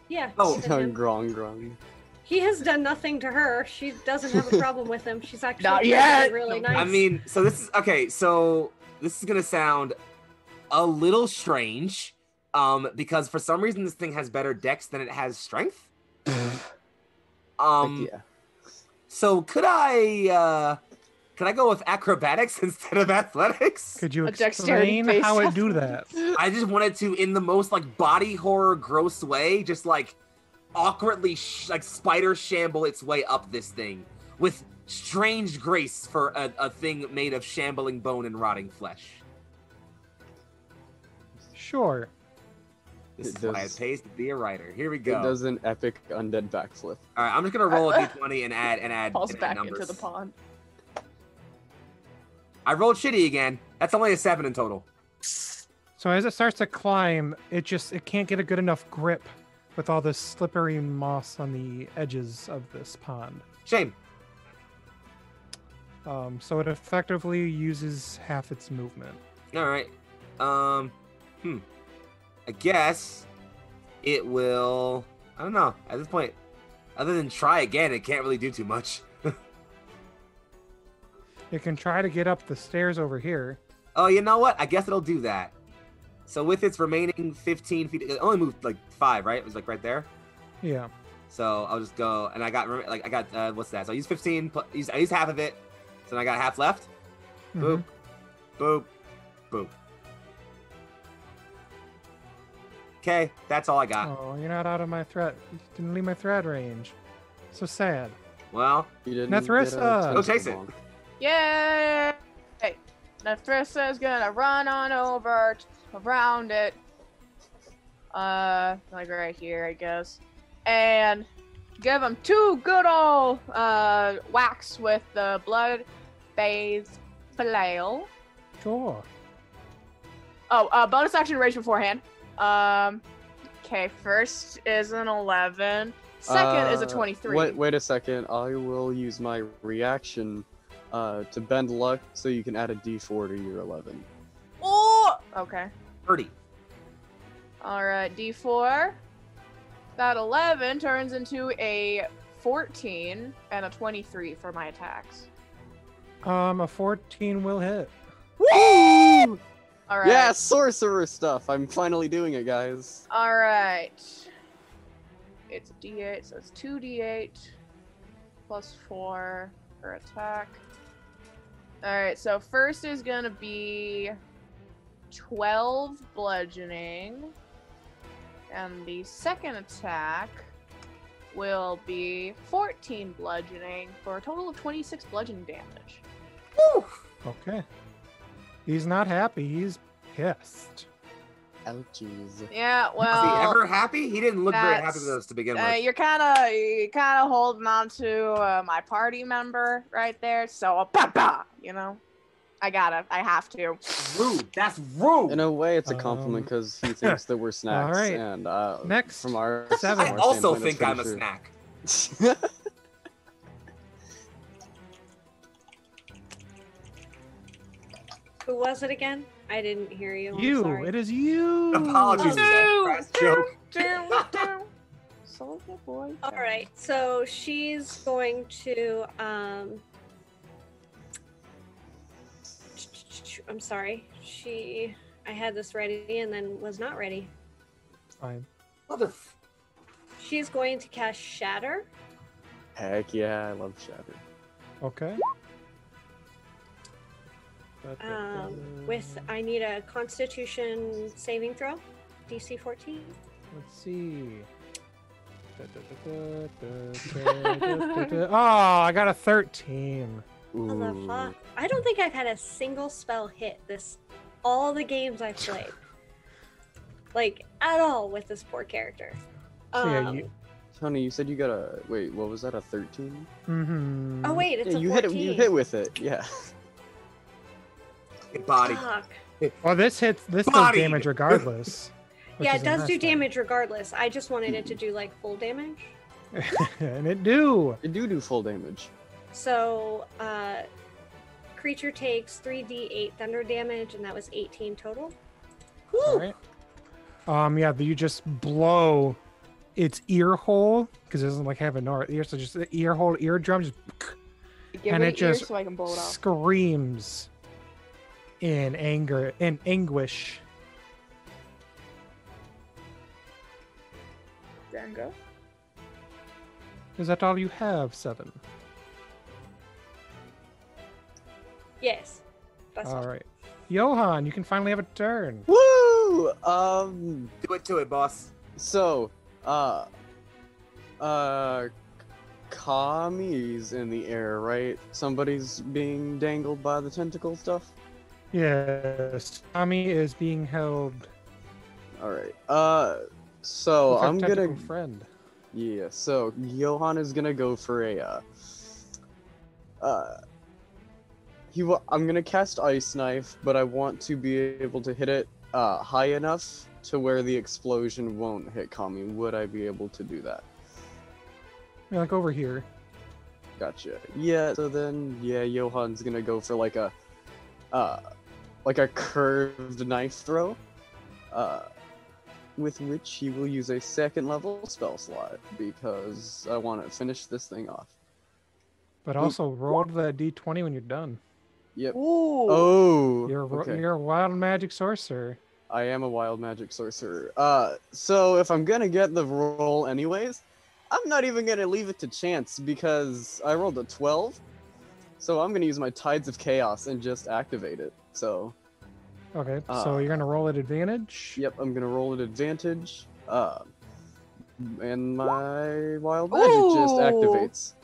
Yeah. Oh, grong. He has done nothing to her. She doesn't have a problem with him. She's actually Not yet. really nice. I mean, so this is okay. So this is gonna sound a little strange, because for some reason this thing has better dex than it has strength. Yeah. So could I go with acrobatics instead of athletics? Could you A dexterity explain based how it do that? I just wanted to, in the most like body horror gross way, just like awkwardly like spider shamble its way up this thing with strange grace for a thing made of shambling bone and rotting flesh. Sure. This is why it pays to be a writer. Here we go. It does an epic undead backflip. All right, I'm just gonna roll a d20 and add Falls and add back numbers. into the pond. I rolled shitty again. That's only a 7 in total. So as it starts to climb, it can't get a good enough grip with all this slippery moss on the edges of this pond. Shame. So it effectively uses half its movement. All right. I guess it will. I don't know. At this point, other than try again, it can't really do too much. It can try to get up the stairs over here. Oh, you know what? I guess it'll do that. So with its remaining 15 feet, it only moved like 5, right? It was like right there. Yeah. So I'll just go, and I got what's that? So I used 15. I used half of it, so then I got half left. Boop, boop, boop. Okay, that's all I got. Oh, you're not out of my threat. You didn't leave my threat range. So sad. Well, You didn't Nethrissa! get a Go touch chase it. along. Yay! Hey, Nefrissa's gonna run on over around it. Like right here, I guess. And give him 2 good old whacks with the blood-bathed flail. Sure. Oh, bonus action rage beforehand. Okay, first is an 11. Second is a 23. Wait a second. I will use my reaction to bend luck, so you can add a d4 to your 11. Oh! Okay. 30. Alright, D4. That 11 turns into a 14 and a 23 for my attacks. A 14 will hit. Woo! Alright. Yeah, sorcerer stuff. I'm finally doing it, guys. Alright. It's a D8, so it's 2d8 plus 4 for attack. Alright, so first is gonna be 12 bludgeoning. And the second attack will be 14 bludgeoning for a total of 26 bludgeoning damage. Woo! Okay. He's not happy. He's pissed. Ouchies. Yeah, Was he well, ever happy? He didn't look very happy that's- with us to begin with. you're kind of holding on to my party member right there. So, you know, I have to. Rude. That's rude. In a way, it's a compliment because he thinks that we're snacks. Alright. And Next, from our Seven. I from our also standpoint, think it's I'm a pretty snack. true. Who was it again? I didn't hear you. I'm you. sorry. It is you. Apologies for that No. crass joke. soldier boy. All right, so she's going to. I'm sorry. I had this ready and then was not ready. Fine. Mother. She's going to cast Shatter. Heck yeah, I love Shatter. Okay. I need a Constitution saving throw, DC 14. Let's see. Oh, I got a 13. What the fuck? I don't think I've had a single spell hit all the games I've played. Like, at all with this poor character. So yeah, Tony, you said you got a wait. What was that? A 13? Mm-hmm. Oh wait, it's a you 14. hit. You hit with it. Yeah. Body. Fuck. Well, this hits. This does Body. damage regardless. which Yeah, is it a does nice do thing. damage regardless. I just wanted it to do like full damage. And it do. It do full damage. So, creature takes 3d8 thunder damage, and that was 18 total. All right. Yeah, you just blow its ear hole because it doesn't like have an ear, so just the ear hole, eardrum, just Give and me it an ear just so I can blow it off. screams in anger and anguish. Dango. Is that all you have, Seven? Yes. That's All right. Johan, you can finally have a turn. Woo! Do it to it, boss. So, Kami's in the air, right? Somebody's being dangled by the tentacle stuff? Yes, Tommy is being held. Alright, so with our I'm gonna... tentacle friend. Yeah, so Johan is gonna go for I'm gonna cast Ice Knife, but I want to be able to hit it high enough to where the explosion won't hit Kami. Would I be able to do that? Yeah, like over here. Gotcha. Yeah, so then Johan's gonna go for like a curved knife throw, with which he will use a second level spell slot because I want to finish this thing off. But also roll the d20 when you're done. Yep. Ooh. Oh. You're a wild magic sorcerer. I am a wild magic sorcerer. So if I'm gonna get the roll anyways, I'm not even gonna leave it to chance because I rolled a 12. So I'm gonna use my Tides of Chaos and just activate it. So. Okay, so you're gonna roll at advantage. Yep, I'm gonna roll at advantage. And my wild magic just Ooh. activates.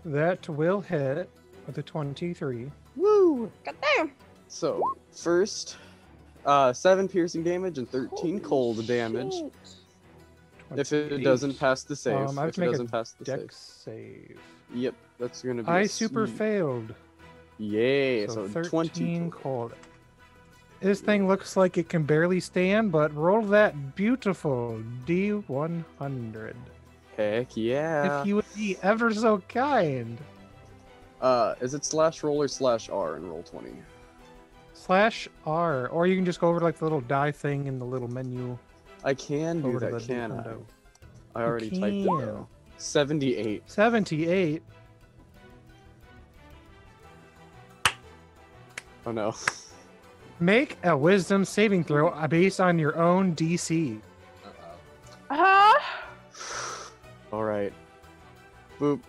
That will hit with a 23. Woo! Goddamn. So first, 7 piercing damage and 13 Holy cold damage. shit. If it doesn't pass the save. I have If to it make doesn't a pass the save. dex save. Yep, that's gonna be. I a super sweet- failed. Yay! So So 13 20. cold. This thing looks like it can barely stand, but roll that beautiful D100. Heck yeah! If you would be ever so kind. Is it /roll or /R in roll 20? /R, or you can just go over to like the little die thing in the little menu. I can do Over to that, the can I? window. I already typed it can. though. 78. 78. Oh no. Make a wisdom saving throw based on your own DC. Huh? Alright. Boop.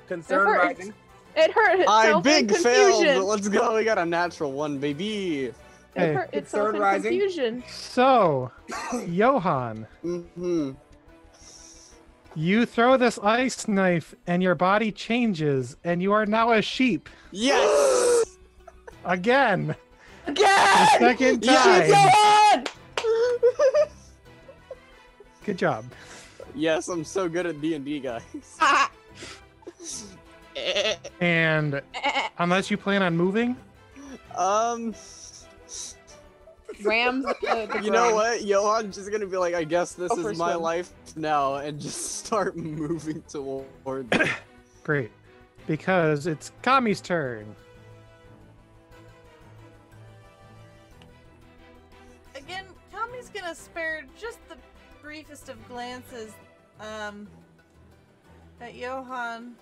Concern It hurts. rising. It hurt I itself in big failed, but confusion. let's go. We got a natural 1, baby. It Hey. hurt itself Concern in rising. confusion. So, Johan, Mm-hmm. you throw this ice knife and your body changes, and you are now a sheep. Yes! Again! The Again! second Yes! time! Good job. Yes, I'm so good at D&D, guys. Ah. And unless you plan on moving, Rams the You know ground. what? Johan's just gonna be like, I guess this Go for is a my swim. life now, and just start moving toward it. great. Because it's Kami's turn. Again, Tommy's gonna spare just the briefest of glances at Johann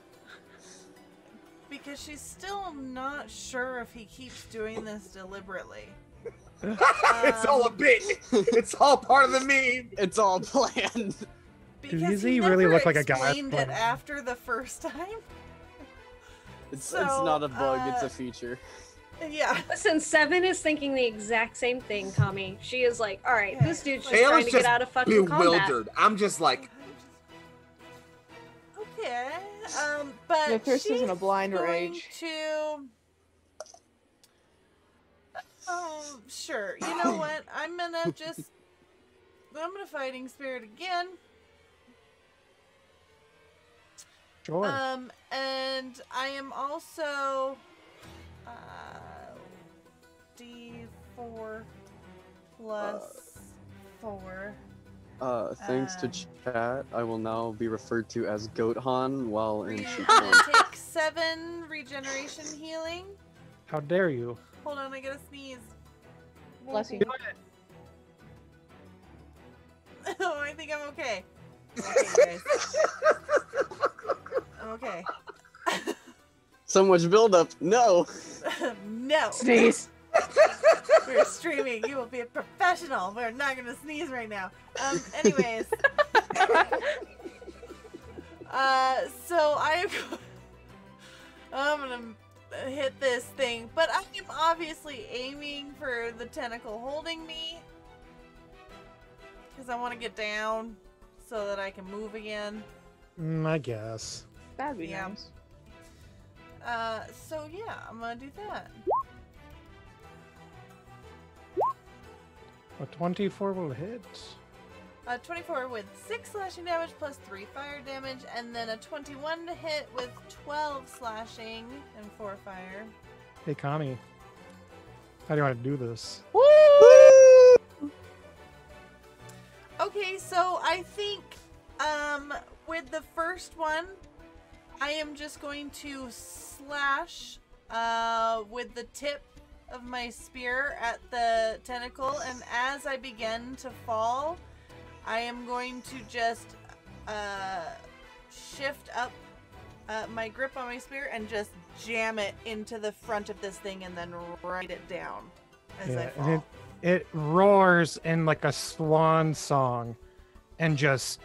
because she's still not sure if he keeps doing this deliberately. It's all a bit. It's all part of the meme. It's all planned. Because Does he he never really look like a guy explained it playing? after the first time. It's So, not a bug, it's a feature. Yeah. Listen, Seven is thinking the exact same thing, Kami. She is like, all right, Yeah. this dude's just Taylor's trying to just get out of fucking combat. bewildered. I'm just like, Okay. But The thirst she's isn't a blind going rage. to. Oh, sure. You know what? I'm gonna fighting spirit again. Sure. And I am also D4 plus 4. Thanks to chat, I will now be referred to as Goathan while in I'm sheep gonna form. take 7 regeneration healing. How dare you? Hold on, I gotta sneeze. Bless you. Oh, I think I'm okay. Okay, guys. I'm okay. So much buildup. No. No. Sneeze. We're streaming. You will be a professional. We're not gonna sneeze right now. Anyways. So I'm gonna hit this thing, but I am obviously aiming for the tentacle holding me because I want to get down so that I can move again. I guess. That'd be Yeah. nice. So yeah, I'm gonna do that. A 24 will hit. 24 with 6 slashing damage plus 3 fire damage, and then a 21 to hit with 12 slashing and 4 fire. Hey, Kami. How do you want to do this? Okay, so I think with the first one, I am just going to slash with the tip of my spear at the tentacle, and as I begin to fall, I am going to just shift up my grip on my spear and just jam it into the front of this thing and then write it down as I fall. and it roars in like a swan song and just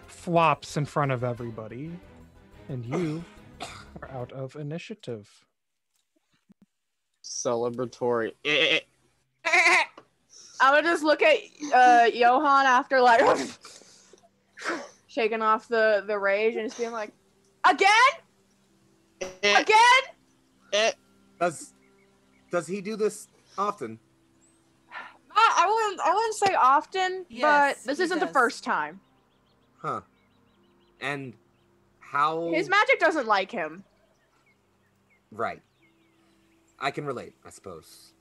flops in front of everybody. And you are out of initiative. Celebratory. I would just look at Johann after like shaking off the rage and just being like, again? Again? does he do this often? I wouldn't say often, Yes, but this he isn't the does. first time. Huh. And how? His magic doesn't like him. Right. I can relate, I suppose.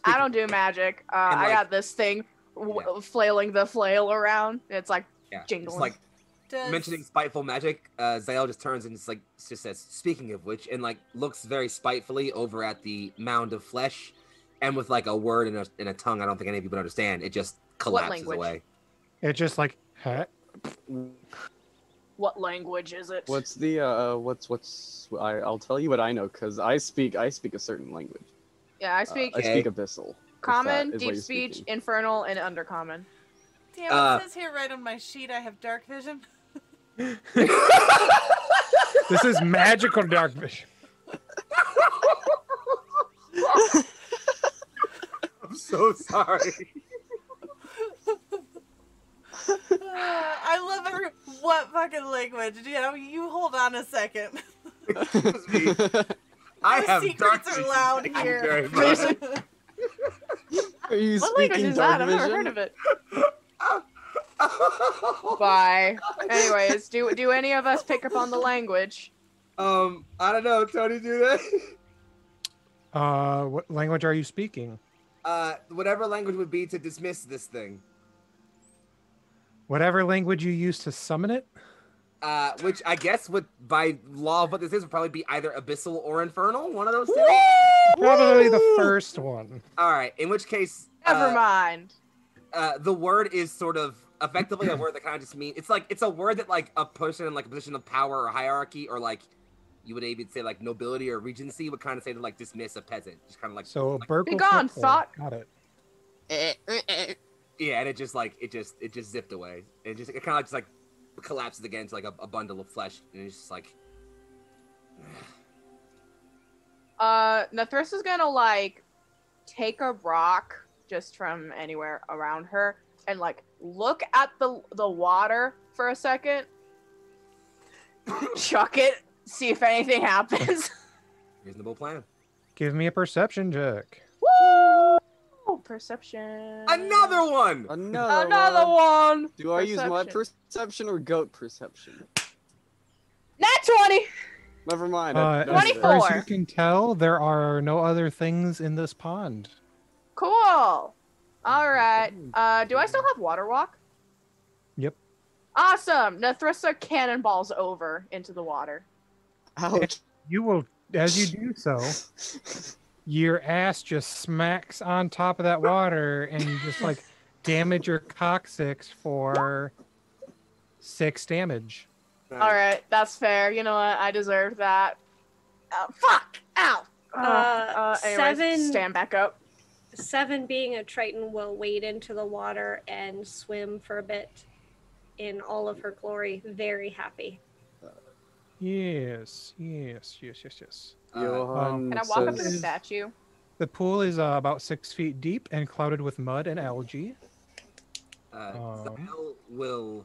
I don't do magic. And, I like- got this thing flailing the flail around. It's like Yeah. jingling. It's like Does- mentioning spiteful magic. Zael just turns and just says, "Speaking of which," and like looks very spitefully over at the mound of flesh, and with like a word in a tongue I don't think any of you would understand. It just collapses language? away. It's just like, huh? What language is it? What's the I'll tell you what I know because I speak a certain language. Yeah, I speak I speak Abyssal. if that common, is what deep you're speech, speaking. infernal, and undercommon. Damn, it says here right on my sheet I have dark vision. This is magical dark vision. I'm so sorry. I love every what fucking language? You know, you hold on a second. Excuse me. I The have dark secrets are vision. loud Thank you here. very much. Are you What language speaking is that? dark I've never vision? heard of it. Bye. Anyways, do any of us pick up on the language? I don't know. Tony, do that. What language are you speaking? Whatever language would be to dismiss this thing. Whatever language you use to summon it? Which I guess would, by law of what this is, would probably be either abyssal or infernal. One of those two. Probably the first one. All right. In which case, Never mind. the word is sort of effectively a word that kind of just means it's a word that like a person in like a position of power or hierarchy or like you would maybe say like nobility or regency would kind of say to like dismiss a peasant, just kind of like So like, Burgle Be gone, Flipple. thought. Got it. yeah, and it just like it just zipped away. It kind of just like collapses again to like a bundle of flesh, and it's just like. Nathris is gonna like take a rock just from anywhere around her and like look at the water for a second, chuck it, see if anything happens. Reasonable plan. Give me a perception check. Woo! Perception. Another one. Another one. Do I use my Perception. perception or goat perception? Nat 20. Never mind. As I missed it. far as 24. you can tell, there are no other things in this pond. Cool. All right. Do I still have water walk? Yep. Awesome. Nathrissa cannonballs over into the water. Ouch. You will, as you do so, your ass just smacks on top of that water, and you just like damage your coccyx for 6 damage. All right, that's fair. You know what? I deserve that. Fuck! Ow! Anyways, 7 stand back up. 7 being a Triton will wade into the water and swim for a bit in all of her glory. Very happy. Yes. Johan Can I walk up to the says, statue? The pool is about 6 feet deep and clouded with mud and algae. Zyle will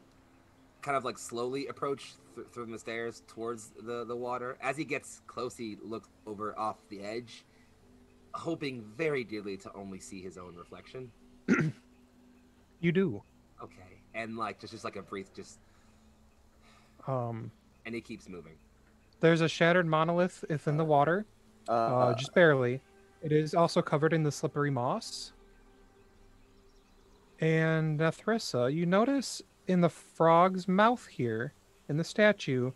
kind of like slowly approach through the stairs towards the water. As he gets close, he looks over off the edge, hoping very dearly to only see his own reflection. You do. Okay, and like just like a brief Um, and he keeps moving. there's a shattered monolith within the water, just barely. It is also covered in the slippery moss. And Thrissa, you notice in the frog's mouth here, in the statue,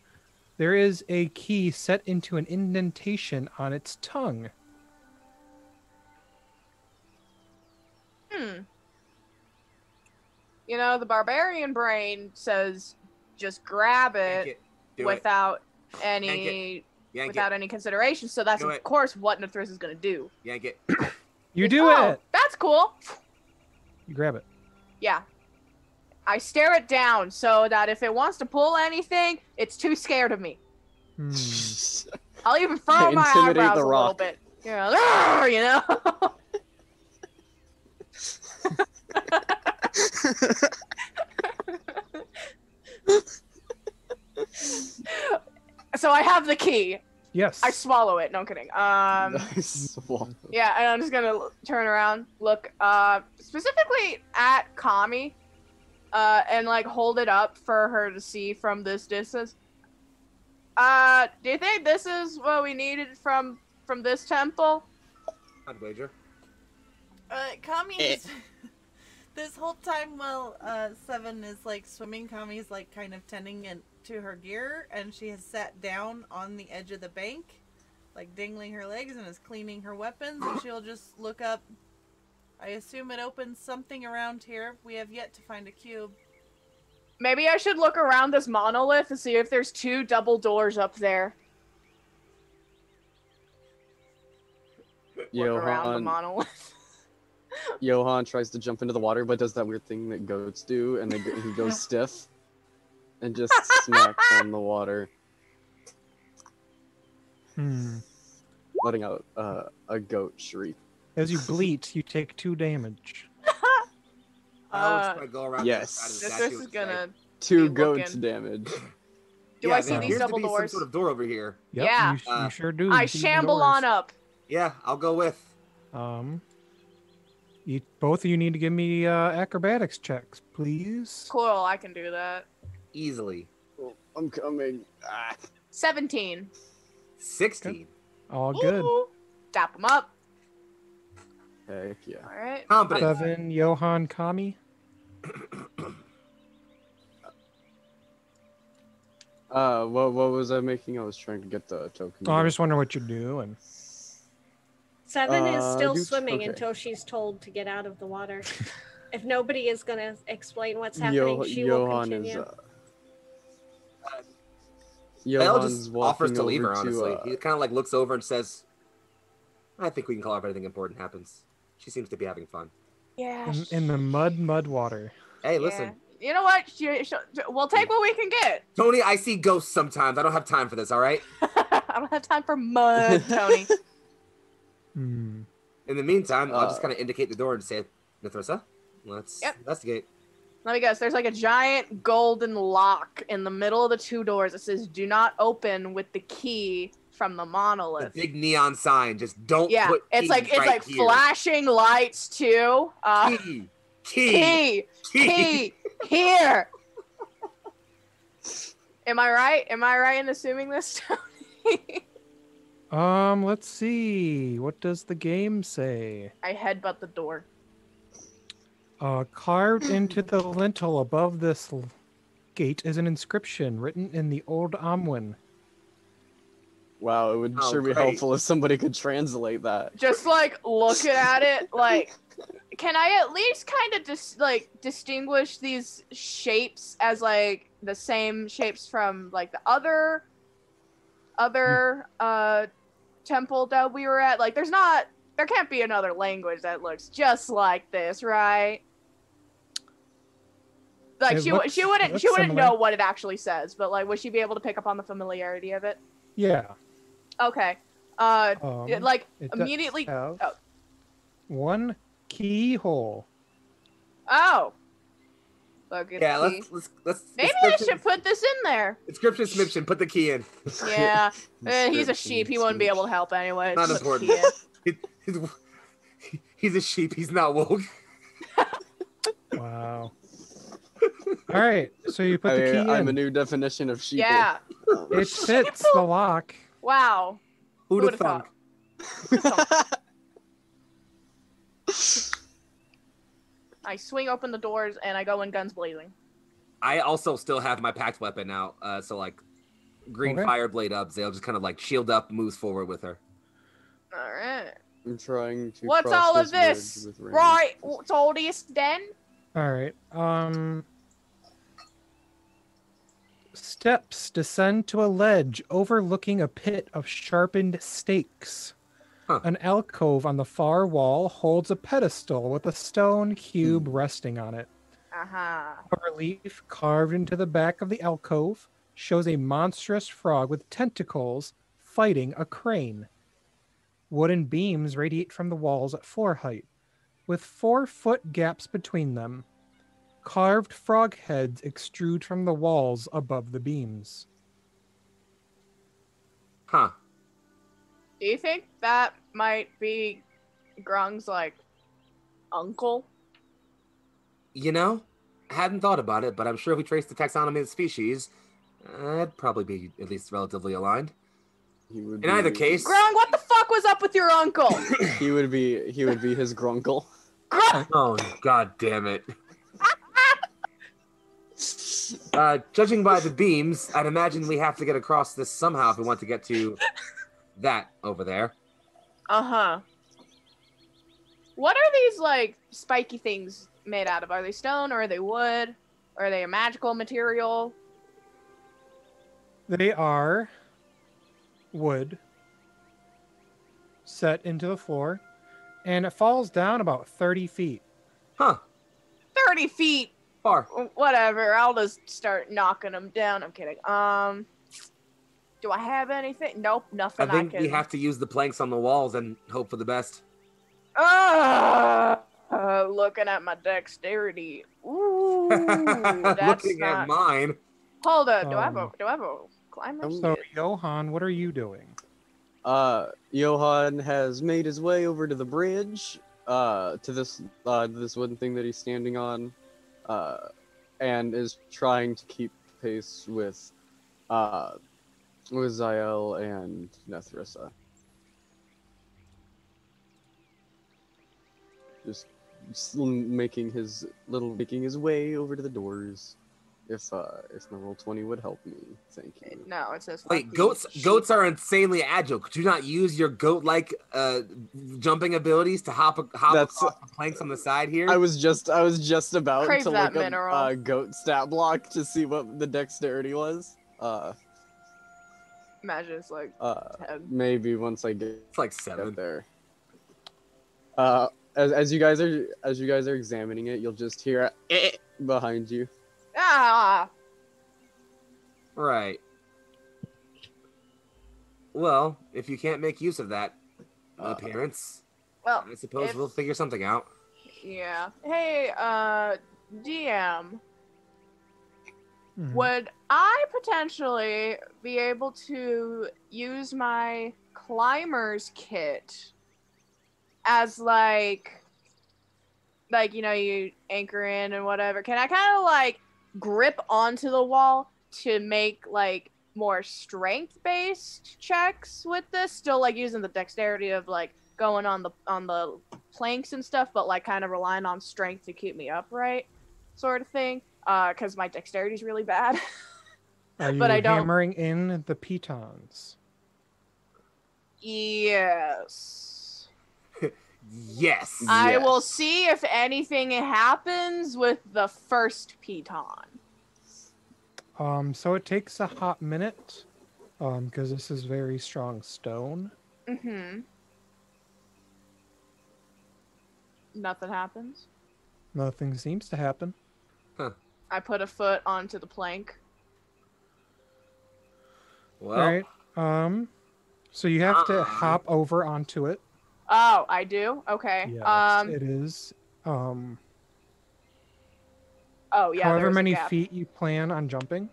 there is a key set into an indentation on its tongue. You know, the barbarian brain says just grab Yank it it. Do without it. any Yank without it. any consideration. So that's Do of it. course what Nathris is gonna do. Yank it. You do Oh, it! that's cool. You grab it. Yeah. I stare it down so that if it wants to pull anything, it's too scared of me. Hmm. I'll even furrow my Intimidate eyebrows the a little rock. bit. Yeah, "Arr," you know. So I have the key. Yes. I swallow it. No, I'm kidding. Swallow. Yeah, and I'm just gonna turn around, look specifically at Kami, and like hold it up for her to see from this distance. Do you think this is what we needed from this temple? I'd wager. Kami's this whole time while 7 is like swimming, Kami's like kind of tending to her gear, and she has sat down on the edge of the bank, like dangling her legs, and is cleaning her weapons, and she'll just look up. I assume it opens something around here. We have yet to find a cube. Maybe I should look around this monolith and see if there's 2 double doors up there. Look around the Johan, monolith. Johan tries to jump into the water, but does that weird thing that goats do, and he goes stiff, and just smacks on the water, letting out a goat shriek. As you bleat, you take 2 damage. I'll just kinda go around yes. the side of the This statue is and gonna. say, 2 Be goats looking. damage. Do yeah, I see there these appears to double be some doors? sort of door over here. Yep, Yeah. you sure do. I You see the shamble doors. on up. Yeah, I'll go with. Both of you need to give me acrobatics checks, please. Cool, I can do that. Easily. Oh, I'm coming. 17. 16. All good. Ooh. Dap them up. Heck yeah. All right. Confidence. 7, Johan Kami. What was I making? I was trying to get the token. Oh, I'm just wondering what you're doing. 7 is still do- swimming okay. until she's told to get out of the water. If nobody is gonna explain what's happening, she will Johan continue. Bell Johan's just walking offers to leave over her, honestly. to, He kind of like looks over and says, I think we can call if anything important happens. She seems to be having fun. Yeah. In the mud water. Hey, yeah. listen. You know what? We'll take what we can get. Tony, I see ghosts sometimes. I don't have time for this, all right? I don't have time for mud, Tony. Hmm. In the meantime, I'll just kind of indicate the door and say, Mithrissa, let's investigate. Let me guess. There's like a giant golden lock in the middle of the two doors that says "Do not open" with the key from the The monolith. big neon sign. Just don't Yeah, put it's like keys right here. flashing lights too. Key here. Am I right? Am I right in assuming this, Tony? Let's see. What does the game say? I headbutt the door. Carved into the lintel above this gate is an inscription written in the Old Amwin. wow, it would Oh, sure be great. helpful if somebody could translate that. Just like looking at it, like, can I at least kind of distinguish these shapes as like the same shapes from like the other temple that we were at? Like, there can't be another language that looks just like this, right? Like It she looks wouldn't similar. know what it actually says, but like, would she be able to pick up on the familiarity of it? Yeah. Okay. Like It does immediately. have Oh. one keyhole. Oh. Look at Yeah, the key. let's Maybe I should put this in there. Inscription, Smiption, put the key in. Yeah. He's a Inscription, sheep. He wouldn't be able to help anyway. Not Just put the important. key in. He's a sheep. He's not woke. Wow. All right, so you put the key in. I'm a new definition of sheeple. Yeah. It fits the lock. Wow. Who'd have would've thunk? I swing open the doors and I go in guns blazing. I also still have my packed weapon out, so like green Okay. fire blade up. Zale just kind of like shield up, moves forward with her. All right. I'm trying to. What's cross all of bridge this? with range. Right. What's all this then? All right. Steps descend to a ledge overlooking a pit of sharpened stakes. Huh. An alcove on the far wall holds a pedestal with a stone cube resting on it. Uh-huh. A relief carved into the back of the alcove shows a monstrous frog with tentacles fighting a crane. Wooden beams radiate from the walls at floor height, with 4-foot gaps between them. Carved frog heads extrude from the walls above the beams. Huh. Do you think that might be Grung's like uncle? You know, I hadn't thought about it, but I'm sure if we trace the taxonomy of the species, it'd probably be at least relatively aligned. He would In either case, Grung, what the fuck was up with your uncle? he would be his grunkle. Grung! oh god damn it. Judging by the beams, I'd imagine we have to get across this somehow if we want to get to that over there. Uh-huh. What are these, like, spiky things made out of? Are they stone, or are they wood? Or are they a magical material? They are wood set into the floor, and it falls down about 30 feet. Huh. 30 feet! Far. Whatever, I'll just start knocking them down. I'm kidding. Do I have anything? Nope, nothing I think can... we have to use the planks on the walls and hope for the best. Looking at my dexterity. Ooh, that's Looking not... at mine. Hold up, do I have a climber? So, Johan, what are you doing? Johan has made his way over to the bridge, to this wooden thing that he's standing on, and is trying to keep pace with Zael and Nethrissa. Just making his way over to the doors, If my roll 20 would help me, thank you. No, it says. Wait, fuck you, goats sheep. are insanely agile. Could you not use your goat-like jumping abilities to hop That's- across the planks on the side here? I was just about Crave to that look mineral. up goat stat block to see what the dexterity was. Imagine it's like 10. Maybe once I get It's like 7. there. As you guys are examining it, you'll just hear behind you. Ah! Right. Well, if you can't make use of that appearance, Well, I suppose if- we'll figure something out. yeah. Hey, DM, Mhm. would I potentially be able to use my climber's kit as like you anchor in and whatever? Can I kind of like grip onto the wall to make like more strength-based checks with this? Still like using the dexterity of like going on the planks and stuff, but like kind of relying on strength to keep me upright, sort of thing. Because my dexterity is really bad. Are you but I don't- hammering in the pitons? Yes. Yes. I will Yes. see if anything happens with the first piton. So it takes a hot minute, because this is very strong stone. Mm-hmm. Nothing happens. Nothing seems to happen. I put a foot onto the plank. Well, All right. So you have to hop over onto it. Oh, I do? Okay. Yes, it is. Oh yeah. However there's a many gap. feet you plan on jumping.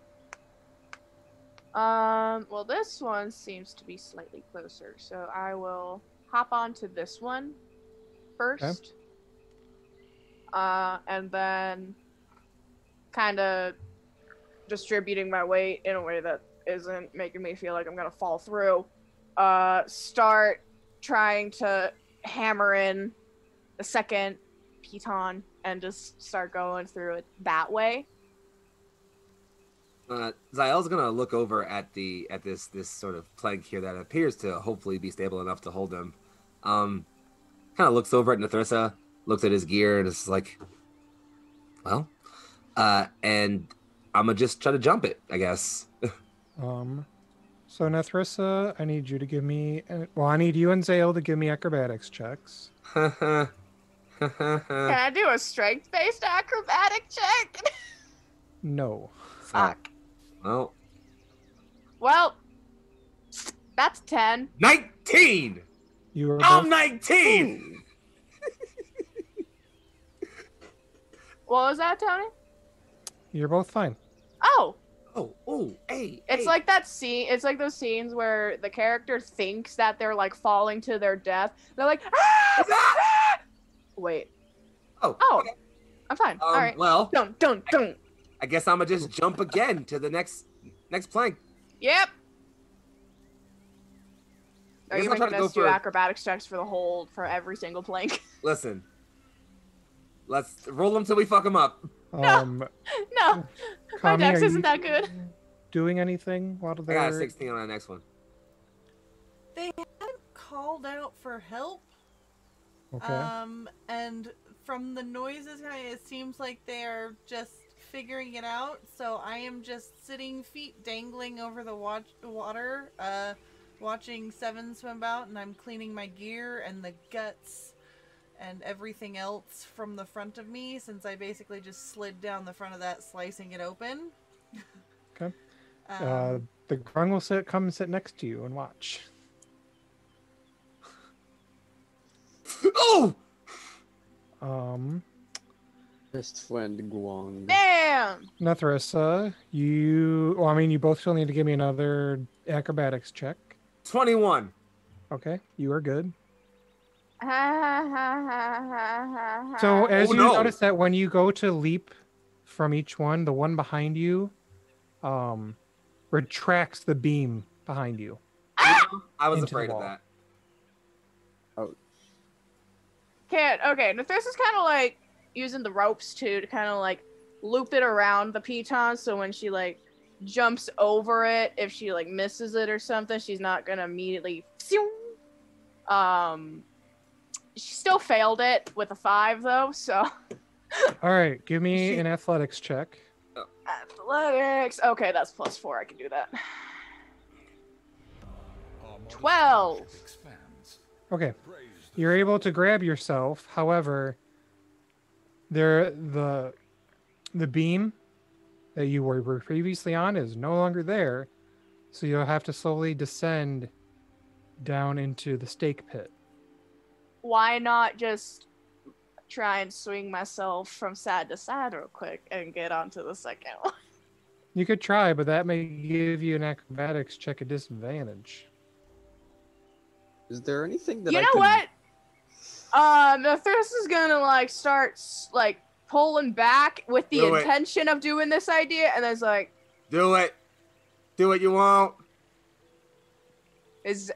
Well, this one seems to be slightly closer, so I will hop onto this one first. And then kind of distributing my weight in a way that isn't making me feel like I'm gonna fall through. Start trying to hammer in the second piton and just start going through it that way. Zael's gonna look over at this sort of plank here that appears to hopefully be stable enough to hold him. Kind of looks over at Nethrissa, looks at his gear, and is like, well, and I'm gonna just try to jump it, I guess. So Nethrissa, I need you to give me. Well, I need you and Zael to give me acrobatics checks. Can I do a strength-based acrobatic check? No. Fuck. Well, That's 10. 19. You are I'm both 19. What was that, Tony? You're both fine. Oh, Hey. it's hey. like that scene. It's like those scenes where the character thinks that they're like falling to their death. They're like, ah! Ah! Wait. Oh. Okay. I'm fine. All right. Well, Don't. I guess I'm gonna just jump again to the next plank. Yep. I Are guess you I'll try making to us go do for- acrobatics checks for every single plank? Listen. Let's roll them till we fuck them up. No. My Kami, dex are isn't you that good. Doing anything while I they're... got a 16 on the next one. They haven't called out for help. Okay. And from the noises, it seems like they're just figuring it out. So I am just sitting, feet dangling over the water, watching Seven swim out, and I'm cleaning my gear and the guts and everything else from the front of me, since I basically just slid down the front of that, slicing it open. Okay. The grung will come and sit next to you and watch. Oh! First friend Guang. Damn. Nethrissa, you both still need to give me another acrobatics check. 21. Okay, you are good. So So as Oh, you no. notice that when you go to leap from each one, the one behind you retracts the beam behind you. I was Into the afraid of wall. that. Okay, Nithris is kind of like using the ropes to kind of like loop it around the piton, so when she like jumps over it, if she like misses it or something, she's not gonna immediately. She still failed it with a 5 though, so. All right, give me an athletics check. Athletics. Okay, that's +4. I can do that. 12. Okay, you're able to grab yourself. However, the beam that you were previously on is no longer there, so you'll have to slowly descend down into the stake pit. Why not just try and swing myself from side to side real quick and get onto the second one? You could try, but that may give you an acrobatics check at disadvantage. Is there anything that You I know could... what? The Thirst is gonna like start like pulling back with the Do it. intention of doing this idea, and there's like, Do it. Do what you want. is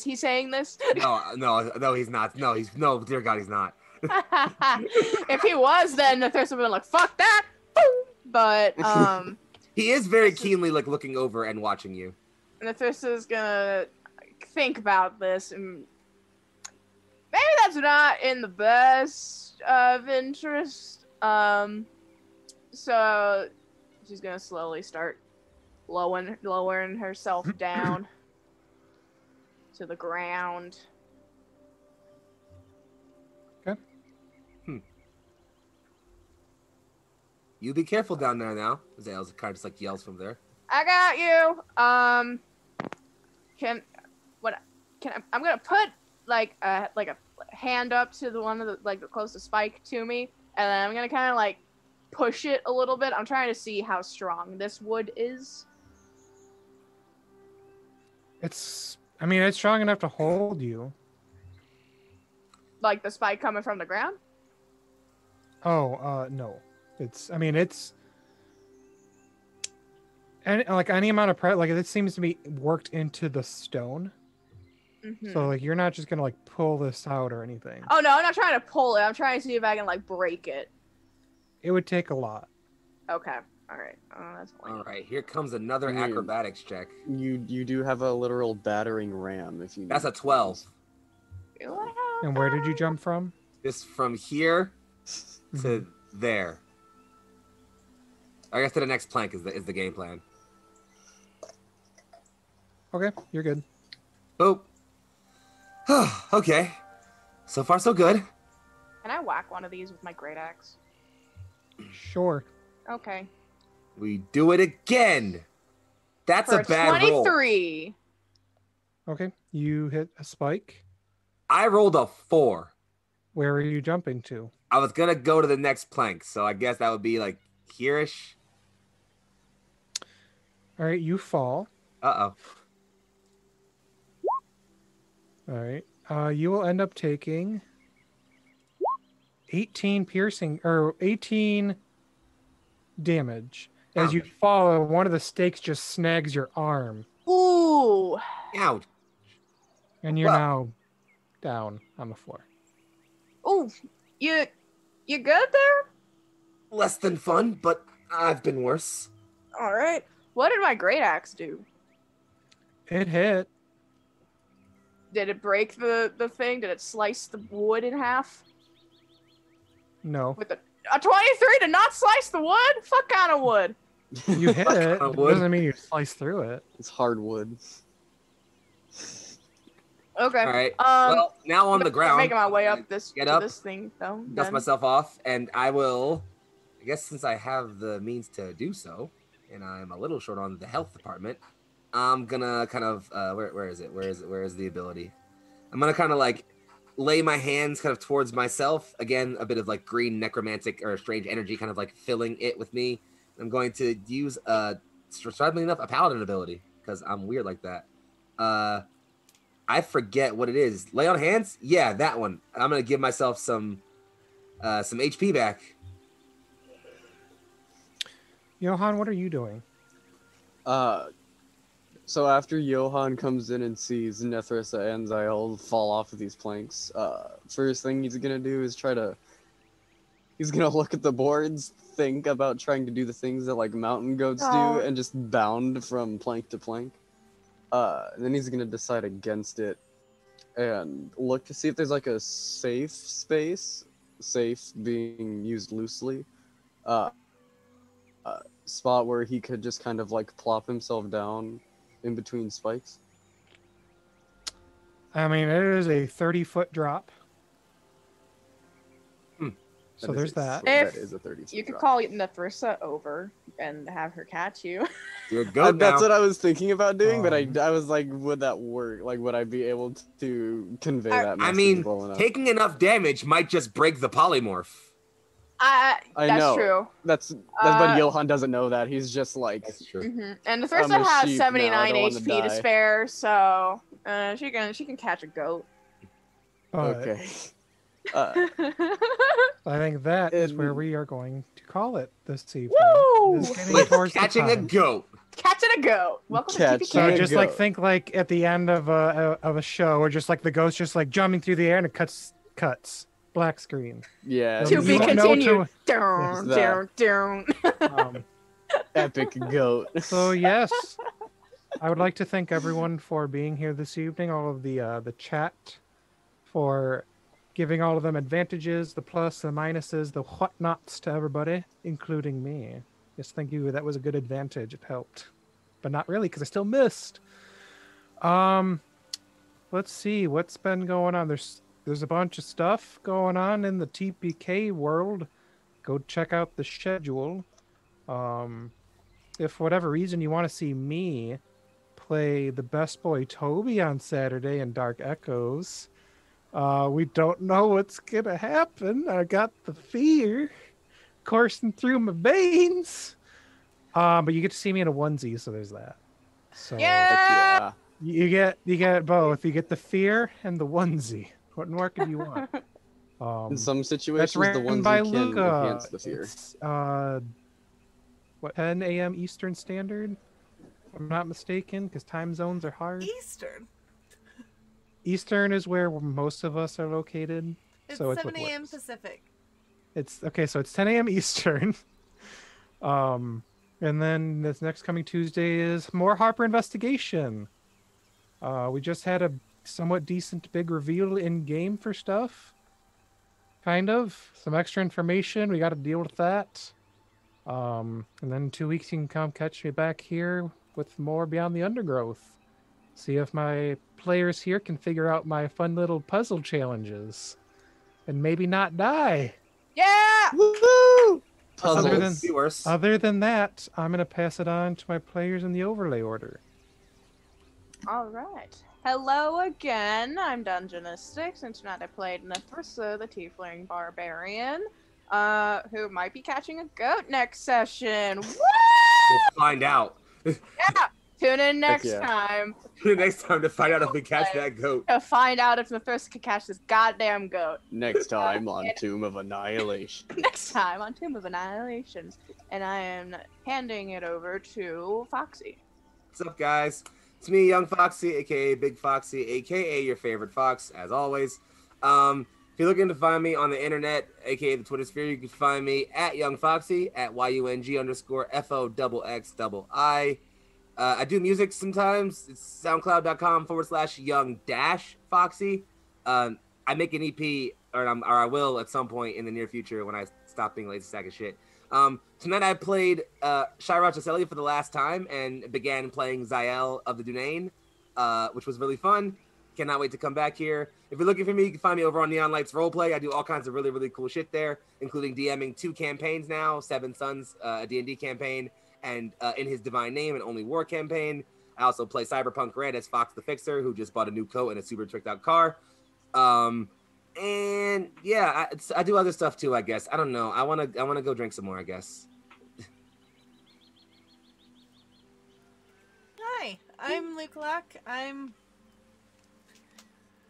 he saying this? No, he's not. No, dear God, he's not. If he was, then the Thirst would have been like, fuck that. Boom. But He is very keenly like looking over and watching you. and the Thirst is gonna think about this, and maybe that's not in the best of interest. So she's gonna slowly start lowering herself down to the ground. Okay. You be careful down there now. Zales kind of just like yells from there. I got you. I'm gonna put like a hand up to the one of the like the closest spike to me, and then I'm gonna kind of like push it a little bit. I'm trying to see how strong this wood is. It's strong enough to hold you. Like the spike coming from the ground? Oh, no. It's any amount of pressure, like it seems to be worked into the stone. Mm-hmm. So like you're not just gonna like pull this out or anything. Oh no, I'm not trying to pull it. I'm trying to see if I can like break it. It would take a lot. Okay. All right. That's All right, here comes another Mm. acrobatics check. You do have a literal battering ram if you. That's a need 12. And where did you jump from? Just from here to there. I guess to the next plank is the game plan. Okay, you're good. Boop. Okay. So far, so good. Can I whack one of these with my great axe? Sure. Okay. We do it again. That's For a bad roll. 23. Okay, you hit a spike. I rolled a 4. Where are you jumping to? I was gonna go to the next plank, so I guess that would be like here-ish. All right, you fall. Uh-oh. All right. You will end up taking 18 damage. As you fall, one of the stakes just snags your arm, Ooh. Ouch. and you're Well- now down on the floor. Ooh. You good there? Less than fun, but I've been worse. All right. What did my great axe do? It hit. Did it break the thing? Did it slice the wood in half? No. With a 23 to not slice the wood? Fuck kind of wood. You hit What it. kind of It wood? doesn't mean you slice through it. It's hardwood. Okay. All right. Well, now on the ground. Making my way up this Get to up, this thing though. dust then. myself off, and I will. I guess since I have the means to do so, and I'm a little short on the health department, I'm gonna kind of where is it? Where is the ability? I'm gonna kind of like lay my hands kind of towards myself. Again, a bit of like green necromantic or strange energy, kind of like filling it with me. I'm going to use strangely enough, a paladin ability because I'm weird like that. I forget what it is. Lay on hands? Yeah, that one. I'm gonna give myself some HP back. Johan, what are you doing? So after Johan comes in and sees Nethrissa and Zael fall off of these planks, first thing he's gonna do is try to He's gonna look at the boards, think about trying to do the things that like mountain goats do, Oh. and just bound from plank to plank. And then he's gonna decide against it and look to see if there's like a safe space, safe being used loosely, uh, spot where he could just kind of like plop himself down in between spikes. I mean, it is a 30-foot drop. So there's that. If That is a 30. You could call Nefrissa over and have her catch you. You're a goat That's now. what I was thinking about doing, but Um, I was like, would that work? Like, would I be able to convey that message I mean, well enough? taking enough damage might just break the polymorph. I That's know. true. But Johan doesn't know that. He's just like, That's true. And I'm Nefrissa a has sheep now, I 79 don't wanna HP to die. spare, so she can catch a goat. but okay. I think that is where And- we are going to call it this evening. Woo! It is getting With towards the catching a time. goat. Catching a goat. Welcome to Catching So TPK. a just goat. like think like at the end of a show, or just like the ghost just like jumping through the air and it cuts black screen. Yeah. To You be won't know continued. till- Down, Yes, down, down. Um, Epic goat. so yes, I would like to thank everyone for being here this evening. All of the chat for giving all of them advantages, the plus, the minuses, the whatnots to everybody, including me. Yes, thank you. That was a good advantage. It helped, but not really because I still missed. Let's see what's been going on. There's a bunch of stuff going on in the TPK world. Go check out the schedule. If for whatever reason you want to see me play the best boy Toby on Saturday in Dark Echoes, we don't know what's gonna happen. I got the fear coursing through my veins. But you get to see me in a onesie, so there's that. So Yeah. Yeah. you get both. You get the fear and the onesie. What more could you want? In some That's situations, the written ones by you can Luca. enhance the fear. It's, what, 10 a.m. Eastern Standard? If I'm not mistaken, because time zones are hard. Eastern. Eastern is where most of us are located. It's So 7 what a.m. works. Pacific. It's okay, so it's 10 a.m. Eastern. And then this next coming Tuesday is more Harper Investigation. We just had a somewhat decent big reveal in game for stuff. Kind of. Some extra information. We got to deal with that. And then in 2 weeks you can come catch me back here with more Beyond the Undergrowth. See if my players here can figure out my fun little puzzle challenges. And maybe not die. Yeah. Woohoo! Other than- Puzzles. Be worse. Other than that, I'm going to pass it on to my players in the overlay order. All right. Hello again. I'm Tonystfns, and tonight I played Nefrissa, the Tiefling Barbarian, who might be catching a goat next session. Woo! We'll find out. Yeah. Tune in next yeah. time Next time to find out if we catch that goat. to find out if Nefrissa can catch this goddamn goat. Next time on Tomb of Annihilation. Next time on Tomb of Annihilations, and I am handing it over to Foxy. What's up, guys? It's me, Young Foxy, aka Big Foxy, aka your favorite fox, as always. If you're looking to find me on the internet, aka the Twitter sphere, you can find me at Young Foxy, at YUNG_FOXXII. I do music sometimes. It's soundcloud.com/young-foxy. I make an EP, or I will at some point in the near future when I stop being a lazy sack of shit. Tonight I played Shira Chaselli for the last time and began playing Zael of the Dunain, which was really fun. Cannot wait to come back here. If you're looking for me, you can find me over on Neon Lights Roleplay. I do all kinds of really, really cool shit there, including DMing 2 campaigns now, Seven Sons, a D&D campaign, and In His Divine Name, an Only War campaign. I also play Cyberpunk Red as Fox the Fixer, who just bought a new coat and a super tricked out car. And yeah, I do other stuff too, I guess. I don't know. I wanna go drink some more, I guess. Hi, I'm Luke Locke. I'm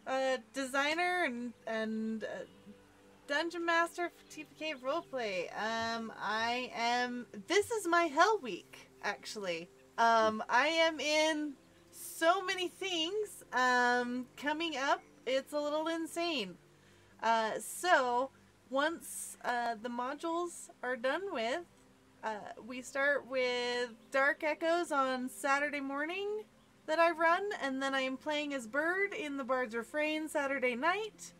a designer and dungeon master for TPK Roleplay. This is my Hell Week, actually. I am in so many things coming up. It's a little insane. So once the modules are done with, we start with Dark Echoes on Saturday morning that I run, and then I am playing as Bird in the Bard's Refrain Saturday night.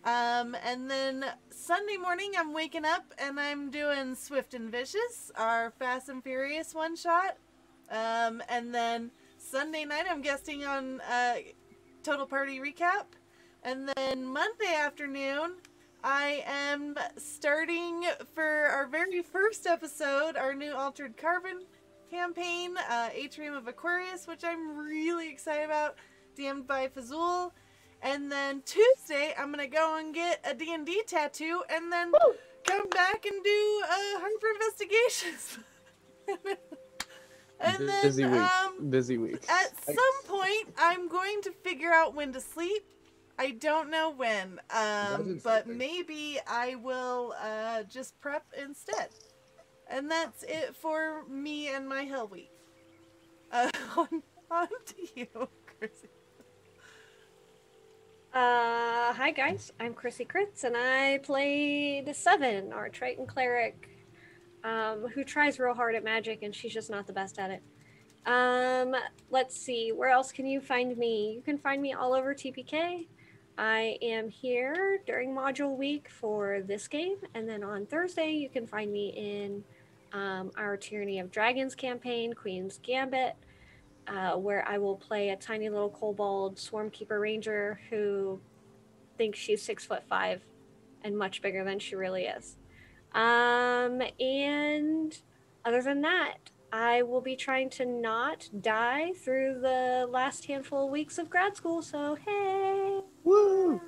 And then Sunday morning I'm waking up and I'm doing Swift and Vicious, our Fast and Furious one-shot. And then Sunday night I'm guesting on Total Party Recap. And then Monday afternoon I am starting for our very first episode, our new Altered Carbon campaign, Atrium of Aquarius, which I'm really excited about, DM'd by Fazul. And then Tuesday, I'm going to go and get a D&D tattoo and then come back and do Harper Investigations. And Busy week. then, Busy week. at some point, I'm going to figure out when to sleep. I don't know when, but maybe I will just prep instead. And that's it for me and my Hell Week. On to you, Chrissy. Hi guys, I'm Chrissy Kritz, and I played Seven, our Triton cleric, who tries real hard at magic, and she's just not the best at it. Let's see, where else can you find me? You can find me all over TPK. I am here during module week for this game, and then on Thursday you can find me in our Tyranny of Dragons campaign, Queen's Gambit, where I will play a tiny little kobold swarmkeeper ranger who thinks she's 6'5" and much bigger than she really is. And other than that, I will be trying to not die through the last handful of weeks of grad school, so hey! Woo!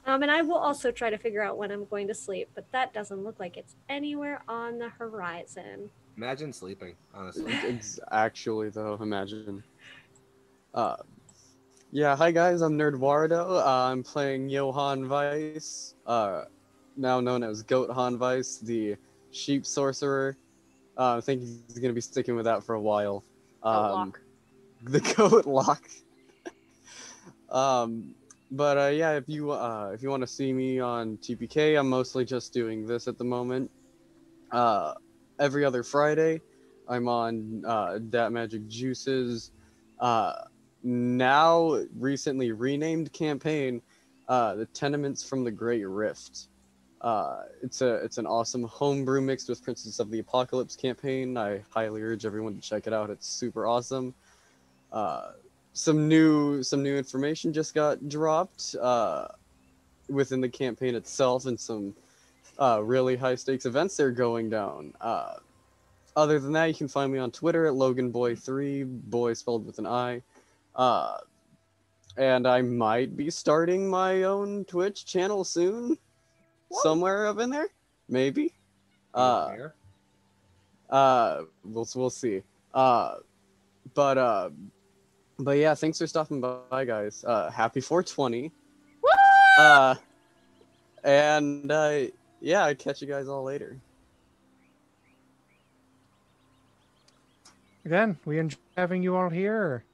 And I will also try to figure out when I'm going to sleep, but that doesn't look like it's anywhere on the horizon. Imagine sleeping, honestly. Actually, though, imagine. Yeah, hi guys, I'm Nerdwardo. I'm playing Johann Weiss, now known as Goat Han Weiss, the sheep sorcerer. I think he's gonna be sticking with that for a while. Lock. The Goat Lock. But yeah, if you want to see me on TPK, I'm mostly just doing this at the moment. Every other Friday, I'm on Dat Magic Juice's now recently renamed campaign, The Tenements from the Great Rift. It's an awesome homebrew mixed with Princess of the Apocalypse campaign. I highly urge everyone to check it out. It's super awesome. Some new information just got dropped within the campaign itself, and some really high stakes events they're going down. Other than that, you can find me on Twitter at LoganBoy3, boy spelled with an I. And I might be starting my own Twitch channel soon. Whoa. Somewhere up in there, maybe. We'll see. But yeah, thanks for stopping by, guys. Happy 420. Woo! And yeah, I'll catch you guys all later. Again, we enjoy having you all here.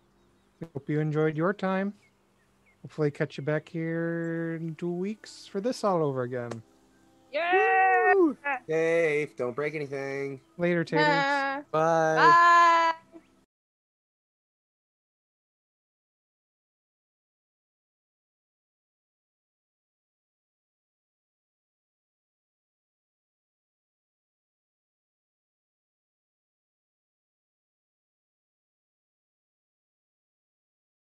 We hope you enjoyed your time. Hopefully catch you back here in 2 weeks for this all over again. Yeah! Safe, don't break anything. Later, taters. Bye. Bye!